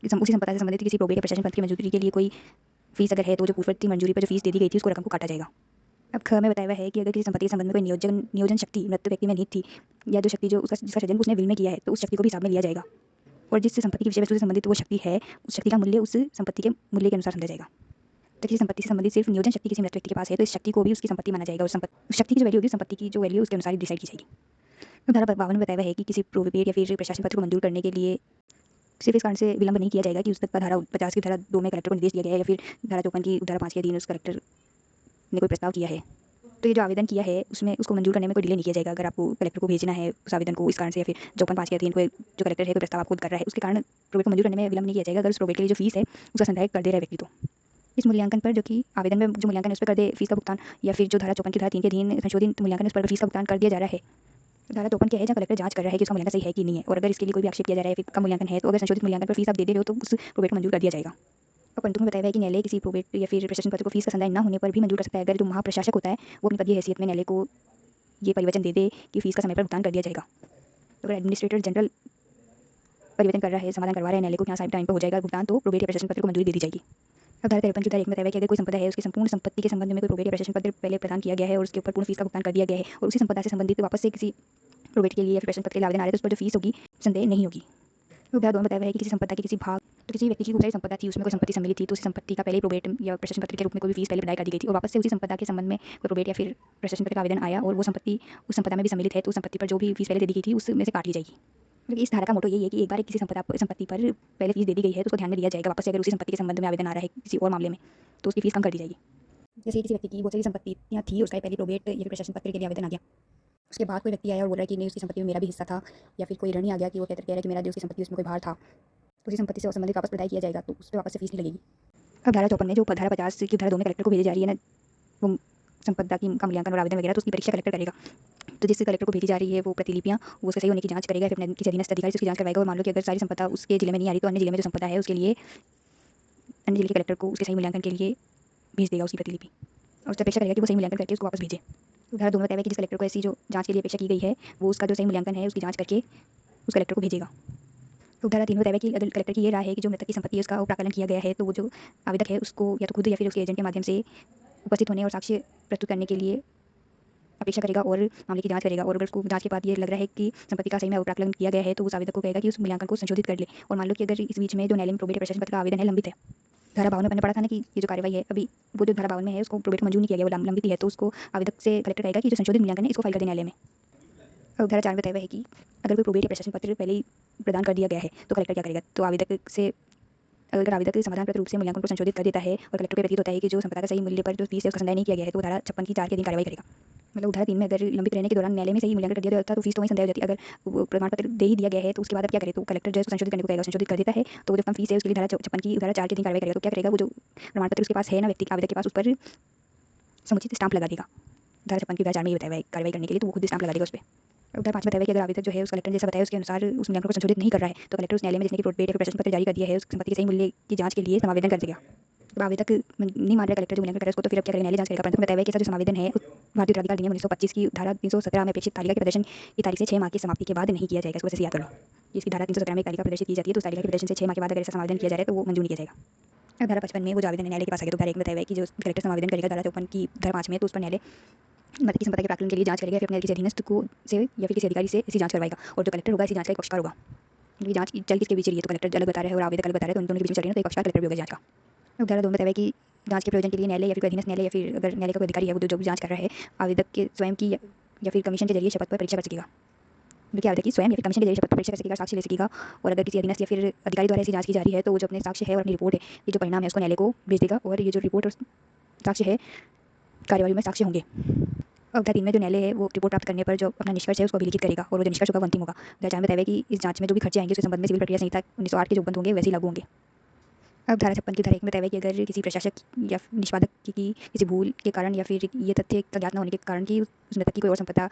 उसी संपदा से संबंधित किसी प्रोबेट या प्रशासन पत्र की मंजूरी के लिए कोई फीस अगर है तो जो पूर्ववर्ती मंजूरी पर जो फीस दे दी गई थी उसको रकम को काटा जाएगा। अब ख में बताया हुआ है कि अगर किसी संपत्ति के संबंध में कोई नियोजन शक्ति मृत व्यक्ति में निहित थी या जो शक्ति जो उसका जिसका सृजन उसने विल में किया है तो उस शक्ति को भी हिसाब में लिया जाएगा और जिस संपत्ति की विषय वस्तु से संबंधित वो शक्ति है उस शक्ति का मूल्य उस संपत्ति के मूल्य के अनुसार समझा जाएगा। तो किसी संपत्ति से संबंधित सिर्फ नियोजन शक्ति किसी मृत व्यक्ति के पास है तो इस शक्ति को भी उसकी संपत्ति माना जाएगा और उस शक्ति की जो वैल्यू होगी संपत्ति की जो वैल्यू उसके अनुसार डिसाइड की जाएगी। तो धारा 52 में बताया हुआ है कि किसी प्रोबेट या फिर प्रशासन पत्र को मंजूर करने के लिए सिर्फ इस कारण से विलंब नहीं किया जाएगा कि उस तक का धारा 50 की धारा 2 में कलेक्टर को निर्देश दिया गया है या फिर धारा 54 की धारा 5 के अधीन उस कलेक्टर ने कोई प्रस्ताव किया है तो ये जो आवेदन किया है उसमें उसको मंजूर करने में कोई डिले नहीं किया जाएगा। अगर आपको कलेक्टर को भेजना है उस आवेदन को इस कारण से या फिर 54 के अधीन कोई जो कलेक्टर है कोई प्रस्ताव आपको कर रहा है उसके कारण प्रोबेट को मंजूर करने में विलंब नहीं किया जाएगा अगर उस प्रोबेट के लिए जो फीस है उसका संदायक कर दे रहा है व्यक्ति। तो इस मूल्यांकन पर जो कि आवेदन में जो मूल्यांकन है उस पर कर दे फीस का भुगतान या फिर जो धारा 54 की धारा 3 के अधीन संशोधित मूल्यांकन उस पर फीस का भुगतान कर दिया जा रहा है। धारा 54 क्या है जहाँ कलेक्टर जांच कर रहा है कि उसका मूल्यांकन सही है कि नहीं है और अगर इसके लिए कोई भी आक्षेप किया जा रहा है फिर का मूल्यांकन है तो अगर संशोधित मूल्यांकन पर फीस आप दे रहे हो तो उस प्रोबेट को मंजूर कर दिया जाएगा। और परंतु में बताया है कि न्यायालय किसी प्रोबेट या फिर प्रशासन पत्र को फीस का संदाय न होने पर भी मंजूर कर सकता है अगर जो महाप्रशासक होता है वो अपनी पदीय हैसियत में न्यायालय को ये परिवचन दे दे कि फीस का समय पर भुगतान कर दिया जाएगा। अगर एडमिनिस्ट्रेटर जनरल परिवर्तन कर रहा है, समाधान करवा रहा है न्यायालय को यहाँ टाइम पर हो जाएगा भुगतान, तो प्रोबेट या प्रशासन पत्र को मंजूरी दे दी जाएगी। अब धारा 53 की धारा 1 में बताया कि अगर कोई संपदा है उसकी संपूर्ण संपत्ति के संबंध में कोई प्रोबेट या प्रशासन पत्र पहले प्रदान किया गया है और उसके ऊपर पूर्ण फीस का भुगतान कर दिया गया है और उसी संपदा से संबंधित वापस से किसी प्रोबेट के लिए या फिर प्रशासन पत्र के लिए आवेदन आ रहा है तो उस पर जो फीस होगी संदेह नहीं होगी। धारा 2 में बताया है कि किसी संपदा के किसी भाग तो किसी व्यक्ति की खूब सारी संपदा थी, उसमें कोई संपत्ति सम्मिलित थी, तो उस संपत्ति का पहले प्रोबेट या प्रशासन पत्र के रूप में कोई फीस पहले प्रदान कर दी गई थी और वापस से उसी संपदा के संबंध में कोई प्रोबेट या फिर प्रशासन पत्र का आवेदन आया और वो संपत्ति उस संपदा में भी सम्मिलित है तो उस संपत्ति पर जो भी फीस पहले दे दी गई थी उसमें से काट ली जाएगी। लेकिन इस धारा का मोटो यही है कि एक बार किसी संपत्ति पर पहले फीस दे दी गई है तो उसको ध्यान में लिया जाएगा, वापस से अगर उसी संपत्ति के संबंध में आवेदन आ रहा है किसी और मामले में तो उसकी फीस कम कर दी जाएगी। जैसे किसी व्यक्ति की बहुत सारी संपत्तियाँ थी, उसका पहले प्रोबेट या फिर प्रशासन पत्र के लिए आवेदन आ गया, उसके बाद कोई व्यक्ति आया और बोल रहा है कि नहीं उसकी संपत्ति में मेरा भी हिस्सा था, या फिर कोई ऋणी आ गया कि वो कह रहा है कि मेरा जो उसकी संपत्ति उसमें कोई भार था, तो उसी संपत्ति से संबंधित वापस प्रदाय किया जाएगा तो उस पर वापस से फीस नहीं लगेगी। अब धारा 54 में जो धारा 50 की धारा 2 में कलेक्टर को भेजी जा रही है ना, वो संपदा की का मूल्यांकन और आवेदन वगैरह, तो उसकी परीक्षा कलेक्टर करेगा। तो जिस कलेक्टर को भेजी जा रही है वो प्रतिलिपियाँ वो उसके सही होने की जांच करेगा, फिर अपने किसी अधीनस्थ अधिकारी से उसकी जांच करवाएगा और मान लो कि अगर सारी संपदा उसके जिले में नहीं आ रही तो अन्य जिले में जो संपदा है उसके लिए अन्य जिले के कलेक्टर को उसके सही मूल्यांकन के लिए भेज देगा उसकी प्रतिलिपि और उससे अपेक्षा करेगा कि वो सही मूल्यांकन करके उसको वापस भेजे। तो धारा 2 में बताया है कि जिस कलेक्टर को ऐसी जो जांच के लिए अपेक्षा की गई है वो उसका जो सही मूल्यांकन है उसकी जांच करके उस कलेक्टर को भेजेगा। तो धारा 3 में बताया है कि अगर कलेक्टर की ये राय है कि जो मृतक की संपत्ति है उसका प्राकलन किया गया है तो वो जो आवेदक है उसको या तो खुद या फिर उसके एजेंट के माध्यम से उपस्थित होने और साक्ष्य प्रस्तुत करने के लिए अपेक्षा करेगा और मामले की जांच करेगा और अगर उसको जांच के बाद ये लग रहा है कि संपत्ति का सही में प्राकलन किया गया है तो उस आवेदक को कहेगा कि उस मूल्यांकन को संशोधित कर ले। और मान लो कि अगर इस बीच में जो न्यायालय में प्रोबेट या प्रशासन पत्र का आवेदन है लंबित है, धारा 52 में मैंने पढ़ा था ना कि ये जो कार्रवाई है अभी वो जो धारा 52 में है उसको प्रोबेट मंजूर नहीं किया गया, वो लंबित है, तो उसको आवेदक से कलेक्टर कहेगा कि जो संशोधित मूल्यांकन है इसको फाइल कर दें न्यायालय में। और धारा 4 में बताया है कि अगर कोई प्रोबेट या प्रशासन पत्र पहले ही प्रदान कर दिया गया है तो कलेक्टर क्या करेगा, तो आवेदक से अगर आवेदक समाधानकृत रूप से मूल्यांकन को संशोधित कर देता है और कलेक्टर को प्रतीत होता है कि जो संपदा का सही मूल्य पर जो फीस है उसका संदाय नहीं किया गया है तो वो धारा 56 की 4 के दिन कार्रवाई करेगा। मतलब धारा 3 में अगर लंबित रहने के दौरान न्यायालय में सही मूल्यांकन कर दिया जाता तो फीस तो वहीं संदेह हो जाती है। अगर प्रमाण पत्र दे ही दिया गया है तो उसके बाद अब क्या करे, तो कलेक्टर जो है उसको संशोधित करने को कहेगा, संशोधित कर देता है तो जो कम फीस है उसके लिए धारा 56 की धारा 4 के दिन कार्रवाई करेगा। तो क्या करेगा, वो जो प्रमाण पत्र उसके पास है ना व्यक्ति के आवेदक के पास उस पर समुचित स्टाम्प लगा देगा। धारा 56 की धारा 4 में ये बताया है कार्रवाई करने के लिए, तो वो खुद स्टाम्प लगा देगा उस पर। उधर 5 बताया कि अगर आवेदक जो है उस कलेक्टर जैसा बताया उसके अनुसार उस मूल्यांकन को संशोधित नहीं कर रहा है तो कलेक्टर उस न्यायालय में जिसने की प्रोबेट या प्रशासन पत्र जारी कर दिया है उस संपत्ति के सही मूल्य की जांच के लिए समावेदन कर देगा। जब आवेदक नहीं मान रहा कलेक्टर जो मूल्यांकन कर रहा है उसको, तो फिर अब क्या करेगा, न्यायालय जांच करेगा। परंतु बताया कि ऐसा जो समावेदन है भारतीय उत्तराधिकार अधिनियम 1925 की धारा 317 में अपेक्षित तालिका के प्रदर्शन की तारीख से 6 माह की समाप्ति के बाद नहीं किया जाएगा। इसको वैसे याद कर लो, इसकी धारा 317 में तालिका प्रदर्शित की जाती है तो उस तालिका के प्रदर्शन से 6 माह के बाद अगर ऐसा समावेदन किया जा रहा है तो वो मंजूर नहीं किया जाएगा। धारा 55 में वो जो आवेदन न्यायालय के पास आ गया तो धारा 1 में बताया है कि जो कलेक्टर समावेदन करेगा धारा 54 की धारा 5 में, तो उस पर न्यायालय मृतक की संपत्ति के प्राकलन के लिए जांच करेगा, फिर अपने किसी अधीनस्थ को से या फिर किसी अधिकारी से इसी जांच करवाएगा और जो कलेक्टर होगा इसी जांच का एक पक्षकार होगा। ये जांच चल किसके बीच रही है, तो कलेक्टर अलग बता रहा है और आवेदक अलग बता रहा है, तो उन दोनों के बीच में चल रही है तो एक पक्षकार कलेक्टर भी होगा जांच का। अब धारा 2 में बताया है कि जांच के प्रयोजन के लिए न्यायालय या फिर अधीनस्थ न्यायालय या फिर अगर न्यायालय का कोई अधिकारी है वो जो भी जांच कर रहा है आवेदक के स्वयं की या फिर कमीशन के जरिए शपथ पर परीक्षा कर सकेगा, जो कि आवेदक की स्वयं या फिर कमीशन के जरिए शपथ पर परीक्षा कर सकेगा, साक्ष्य ले सकेगा। और अगर किसी अधीनस्थ या फिर अधिकारी द्वारा ऐसी जांच की जा रही है तो वो जो अपने साक्ष्य है और अपनी रिपोर्ट है ये जो परिणाम है उसको न्यायालय को भेज देगा और ये जो रिपोर्ट और साक्ष्य है कार्यवाही में साक्ष्य होंगे। अवधारा 3 में जो न्यायालय है वो रिपोर्ट प्राप्त करने पर जो अपना निष्कर्ष है उसको अभिलिखित करेगा और वो जो निष्कर्ष होगा वो अंतिम होगा। धारा 4 में बताया कि इस जांच में जो भी खर्चे आएंगे उसके संबंध में सिविल प्रक्रिया संहिता 1908 के जो उपबंध होंगे वैसे ही लागू होंगे। अब धारा 56 की धारा 1 में बताया कि अगर किसी प्रशासक या निष्पादक की किसी भूल के कारण या फिर ये तथ्य का ज्ञात न होने के कारण कि उस मृतक की कोई और संपदा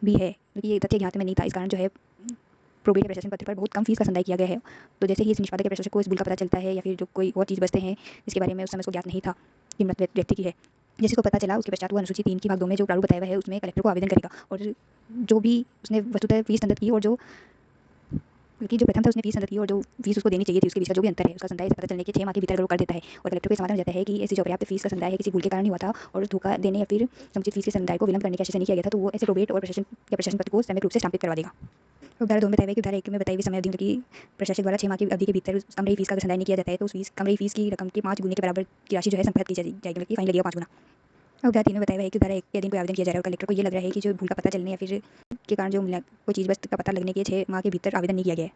भी है, क्योंकि ये तथ्य ज्ञात में नहीं था, इस कारण जो है प्रोबेट या प्रशासन पत्र पर बहुत कम फीस का संदाय किया गया है। तो जैसे ही इस निष्पादक या प्रशासक को इस भूल का पता चलता है या फिर जो कोई और चीज़ बचते हैं जिसके बारे में उस समय उसको ज्ञात नहीं था कि मृत व्यक्ति की है, जैसे को पता चला उसके पश्चात वो अनुसूची 3 की भाग 2 में जो प्रारूप बताया हुआ है उसमें कलेक्टर को आवेदन करेगा और जो भी उसने वस्तुतः फीस संदत की और जो क्योंकि जो प्रथम था उसने फीस संदत की और जो फीस उसको देनी चाहिए थी उसके बीच का जो भी अंतर है उसका संदाय पता चलने के 6 माह के भीतर अगर वो कर देता है और कलेक्टर को समाधान हो जाता है कि ऐसी जो पर्याप्त फीस का संदाय है किसी भूल के कारण ही हुआ था और धोखा देने या फिर समुचित फीस के संदाय को विलंब करने के आशय से नहीं किया गया था, तो वो ऐसे प्रोबेट और प्रशासन पत्र को समय रूप से स्टाम्पित करवा देगा। तो धारा 2 में बताया है कि धारा 1 में बताई हुई समय अवधि की प्रशासक द्वारा 6 माह की अवधि के भीतर कम रही फीस का संदाय नहीं किया जाता है तो उस कम रही फीस की रकम के 5 गुने के बराबर की राशि जो है संपत्ति की जाएगी, मतलब कि फाइन लगेगा 5 गुना। और धारा 3 में बताया हुआ है कि धारा 1 के अधीन कोई आवेदन किया जा रहा है और कलेक्टर को ये लग रहा है कि जो भूल का पता चलने या फिर के कारण जो कोई चीज़ वस्तु का पता लगने के 6 माह के भीतर आवेदन नहीं किया गया है,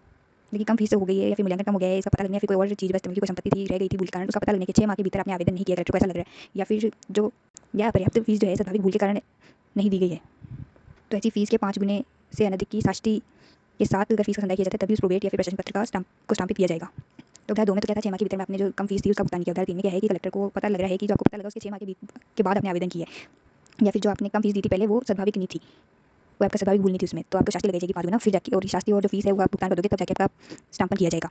लेकिन कम फीस हो गई है या फिर मूल्यांकन कम हो गया है, इसका पता लगने या फिर कोई और चीज़ वस्तु की कोई संपत्ति थी रह गई थी भूल के कारण उसका पता लगने के 6 माह के भीतर आपने आवेदन नहीं किया, कलेक्टर को ऐसा लग रहा है, या फिर जो या पर्याप्त फीस जो है स्वाभाविक भूल के कारण नहीं दी गई है, तो ऐसी फीस के 5 गुने से अनधिक की साष्टी के साथ अगर फीस का संदाय किया जाता है तभी उस प्रोबेट या फिर प्रशासन पत्र का स्टाम्पित किया जाएगा। तो धारा 2 में तो क्या था 6 माह के भीतर में आपने जो कम फीस थी उसका भुगतान किया। धारा 3 में क्या है कि कलेक्टर को पता लग रहा है कि जो आपको पता लगा उसके 6 माह के बाद आपने आवेदन किया है या फिर जो आपने कम फीस दी थी पहले वो स्वाभाविक नहीं थी, वो आपका स्वाभाविक भूल नहीं थी उसमें, तो आपको शास्ति लगाई जाएगी 5 गुना, फिर जाके और शास्ति और जो फीस है वो आप भुगतान कर दोगे तब जाके आपका स्टाम्पन किया जाएगा।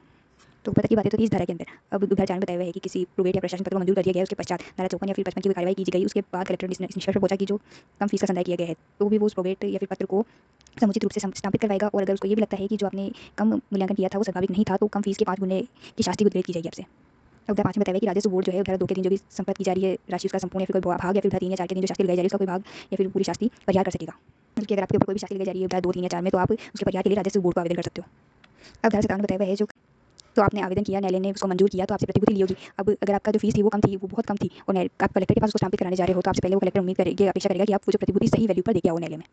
तो पता की बात है तो 30 धारा के अंदर अब धारा 4 में बताया हुआ है कि किसी प्रोबेट या प्रशासन पत्र को मंजूर कर दिया गया है, उसके पश्चात धारा 54 या फिर 55 की कोई कार्रवाई की गई, उसके बाद कलेक्टर ने इस निष्कर्ष पर पहुंचा कि जो कम फीस का संदाय किया गया है तो भी वो उस प्रोबेट या फिर पत्र को समुचित रूप से स्थापित करवाएगा। और अगर उसको ये भी लगता है कि जो आपने कम मूल्यांकन किया था वो स्वाभाविक नहीं था तो कम फीस के 5 गुने की शास्ति उद्रेक की जाएगी आपसे। अब धारा 5 में बताया है कि राजस्व बोर्ड जो है धारा 2 के अधीन जो भी संपत्ति की जा रही है राशि उसका संपूर्ण या फिर कोई भाग या फिर धारा 3 या 4 के अधीन जो शास्ति लगाई जा रही है उसका कोई भाग या फिर पूरी शास्ति परिहार कर सकेगा। बल्कि अगर आपके ऊपर कोई भी शास्ति लगाई जा रही है धारा 2, 3 या 4 में तो आप उसके परिहार के लिए राजस्व बोर्ड को आवेदन कर सकते हो। अब धारा 57 में बताया हुआ है जो तो आपने आवेदन किया, न्यायालय ने उसको मंजूर किया तो आपसे प्रतिभूति ली होगी। अब अगर आपका जो फीस थी वो कम थी, वो बहुत कम थी और आप कलेक्टर के पास उसको स्टाम्पित कराने जा रहे हो तो आपसे पहले वो कलेक्टर उम्मीद करेगा, अपेक्षा करेगा कि आप वो जो प्रतिभूति सही वैल्यू पर देके आओ न्यायालय में।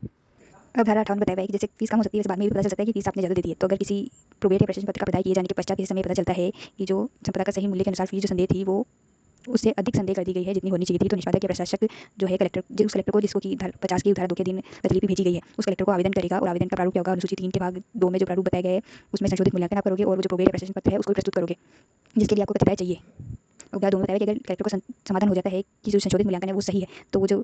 अब धारा 58 बताया हुआ है कि जैसे फीस कम हो सकती है, वैसे बाद में भी पता चल सकता है कि फीस आपने ज़्यादा दे दी है। तो अगर किसी प्रोबेट या प्रशस्ति पत्र का प्रदाय किए जाने के पश्चात किसी समय पता चलता है कि जो संपदा का सही मूल्य के अनुसार फीस जो संदेह थी वो उससे अधिक संदेह कर दी गई है जितनी होनी चाहिए थी, तो निष्पादक या प्रशासक जो है कलेक्टर उस कलेक्टर को जिसको कि 50 की धारा 2 के दिन प्रतिलिपि भेजी गई है उस कलेक्टर को आवेदन करेगा। और आवेदन का प्रारूप क्या होगा, अनुसूची 3 के भाग 2 में जो प्रारूप बताया गया है उसमें संशोधित मूल्यांकन आप करोगे और वो जो प्रोबेट या प्रशासन पत्र है उसको प्रस्तुत करोगे जिसके लिए आपको प्रतिदाय चाहिए। और धारा 2 में बताया कि अगर कलेक्टर को समाधान हो जाता है कि जो संशोधित मूल्यांकन है वो सही है तो वो जो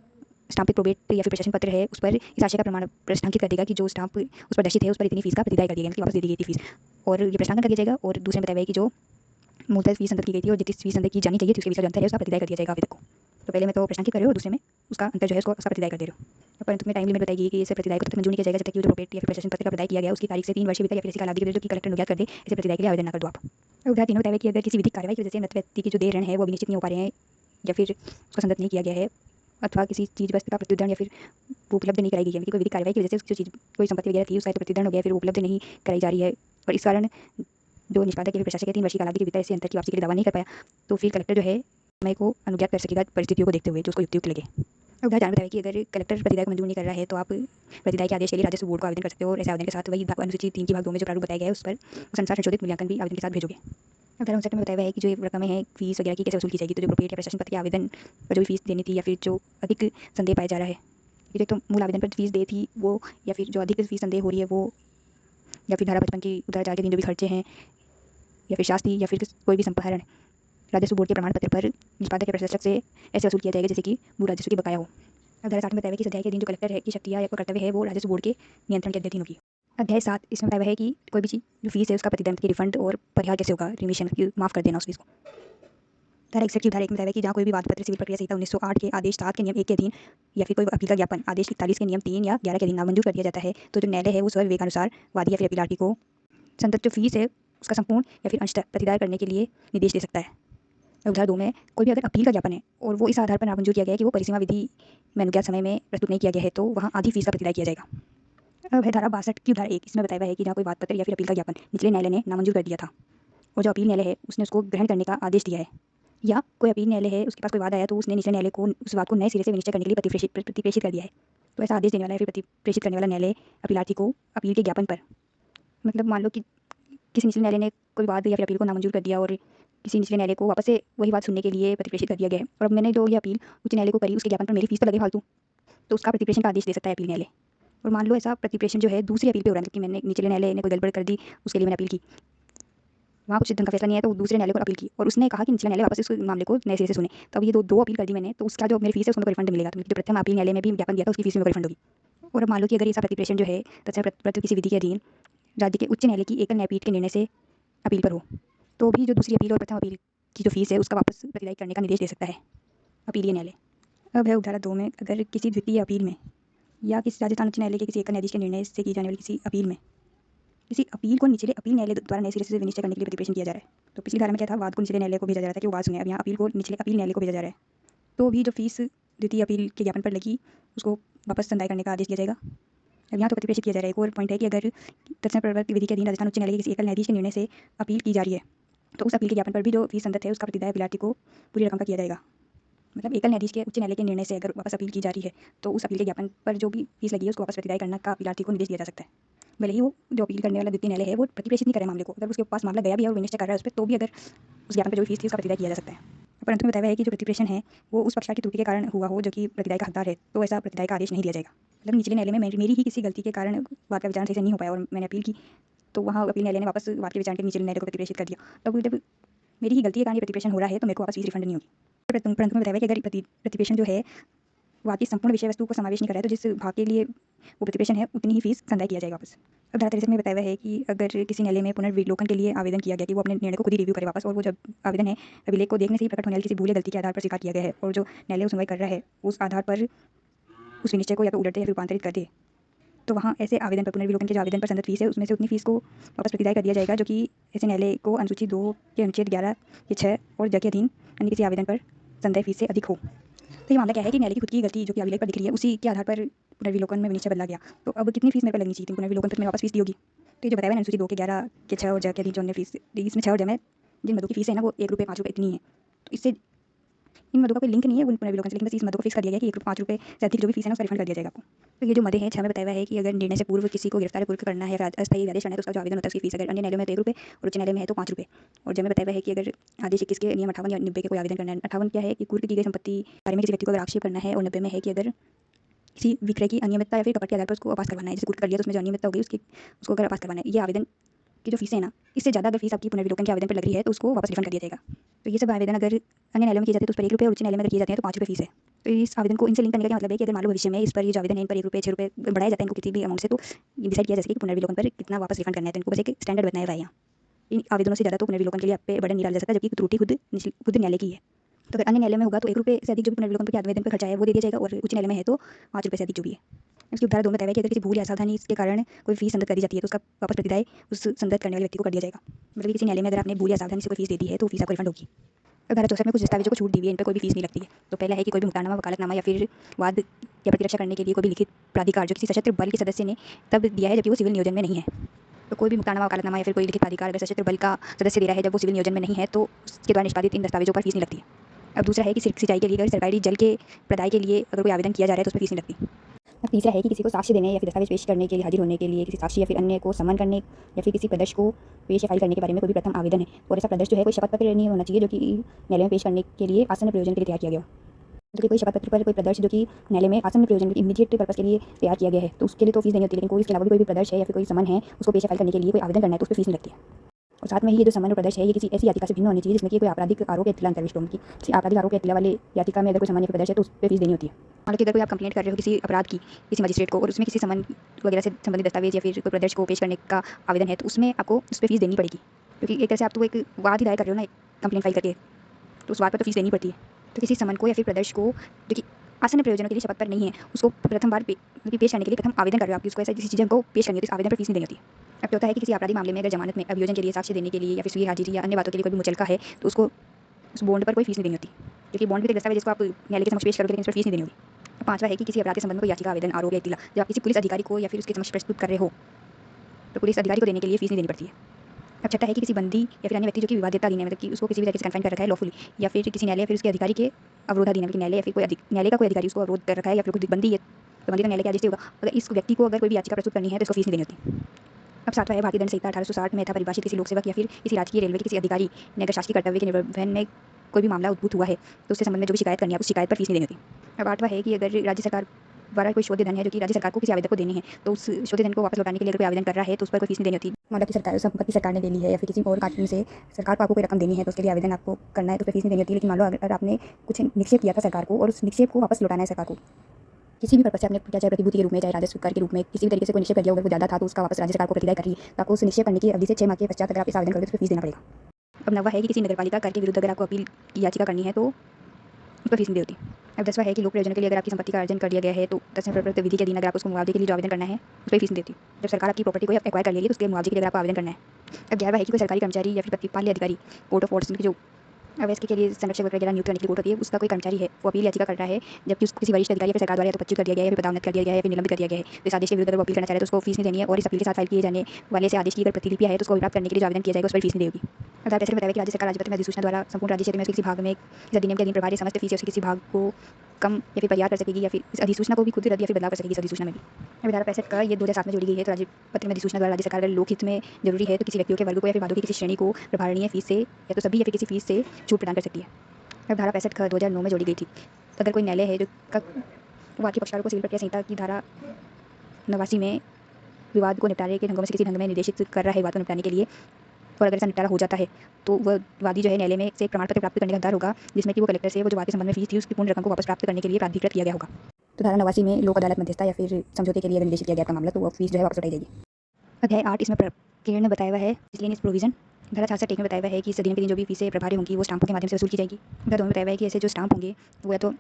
स्टाम्पित प्रोबेट या फिर प्रशासन पत्र है उस पर इस आशय का प्रमाण प्रश्नांकित कर देगा कि जो स्टाम्प उस पर दर्शित है उस पर इतनी फीस का प्रतिदाय कर दिया गया, वापस दे दी गई थी फीस, और ये प्रश्नांकन कर दिया जाएगा। और दूसरे में बताया है कि जो मूलतः फीस संदर्भ की गई थी और जितनी फीस संदर्भ की जानी चाहिए थी उसके बीच का जो अंतर है उसका प्रतिदाय कर दिया जाएगा आवेदक को। तो पहले में तो प्रश्नांकित कर रहे हो, दूसरे में उसका अंतर जो है उसका प्रतिदाय कर दे रहे हो। परंतु तुम्हें टाइम लिमिट बताएगी कि इसे प्रतिदाय को तब तक मंजूर नहीं किया जाएगा जब तक कि जो प्रोबेट या फिर प्रशासन पत्र का प्रदाय किया गया उसकी तारीख से 3 वर्ष भीतर या फिर ऐसी कालावधि के भीतर जो कि कलेक्टर नियुक्त कर दे इसे प्रतिदाय के लिए आवेदन न कर दो आप। उदाहरण 3 बताया कि अगर किसी विधिक कार्रवाई की वजह से मृत व्यक्ति की जो देय ऋण है वो अभी निश्चित नहीं हो पा रहे हैं या फिर उसका संदर्भ नहीं किया गया है अथवा किसी चीज़ वस्तु का प्रत्युदरण या फिर वो उपलब्ध नहीं कराई गई है, कोई विधिक कार्रवाई की वजह से उसकी जो चीज़ कोई संपत्ति वगैरह थी उसका तो प्रत्युदरण हो गया फिर वो उपलब्ध नहीं कराई जा रही है और इस कारण जो निष्पादक या फिर प्रशासक 3 वर्ष की कालावधि के भीतर ऐसे अंतर की वापसी के लिए दावा नहीं कर पाया तो फिर कलेक्टर जो है समय को अनुज्ञात कर सकेगा परिस्थितियों को देखते हुए जो उसको युक्तियुक्त लगे। अब उदाहरण बताया कि अगर कलेक्टर प्रतिदाय को मंजूर नहीं कर रहा है तो आप प्रतिदाय के आदेश के लिए राजस्व बोर्ड को आवेदन कर सकते हो और ऐसे आवेदन के साथ वही अनुसूची 3 की भाग 2 में जो प्रारूप बताया गया है उस पर उस अनुसार संशोधित मूल्यांकन भी आवेदन के साथ भेजोगे। अब धारा 59 में बताया हुआ है कि जो रकमें हैं फीस वगैरह की कैसे वसूल की जाएगी। तो जो प्रोबेट या प्रशासन पत्र के आवेदन पर जो भी फीस देनी थी या फिर जो अधिक संदेह पाया जा रहा है कि तो मूल आवेदन पर फीस दे थी वो या फिर जो अधिक फीस संदेह हो रही है वो या फिर धारा 55 की धारा 4 के दिन जो भी खर्चे हैं या फिर शास्ति या फिर कोई भी संपहरण राजस्व बोर्ड के प्रमाण पत्र पर निष्पादक या प्रशासक से ऐसे वसूल किया जाएगा जैसे कि भू राजस्व की बकाया हो। अब धारा 60 में बताया है कि इस अध्याय के दिन जो कलेक्टर है की शक्तियाँ या कर्तव्य है वो राजस्व बोर्ड के नियंत्रण के अधीन होगी। अध्याय 7 इसमें बताया है कि कोई भी चीज़ जो फीस है उसका प्रतिदंड की रिफंड और परिहार कैसे होगा, रिमिशन की माफ़ कर देना उस फीस को। धारा 61 की धारा 1 में बताया है कि जहाँ कोई भी वाद पत्र सिविल प्रक्रिया संहिता 1908 के आदेश 7 के नियम 1 के अधीन या फिर कोई अपील का ज्ञापन आदेश 41 के नियम 3 या 11 के अधीन नामंजूर कर दिया जाता है तो जो न्यायालय है वो स्वविवेकानुसार वादी या फिर अपीलार्थी को संतत जो फीस है उसका संपूर्ण या फिर अंशतः प्रतिदाय करने के लिए निर्देश दे सकता है। उदाहरण 2 में कोई भी अगर अपील का ज्ञापन है और वो इस आधार पर नामंजूर किया गया है कि वो परिसीमा विधि में अनुज्ञात समय में प्रस्तुत नहीं किया गया है तो वहाँ आधी फीस का प्रतिदाय किया जाएगा। अब है धारा 62 की धारा 1 इसमें बताया हुआ है कि जहाँ कोई वाद पत्र या फिर अपील का ज्ञापन निचले न्यायालय ने नामंजूर कर दिया था और जो अपील न्यायालय है उसने उसको ग्रहण करने का आदेश दिया है या कोई अपील न्यायालय है उसके पास कोई वाद आया तो उसने निचले न्यायालय को उस वाद को नए सिरे से विनिश्चय करने के लिए प्रतिप्रेषित कर दिया है तो ऐसा आदेश देने वाला है फिर प्रतिप्रेषित करने वाला न्यायालय अपीलार्थी को अपील के ज्ञापन पर मतलब मान लो कि किसी निचले न्यायालय ने कोई वाद या फिर अपील को नामंजूर कर दिया और किसी निचले न्यायालय को वापस से वही बात सुनने के लिए प्रतिप्रेषित कर दिया गया है और अब मैंने जो ये अपील उच्च न्यायालय को करी उसके ज्ञापन पर मेरी फीस तो लगे फालतू तो उसका प्रतिप्रेषण का आदेश दे सकता है अपील न्यायालय। और मान लो ऐसा प्रतिप्रेषण जो है दूसरी अपील पे हो रहा है कि मैंने निचले न्यायालय ने कोई गड़बड़ कर दी उसके लिए मैंने अपील की, वहाँ कुछ ढंग का फैसला नहीं है तो दूसरे न्यायालय को अपील की और उसने कहा कि निचले न्यायालय वापस इस मामले को नए सिरे से सुने। तो अब ये दो अपील कर दी मैंने तो उसका जो मेरी फीस है उसमें रिफंड मिलेगा तो जो प्रथम अपील न्यायालय में भी ज्ञापन दिया था उसकी फीस में रिफंड होगी। और अब मान लो कि अगर ऐसा प्रतिप्रेषण जो है तथा पत्र किसी विधि के अधीन राज्य के उच्च न्यायालय की एकल न्यायपीठ के निर्णय से अपील पर हो तो भी जो दूसरी अपील और प्रथम अपील की जो फीस है उसका वापस प्रतिदाय करने का निर्देश दे सकता है अपीलीय न्यायालय। अब है उदाहरण 2 में अगर किसी द्वितीय अपील में या किसी राजस्थान उच्च न्यायालय के किसी एकल न्यायाधीश के निर्णय से की जाने वाली किसी अपील में किसी अपील को निचले अपील न्यायालय द्वारा नए सिरे से विनिश्चय करने के लिए प्रतिप्रेषण किया जा रहा है। तो पिछली धारा में क्या था, वाद को निचले न्यायालय को भेजा जा रहा था कि वो वाद सुने, अब यहाँ अपील को निचले अपील न्यायालय को भेजा जा रहा है तो भी जो फीस द्वितीय अपील के ज्ञापन पर लगी उसको वापस संदाय करने का आदेश दिया जाएगा। अब यहाँ तो प्रतिप्रेषित किया जा रहा है। एक और पॉइंट है कि अगर तत्सम प्रवर्ती विधि के अधीन राजस्थान उच्च न्यायालय के किसी एकल न्यायाधीश के निर्णय से अपील की जा रही है तो उस अपील के ज्ञापन पर भी जो फीस संदत है उसका प्रतिदाय अपीलार्थी को पूरी रकम का किया जाएगा। मतलब एकल न्यायाधीश के उच्च न्यायालय के निर्णय से अगर वापस अपील की जा रही है तो उस अपील के ज्ञापन पर जो भी फीस लगी है उसको वापस प्रतिदाय करने का अपीलार्थी को निर्देश दिया जा सकता है। भले ही वो जो अपील करने वाला द्वितीय न्यायालय है वो प्रतिप्रेषित नहीं करे मामले को, अगर उसके पास मामला गया भी है और विनिश्चय कर रहा है उस पर तो भी अगर उस ज्ञापन पर जो फीस थी उसका प्रतिदाय किया जा सकता है। परंतु बताया है कि जो प्रतिप्रेषण है वो उस पक्षकार की त्रुटि के कारण हुआ हो जो कि प्रतिदाय का हकदार है तो ऐसा प्रतिदाय का आदेश नहीं दिया जाएगा। मतलब निचले न्यायालय में मेरी ही किसी गलती के कारण वाद का विचारण सही से नहीं हो पाया और मैंने अपील की तो वहाँ अपील न्यायालय ने वापस वाद के विचारण के निचले न्यायालय को प्रतिप्रेषित कर दिया। तब जब मेरी ही गलती के कारण प्रतिप्रेषण हो रहा है तो मेरे को वापस फीस रिफंड नहीं होगी। परंतु में बताया कि अगर प्रतिप्रेषण जो है वाद की संपूर्ण विषय वस्तु को समावेश नहीं कर रहा है तो जिस भाग के लिए वो प्रतिप्रेषण है उतनी ही फीस संदाय किया जाएगा वापस। अब धारा 63 में बताया हुआ है कि अगर किसी न्यायालय में पुनर्विलोकन के लिए आवेदन किया गया कि वो अपने निर्णय को खुद ही रिव्यू करे वापस, और वो जब आवेदन है अभिलेख को देखने से ही प्रकट होने वाली किसी भूल या गलती के आधार पर स्वीकार किया गया है, और जो न्यायालय को सुनवाई कर रहा है उस आधार पर उस विनिश्चय को या तो उलट दे या फिर रूपांतरित कर दे, तो वहाँ ऐसे आवेदन पर पुनर्विलोकन के जो आवेदन पर संदर्भ फीस है उसमें से उतनी फीस को वापस प्रतिदाय कर दिया जाएगा जो कि ऐसे न्यायालय को अनुसूची 2 के अनुच्छेद 11 के 6 और ज के अधीन अन्य किसी आवेदन पर संदेह फीस से अधिक हो। तो ये मामला क्या है कि न्यायालय की खुद की गलती जो कि अभिलेख पर दिख रही है उसी के आधार पर पुनर्विलोकन में विनिश्चय बदला गया। तो अब कितनी फीस मेरे को लगनी चाहिए थी पुनर्विलोकन पर, मैंने वापस फीस दी होगी। तो ये जो बताया है अनुसूची 2 के 11 के 6 और ज के अधीन जो अन्य फीस, इसमें 6 और ज में जिन मदों की फीस है ना वो 1 रुपये 5 रुपये इतनी है। तो इससे इन मदों का कोई लिंक नहीं है उन पुनर्विलोकन से, लेकिन बस इस मदों को फिक्स कर दिया गया कि 1 रुपये 5 रुपये से अधिक जो भी फीस है ना उसका रिफंड कर दिया जाएगा आपको। तो ये जो मदें हैं 6 में बताया हुआ है कि अगर निर्णय से पूर्व किसी को गिरफ्तार पूर्व करना है, अस्थायी आदेश करना है तो उसका जो आवेदन होता है उसकी फीस अगर अन्य न्यायालय में तो 1 रुपये और उच्च न्यायालय में है तो 5 रुपये। और जब में बताया हुआ है कि अगर आदेश 21 के नियम 58 या 90 के कोई आवेदन करना है, 58 क्या है कि कुर्क की गई संपत्ति बारे में किसी व्यक्ति को अगर आक्षेप करना है, और 90 में है कि अगर किसी विक्रय की अनियमितता या फिर कपट के आधार पर उसको वापस करवाना है, जैसे कुर्क कर लिया तो उसमें जो अनियमितता हो गई उसको अगर वापस करवाना है, ये आवेदन की जो फीस है ना इससे ज़्यादा अगर फीस आपकी पुनर्विलोकन के आवेदन पर लग रही है तो उसको वापस रिफंड कर दिया जाएगा। तो ये सब आवेदन अगर अन्य न्यायालयों में किए जाते हैं तो उस पर 1 रुपये और उच्च न्यायालय में अगर किए जाते हैं तो 5 रुपये फीस है। तो इस आवेदन को इनसे लिंक करने का क्या मतलब है कि अगर मान लो भविष्य में इस पर ये जो आवेदन है इन पर 1 रुपये 6 रुपये बढ़ाया जाता है इनको किसी भी अमाउंट से, तो ये डिसाइड किया जा सके कि पुनर्विलोकन पर कितना वापस रिफंड करना है। तो इनको बस एक स्टैंडर्ड बताया हुआ है यहाँ। इन आवेदनों से ज़्यादा तो पुनर्विलोकन के लिए आप पे बर्डन नहीं डाला जा सकता, जबकि त्रुटि खुद न्यायालय की है। तो अगर अन्य न्यायालय में होगा तो 1 रुपये से अधिक जो भी पुनर्विलोकन के आवेदन पर खर्चा है वो दे दिया जाएगा, और उच्च न्यायालय में है तो 5 रुपये से अधिक जो भी है। इसकी धारा 2 में बताया है कि अगर किसी भूल या असावधानी के कारण कोई फीस संदर्भ कर दी जाती है तो उसका वापस प्रतिदाय उस संदर्भ करने वाले व्यक्ति को कर दिया जाएगा। मतलब कि किसी न्यायालय में अगर आपने भूल या सावधानी से कोई फीस दे दी है तो फीस आपको रिफंड होगी। और धारा 64 में कुछ दस्तावेजों को छूट दी हुई है, इन पर कोई भी फीस नहीं लगती है। तो पहला है कि कोई भी मुकदमा, वकालतनामा या फिर वाद या प्रतिरक्षा करने के लिए कोई भी लिखित प्राधिकार जो किसी सशस्त्र बल के सदस्य ने तब दिया है जबकि वो सिविल नियोजन में नहीं है। तो कोई भी मुकदमा, वकालतनामा या फिर कोई लिखित प्राधिकार अगर सशस्त्र बल का सदस्य दे रहा है जब वो सिविल नियोजन में नहीं है तो उसके द्वारा निष्पादित इन दस्तावेजों पर फीस नहीं लगती है। अब दूसरा है कि सिंचाई के लिए अगर सरकारी जल के प्रदाय के लिए अगर कोई आवेदन किया जा रहा है तो उसमें फीस नहीं लगती। अब तीसरा है कि किसी को साक्ष्य देने या फिर दस्तावेज पेश करने के लिए हाजिर होने के लिए किसी साक्षी या फिर अन्य को समन करने या फिर किसी प्रदर्श को पेश या फाइल करने के बारे में कोई भी प्रथम आवेदन है, और ऐसा प्रदर्श जो है कोई शपथ पत्र नहीं होना चाहिए जो कि न्यायालय में पेश करने के लिए आसन प्रयोजन के लिए तैयार किया गया हो। तो कोई शपथ पत्र पर कोई प्रदर्श जो कि न्यायालय में आसन प्रयोजन के इमीडिएट पर्पस के लिए तैयार किया गया है तो उसके लिए तो फीस नहीं होती, लेकिन कोई इसके अलावा भी कोई भी प्रदर्श है या फिर कोई समन है उसको पेश फाइल करने के लिए कोई आवेदन करना है तो उस पर फीस नहीं लगती है। और साथ में ही ये जो समन और प्रदर्श है ये किसी ऐसी याचिका से भिन्न होनी चाहिए जिसमें कि कोई आपराधिक आरोप या इत्तला अंतर्विष्ट हो। कि किसी आपराधिक आरोप या इत्तला वाले याचिका में अगर कोई समन या प्रदर्श है तो उस पर फीस देनी होती है। मान लो कि अगर कोई आप कंप्लेंट कर रहे हो किसी अपराध की किसी मजिस्ट्रेट को और उसमें किसी समन वगैरह से संबंधित दस्तावेज या फिर कोई प्रदर्श को पेश करने का आवेदन है तो उसमें आपको उस पर फीस देनी पड़ेगी, क्योंकि एक तरह से आप तो एक वाद ही दायर कर रहे हो ना, एक कंप्लेंट फाइल करके, तो उस वाद पर तो फीस देनी पड़ती है। तो किसी समन को या फिर प्रदर्श को जो कि आसन प्रयोजनों के लिए शपथ पर नहीं है उसको प्रथम बार पेश करने के लिए प्रथम आवेदन कर रहे हो आप, उसको ऐसा किसी चीज़ को पेश करनी है तो इस आवेदन पर फीस नहीं देनी होती। अब क्या होता है कि किसी आपराधिक मामले में अगर जमानत में अभियोजन के लिए, साक्ष्य देने के लिए या फिर स्वीय हाजिरी या अन्य बातों के लिए कोई भी मुचलका है तो उसको उस बॉन्ड पर कोई फीस नहीं देनी होती, क्योंकि बॉन्ड भी एक दस्तावेज जिसको आप न्यायालय के समक्ष पेश करोगे लेकिन इस पर फीस नहीं देनी होगी। पांचवा है कि किसी अपराध के संबंध में कोई याचिका, आवेदन, आरोप या इत्तला जब आप किसी पुलिस अधिकारी को या फिर उसके समक्ष प्रस्तुत कर रहे हो तो पुलिस अधिकारी को देने के लिए फीस नहीं देनी पड़ती है। अब छठा है कि किसी बंदी या फिर अन्य व्यक्ति जो कि विवादित है, मतलब कि उसको किसी भी तरीके से कन्फाइन कर रखा है लॉफुली, या फिर किसी न्यायालय या फिर उसके अधिकारी के अवरोधाधीन है, न्यायालय या फिर कोई न्यायालय का कोई अधिकारी उसको अवरोध कर रखा है या फिर कोई बंदी है तो बंदी का न्यायालय के आदेश से होगा, अगर इस व्यक्ति को अगर कोई भी याचिका प्रस्तुत करनी है तो इसको फीस नहीं देनी होती। अब सातवां है भारतीय दंड संहिता 1860 में था परिभाषित किसी लोक सेवक या फिर किसी राजकीय रेलवे के किसी अधिकारी ने अगर शासकीय कर्तव्य के निर्वहन में कोई भी मामला उद्भूत हुआ है तो उससे संबंध में जो भी शिकायत करनी है उस शिकायत पर फीस नहीं देनी होती। अब आठवां है कि अगर राज्य सरकार द्वारा कोई शोध धन है जो कि राज्य सरकार को किसी आवेदक को देनी है तो उस शोध धन को वापस लौटाने के लिए अगर कोई आवेदन कर रहा है तो उस पर कोई फीस नहीं देनी होती। मतलब कि संपत्ति सरकार ने ले ली है या फिर किसी और कानून से सरकार को आपको कोई रकम देनी है तो उसके लिए आवेदन आपको करना है तो उस पर फीस नहीं देनी होती। लेकिन मान लो अगर आपने कुछ निक्षेप किया था सरकार को और उस निक्षेप को वापस लौटाना है सरकार को किसी भी पर्पज से, आपने क्या चाहे प्रतिभूति के रूप में चाहे राजस्व कर के रूप में किसी भी तरीके से कोई निक्षेप कर दिया, अगर वो ज़्यादा था तो उसका वापस राज्य सरकार को प्रतिदाय कर रही है तो आपको उस निक्षेप करने की अवधि से 6 माह के पश्चात अगर आप इस आवेदन करोगे तो फिर फीस देना पड़ेगा। अब नवा है कि किसी नगरपालिका कर के विरुद्ध अगर आपको अपील की याचिका करनी है तो उस पर फीस नहीं होती। अब 10वां है कि लोक प्रयोजन के लिए अगर आपकी संपत्ति का अर्जन कर दिया गया है तो 10वें प्रपत्र विधि के अधीन अगर आप उसको मुआवजे के लिए जो आवेदन करना है उस पर फीस नहीं देती। जब सरकार आपकी प्रॉपर्टी को एक्वायर कर लेगी तो उसके मुआवजे के लिए अगर आपको आवेदन करना है। अब 11वां है कि कोई सरकारी कर्मचारी या फिर प्रतिपाल्य अधिकारी कोर्ट ऑफ ऑर्डर्स की जो अवैध के लिए संरक्षक वगैरह नियुक्त करने की कोर्ट होती है उसका कोई कर्मचारी है वो अपील याचिका कर रहा है जबकि उसको किसी वरिष्ठ अधिकारी या फिर सरकार द्वारा या तो पदच्युत कर दिया गया है या फिर पदोन्नत कर दिया गया है या फिर निलंबित कर दिया गया है तो इस आदेश के विरुद्ध अगर वो अपील करना चाह रहे हैं तो उसको फीस नहीं देनी है। और इस अपील के साथ फाइल किए जाने वाले से आदेश की अगर प्रतिलिपियां है तो उसको प्राप्त करने के लिए जो आवेदन किया जाएगा उस पर फीस नहीं देगी। अगर ऐसे बताया कि राज्य सरकार राज्यपत्र में अधिसूचना द्वारा संपूर्ण राज्य क्षेत्र में किसी भाग में इस अधिनियम के अधीन प्रभारी समस्त फीस किसी भाग को कम या फिर परिहार कर सकेगी या फिर इस अधिसूचना को भी खुद रद्द या फिर बदलाव कर सकेगी इस अधिसूचना में भी। अब धारा 65 का ये 2007 में जोड़ी गई है। तो राज्य पत्र में अधिसूचना द्वारा राज्य सरकार अगर लोकहित में जरूरी है तो किसी व्यक्तियों के वर्ग को या फिर वादों की किसी श्रेणी को प्रभारणीय फीस से या तो सभी या फिर किसी फीस से छूट प्रदान कर सकती है। अब धारा 65 का 2009 में जोड़ी गई थी। तो अगर कोई न्यायालय है जो वहाँ के पक्षकारों को सिविल प्रक्रिया संहिता की धारा 89 में विवाद को निपटारे के ढंगों में से किसी ढंग में निर्देशित कर रहा है विवाद को निपटाने के लिए, और अगर ऐसा निपटारा हो जाता है तो वह वादी जो है न्यायालय में से प्रमाण पत्र प्राप्त करने का हकदार होगा जिसमें कि वो कलेक्टर से वो जो वाद के संबंध में फीस थी उसकी पूर्ण रकम को वापस प्राप्त करने के लिए प्राधिकृत किया गया होगा। तो धारा 89 में लोक अदालत मध्यस्थता या फिर समझौते के लिए अगर निर्देशित किया गया था मामला तो वो फीस जो है वापस लौटाई जाएगी। अध्याय 8 इसमें प्रकीर्ण में बताया हुआ है इसलिए इस प्रोविजन धारा 66 में बताया हुआ है कि इस अधिनियम के दिन जो भी फीसें प्रभारी होंगी वो स्टाम्पों के माध्यम से वसूल की जाएगी। धारा 2 में बताया हुआ है कि ऐसे जो स्टाम्प होंगे वो या तो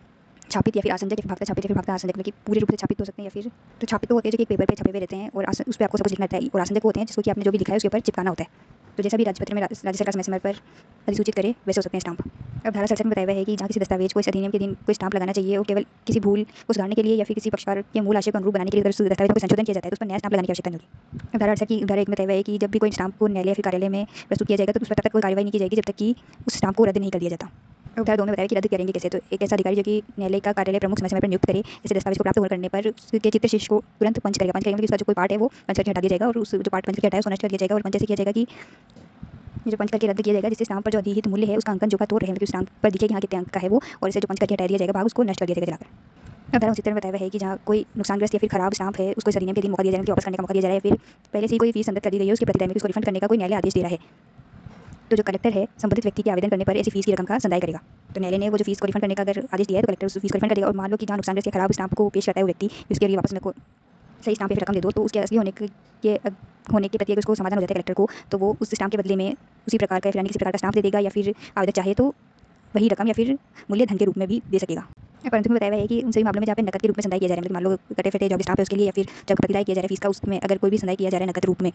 छापित या फिर आसंजक या भागता छापित या फिर भागता आसंजक, मतलब कि पूरी रूप से छापित हो सकते हैं या फिर तो छापित तो होते हैं जो कि एक पेपर पे छपे हुए रहते हैं और उस पे आपको सब कुछ लिखना रहता है, और आसंजक होते हैं जिसको कि आपने जो भी लिखा है उसके ऊपर चिपकाना होता है। तो जैसा भी राज्यपत्र में राज्य सरकार समय समय पर अधिसूचित करे वैसे हो सकते हैं स्टाम्प। अब धारा 67 में बताया हुआ है कि जहाँ किसी दस्तावेज को इस अधिनियम के दिन कोई स्टाम्प लगाना चाहिए और केवल किसी भूल को सुधारने के लिए या फिर किसी पक्षकार के मूल आशय को अनुरूप बनाने के लिए अगर उस दस्तावेज में कोई संशोधन किया जाता है तो उस पर नया स्टाम्प लगाने की आवश्यकता नहीं होगी। अब धारा 68 की धारा 1 में बताया हुआ है कि जब भी कोई स्टाम्प को न्यायालय या फिर कार्यालय में प्रस्तुत किया जाएगा तो उस पर तब तक कोई कार्रवाई नहीं की जाएगी जब तक कि उस स्टाम्प को रद्द नहीं कर दिया जाता। और धारा 2 में बताया कि रद्द करेंगे कैसे, तो एक ऐसा अधिकारी जो कि न्यायालय का कार्यालय प्रमुख समय समय पर नियुक्त करे, जैसे दस्तावेज को प्राप्त होने करने पर उसके चित्र शीर्ष को तुरंत पंच करेगा। पंच करेंगे कि उसका जो कोई पार्ट है वो पंच करके हटा दिया जाएगा और उस जो पार्ट पंच करके हटाया उसको नष्ट कर दिया जाएगा। और पंच ऐसे किया जाएगा कि जो पंच करके रद्द किया जाएगा जिससे स्टाम्प पर जो अधिहित मूल्य है उसका अंकन जो का तोड़ रहे हैं, स्टाम्प पर दिखे कि हाँ कितने अंक का है वो, और इसे जो पंच करके हटा दिया जाएगा भाग उसको नष्ट कर दिया जाएगा जलाकर। अब धारा 69 में बताया हुआ है कि जहाँ कोई नुकसानग्रस्त या फिर खराब स्टाम्प है उसको इस अधिनियम के दिन मौका दिया जाएगा कि वापस करने का मौका दिया जा रहा है, फिर पहले से ही कोई फीस संदर्भ कर दी गई है उसके प्रतिदान में उसको रिफंड करने का कोई न्यायालय आदेश दे रहा है तो जो कलेक्टर है संबंधित व्यक्ति के आवेदन करने पर ऐसी फीस की रकम का संदाय करेगा। तो न्यायालय ने वो जो फीस को रिफंड करने का अगर आदेश दिया है तो कलेक्टर उस फीस को रिफंड करेगा। और मान लो कि जहाँ नुकसानग्रस्त या खराब स्टाम्प को पेश करता है वो व्यक्ति उसके लिए वापस मेरे को सही स्टाम्प पे रकम दे दो तो उसके असली होने के प्रति अगर उसको समाधान हो जाता है कलेक्टर को तो वो उस स्टाम्प के बदले में उसी प्रकार का किसी प्रकार का स्टाम्प दे देगा या फिर आवेदक चाहे तो वही रकम या फिर मूल्य धन के रूप में भी दे सकेगा। परंतु में बताया हुआ है कि उन सभी मामलों में जहाँ पे नकद के रूप में संदाय किया जा रहा है, मतलब मान लो कटे फटे जो स्टाम्प है उसके लिए या फिर जब प्रतिदाय किया जा रहा है फीस का उसमें अगर कोई भी संदाय किया जा रहा है नकद रूप में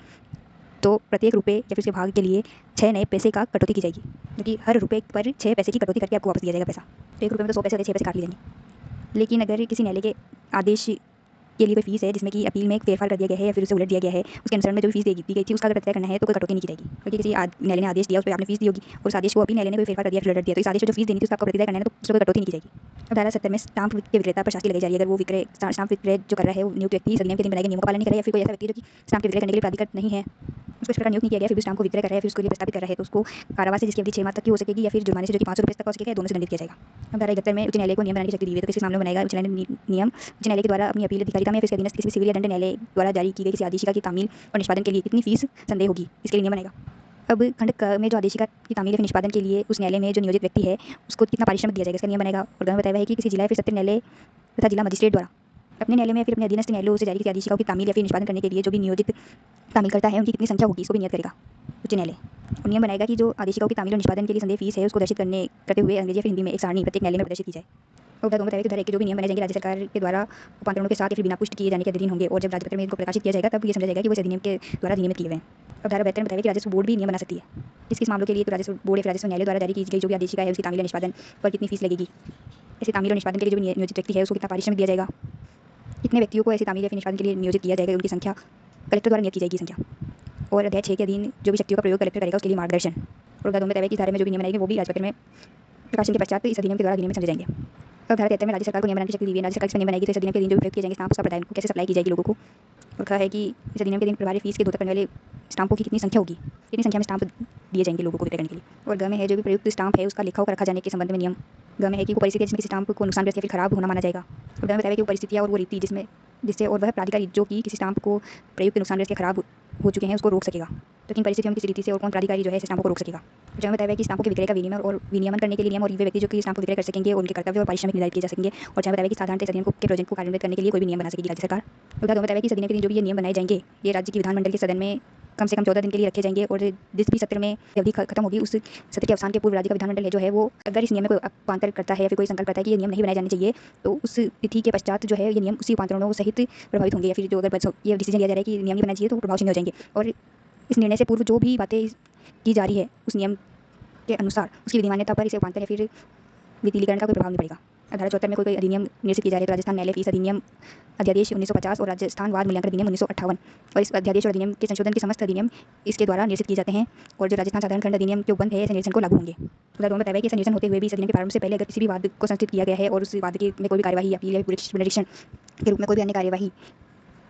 तो प्रत्येक रुपये या फिर उसके भाग के लिए 6 नए पैसे का कटौती की जाएगी, क्योंकि हर रुपये पर 6 पैसे की कटौती करके आपको वापस दिया जाएगा पैसा। तो 1 रुपये में तो 100 पैसे होते हैं, 6 पैसे काट लिए जाएंगे। लेकिन अगर किसी न्यायालय के आदेश के लिए कोई फीस है जिसमें कि अपील में फेरफार कर दिया गया है या फिर उसे उलट दिया गया है उसके अनुसार में जो फीस दी गई थी उसका अगर तय करना है तो कोई कटौती नहीं की जाएगी, क्योंकि किसी न्यायालय ने आदेश दिया उस पर आपने फीस दी होगी और उस आदेश को अभी न्यायालय ने कोई फेरफार कर दिया फिर उलट दिया तो इस आदेश को जो फीस देनी थी उसका आपको प्रतिदाय करना है तो उसको कोई कटौती नहीं की जाएगी। अब धारा 70 में स्टाम्प के विक्रेता पर शास्ति लगाई जा रही है अगर वो विक्रय स्टाम्प विक्रय जो कर रहा है वो नियुक्त व्यक्ति इस अधिनियम के दिन बनाए गए नियमों का पालन नहीं करे या फिर कोई ऐसा व्यक्ति जो कि स्टाम्प के विक्रय करने के लिए प्राधिकृत नहीं है उसको इस प्रकार नियुक्त नहीं किया गया फिर भी स्टाम्प को विक्रय कर रहा है फिर उसके लिए प्रस्तावित कर रहा है तो उसको कारावास से जिसकी अवधि 6 माह तक की हो सकेगी या फिर जुर्माने से जो कि 500 रुपये तक हो सकेगा, दोनों से दंडित किया जाएगा। अब धारा 71 में उच्च न्यायालय को नियम बनाने की शक्ति दी है तो किसी मामले में बनाएगा उच्च न्यायालय के द्वारा अपनी अपील अधिकारिता में फिर इसके अधीनस्थ किसी भी सिविल या दंड न्यायालय द्वारा जारी की गई किसी आदेशिका की तामील और निष्पादन के लिए कितनी फीस संदेह होगी इसके लिए नियम बनाएगा। अब खंड क में जो आदेशिका की तामील या फिर निष्पादन के लिए उस न्यायालय में जो नियोजित व्यक्ति है उसको कितना पारिश्रमिक दिया जाएगा इसका नियम बनाएगा। और गण बताया हुआ है कि किसी जिला या फिर सत्र न्यायालय तथा जिला मजिस्ट्रेट द्वारा अपने न्यायालय में या फिर अपने अधीनस्थ न्यायालयों से जारी किसी आदेशिकाओं की तामील या फिर निष्पादन करने के लिए जो भी नियोजित तामील करता है उनकी कितनी संख्या होगी इसको भी नियत करेगा उच्च न्यायालय। और नियम बनाएगा कि जो आदेशिकाओं की तामील और निष्पादन के लिए संदेह फीस है उसको दर्शित करते हुए अंग्रेजी या फिर हिंदी में एक सारणी प्रत्येक न्यायालय में प्रदर्शित की जाए। और बताया हुआ है कि धारा 1 के जो भी नियम बनाए जाएंगे राज्य सरकार के द्वारा उपांतरणों के साथ या फिर बिना पुष्टि किए जाने के अधीन होंगे और जब राज्यपत्र में इनको प्रकाशित किया जाएगा तब ये समझा जाएगा कि वो इस अधिनियम के द्वारा अधिनियमित किए हुए हैं। अब धारा 72 में बताया कि राजस्व बोर्ड भी नियम बना सकती है किस मामलों के लिए तो राजस्व बोर्ड या राजस्व न्यायालय द्वारा जारी की गई जो भी आदेशिका है उसकी तामील निष्पादन पर कितनी फीस लगेगी, ऐसे तामील और निष्पादन के लिए जो नियोजित व्यक्ति है उसको कितना पारिश्रमिक दिया जाएगा, कितने व्यक्तियों को ऐसी तामील या फिर निष्पादन के लिए नियोजित किया जाएगा उनकी संख्या कलेक्टर द्वारा नियत की जाएगी संख्या। और अध्याय 6 के अधीन जो भी शक्तियों का प्रयोग कलेक्टर करेगा उसके लिए मार्गदर्शन। और धारा 2 में बताया कि धारा में जो भी नियम बनाएंगे वो भी राज्यपत्र में प्रकाशन के पश्चात इस अधिनियम के द्वारा अधिनियम में समझे जाएंगे। अब धारा 73 में राज्य सरकार को नियम बनाने की शक्ति दी है, राज्य सरकार इस नियम बनाएगी तो इस अधिनियम के दिन जो भी प्रयोग किए जाएंगे स्टाम्प उसका प्रदान को कैसे सप्लाई की जाएगी लोगों को। और कहा है कि इस अधिनियम के दिन प्रभारी फीस के धोतर करने वाले स्टाम्पों की कितनी संख्या होगी, कितनी संख्या में स्टाम्प दिए जाएंगे लोगों को विक्रय करने के लिए। और ग में है जो भी प्रयुक्त स्टाम्प है उसका लेखा रखा जाने के संबंध में नियम। ग में है कि वो परिस्थिति जिसमें किसी स्टाम्प को नुकसानग्रस्त या फिर खराब होना माना जाएगा। और ग में बताया कि वो परिस्थितियाँ और वो रीति जिससे और वह प्राधिकारी जो कि किसी स्टाम्प को प्रयुक्त नुकसानग्रस्त या खराब हो चुके हैं उसको रोक सकेगा। तो किन परिस्थितियों में किसी रीति से और कौन प्राधिकारी जो है स्टाम्पों को रोक सकेगा। जब बताया कि स्टाम्पों के विक्रय का विनियमन करने के लिए नियम और वे व्यक्ति जो कि स्टाम्प को विक्रय कर सकेंगे उनके कर्तव्य और पारिश्रमिक निर्धारित किए जा सकेंगे। और जहाँ बताया कि साधारण अधिनियम के प्रोजेक्ट को कार्यान्वित करने के लिए कोई भी नियम बना सकेगी राज्य सरकार। उदाहरण बताया कि इस अधिनियम के लिए जो भी ये नियम बनाए जाएंगे ये राज्य की विधानमंडल के सदन में कम से कम 14 दिन के लिए रखे जाएंगे और जिस भी सत्र में अवधि खत्म होगी उस सत्र के अवसान के पूर्व राज्य का विधानमंडल है जो है वो अगर इस नियम में कोई उपांतर करता है या फिर कोई संकल्प करता है कि ये नियम नहीं बनाए जाने चाहिए तो उस तिथि के पश्चात जो है ये नियम उसी उपांतरणों सहित प्रभावित होंगे या फिर जो अगर ये डिसीजन लिया जा रहा है कि नियम नहीं बनाना चाहिए तो प्रभावशील हो जाएंगे। और इस निर्णय से पूर्व जो भी बातें की जा रही है उस नियम के अनुसार उसकी विधिमान्यता पर इसे उपांतर या फिर वितिलीकरण का कोई प्रभाव नहीं पड़ेगा। धारा 74 में कोई अधिनियम निर्देशित किया जा रहा है तो राजस्थान न्यायालय फीस अधिनियम अध्यादेश 1950 और राजस्थान वाद मूल्यांकन अधिनियम 1958 और इस अध्यादेश और अधिनियम के संशोधन के समस्त अधिनियम इसके द्वारा निर्देशित किए जाते हैं और जो राजस्थान साधारण खंड अधिनियम जो बंद है ऐसे निर्देशन को लागू होंगे। उदाहरण में बताया कि ऐसा निर्देशन होते हुए भी इस अधिनियम के प्रारंभ से पहले अगर किसी भी वाद को संस्कृत किया गया है और उस वाद के में कोई भी कार्यवाही अपील या पुनरीक्षण के रूप में कोई भी अन्य कार्यवाही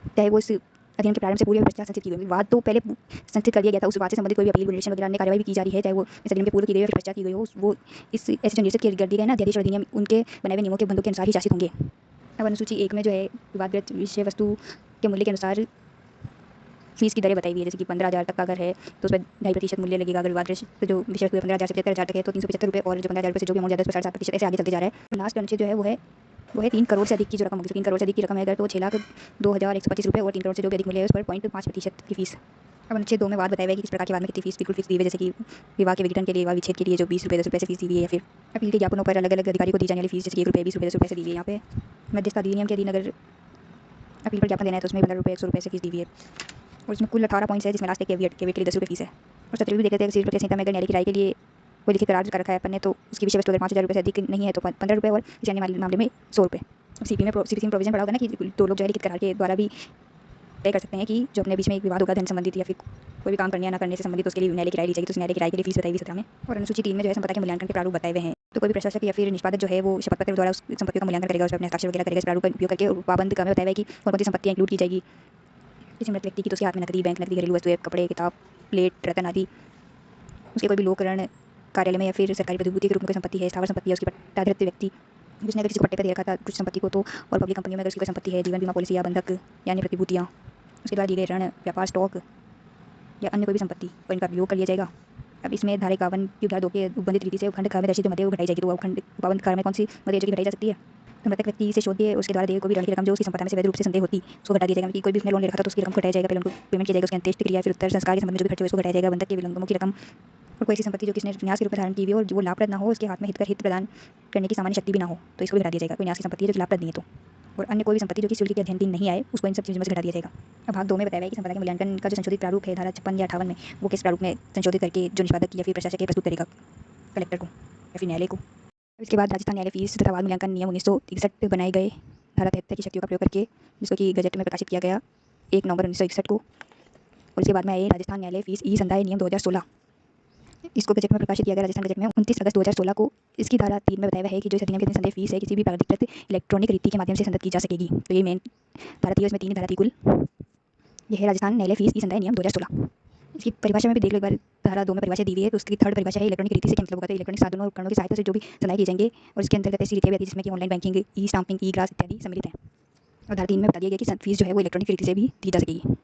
चाहे वो इस अधिनियम के प्रारंभ से पूर्व पश्चात संस्कृत की गई वाद तो पहले संस्कृत कर दिया गया था उस बात से संबंधित कोई भी अपील पुनरीक्षण वगैरह अन्य कार्यवाही भी की जा रही है चाहे वो इस अधिनियम के पूर्व की गई हो या पश्चात की गई हो वो इस ऐसे जो निर्देशित कर दिए गए ना अध्यादेश और अधिनियम उनके बनाए हुए नियमों के बंधों के अनुसार ही शासित होंगे। अब अनुसूची 1 में जो है विवादग्रस्त विषय वस्तु के मूल्य के अनुसार फीस की दरें बताई हुई है जैसे कि 15,000 तक का अगर है तो उसमें 2.5% मूल्य लगेगा। अगर विवादग्रस्त जो विषय वस्तु 15,000 से 75,000 तक है तो 375 रुपये और जो 15,000 रुपये से जो भी अमाउंट ज़्यादा है 7.5% ऐसे आगे चलते जा रहा है। लास्ट अनुच्छेद जो है वो है वो है 3 करोड़ से अधिक की जो रकम होगी, तो 3 करोड़ से अधिक की रकम है अगर, तो 6,02,125 रुपये और 3 करोड़ से जो भी अधिक मिले उस पर 0.5% की फीस। अब अनुच्छेद 2 में बात बताई हुई है कि किस प्रकार की बात में कितनी फीस बिल्कुल फिक्स दी हुई है, जैसे कि विवाह के विघटन के लिए, विवाह विच्छेद के लिए जो 20 रुपये 10 रुपये से फीस दी हुई है, या फिर अपील के ज्ञापनों पर अलग अलग अधिकारी को दी जाने वाली फीस, जैसे कि 1 रुपये 20 रुपये 10 रुपये से दी हुई है। यहाँ पे मध्यस्थ अधिनियम के अधीन अगर अपील पर ज्ञापन देना है तो उसमें 15 रुपये 100 रुपये से फीस दी हुई है, और इसमें कुल 18 पॉइंट्स है, जिसमें लास्ट केवियट के लिए 10 रुपये फीस है। और 17 भी देख लेते हैं, सिविल प्रक्रिया संहिता में अगर न्यायालय की राय के लिए कोई लिखित करार कर रखा है अपन ने, तो उसकी विषय वस्तु अगर 5,000 रुपये से अधिक नहीं है तो 15 रुपये, और इस अन्य मामले में 100 रुपये। सीपी में प्रोविजन पड़ा होगा ना कि 2 लोग जो है लिखित करार के द्वारा भी तय कर सकते हैं कि जो अपने बीच में एक विवाद होगा धन संबंधित या फिर कोई भी काम करने या ना करने से संबंधित, उसके लिए न्यायालय की राय ली जाएगी, तो उस न्यायालय की राय के लिए फीस बताई हुई सत्रह में। और अनुसूची 3 में जो है संपदा के मूल्यांकन के प्रारूप बताए हुए हैं, तो कोई भी प्रशासक या फिर निष्पादक जो है वो शपथ पत्र द्वारा उस संपत्ति का मूल्यांकन करेगा, उस पर अपने हस्ताक्षर वगैरह करेगा, इस प्रारूप का उपयोग करके। पाबंद का में बताया हुआ है कि कौन कौन सी संपत्तियाँ इंक्लूड की जाएगी। किसी मृत व्यक्ति की तो उसके हाथ में नकदी, बैंक नकदी, घरेलू वस्तुएं, कपड़े, किताब, प्लेट, रत्न आदि। उसके कोई भी लोककरण कार्यालय में या फिर सरकारी प्रतिभूति के रूप में कोई संपत्ति है, स्थावर संपत्ति है, उसकी पट्टाधिकृत व्यक्ति जिसने अगर किसी को पट्टे पर दे रखा था कुछ संपत्ति को, तो और पब्लिक कंपनियों में अगर उसकी कोई संपत्ति है, जीवन बीमा पॉलिसी या बंधक या अन्य प्रतिभूतियाँ, उसके द्वारा दिए गए ऋण, व्यापार, स्टॉक या अन्य कोई भी संपत्ति और इनका उपयोग कर लिया जाएगा। अब इसमें धारा 51 की धारा 2 के उपबंधित रीति से उपखंड खंड में दर्शित मदेय घटाई जाएगी, तो उपखंड उपबंध खंड में कौन सी मदेय जो घटाई जा सकती है, तो मृतक व्यक्ति से शोध्य उसके द्वारा दिए कोई भी ऋण की रकम जो उसकी संपत्ति में से वैध रूप से संदेह होती उसको घटा दिया जाएगा। कि कोई भी उसने लोन ले रखा था तो उसकी रकम घटाया जाएगा, पहले उनको पेमेंट किया जाएगा, उसके अंत्येष्टि क्रिया फिर उत्तर संस्कार के संबंध में जो भी खर्च हुए उसको घटाया जाएगा। बंधक के विलंबों की रकम और कोई ऐसी संपत्ति जो किसने न्यास के रूप में धारण की हुई हो और जो लाभप्रद ना हो, उसके हाथ में हित प्रदान करने की सामान्य शक्ति भी ना हो, तो इसको भी घटा दिया जाएगा। कोई न्यास की संपत्ति है जो लाभप्रद नहीं है तो, और अन्य कोई भी संपत्ति जो कि सिविल के अध्ययन नहीं आए उसको इन सब चीज़ों में से घटा दिया जाएगा। अब भाग 2 में बताया गया है कि संपदा के मूल्यांकन का जो संशोधित प्रारूप है धारा 56 या 58 में, वो किस प्रारूप में संशोधित करके जो निष्पादक या फिर प्रशासक प्रस्तुत करेगा कलेक्टर को या फिर न्यायालय को। इसके बाद राजस्थान न्यायालय फीस तथा वाद मूल्यांकन नियम 1961 बनाए गए धारा 73 की शक्तियों का प्रयोग करके, जिसको कि गजट में प्रकाशित किया गया 1 नवंबर 1961 को। और इसके बाद में आए राजस्थान न्यायालय फीस ई संदाय नियम 2016, इसको गजट में प्रकाशित किया गया राजस्थान गजट में 29 अगस्त 2016 को। इसकी धारा 3 में बताया हुआ है कि जो इस अधिनियम के संदेह फीस है किसी भी प्राधिकृत इलेक्ट्रॉनिक रीति के माध्यम से संदत की जा सकेगी। तो ये मेन धारा थी, उसमें 3 धारा थी कुल। यह है राजस्थान न्यायालय फीस ई संदाय नियम 2016। इसकी परिभाषा में भी देख लो एक बार, धारा 2 में परिभाषा दी हुई है, तो उसकी थर्ड परिभाषा है इलेक्ट्रॉनिक रीति से क्या मतलब होगा, तो इलेक्ट्रॉनिक साधनों और उपकरणों की सहायता से जो भी संदाय किए जाएंगे, और इसके अंतर्गत ऐसी रीतियाँ भी आती है जिसमें कि ऑनलाइन बैंकिंग, ई स्टाम्पिंग, ई ग्रास इत्यादि सम्मिलित है। और धारा 3 में बता दिया गया कि फीस जो है वो इलेक्ट्रॉनिक रीति से भी दी जा सकेगी।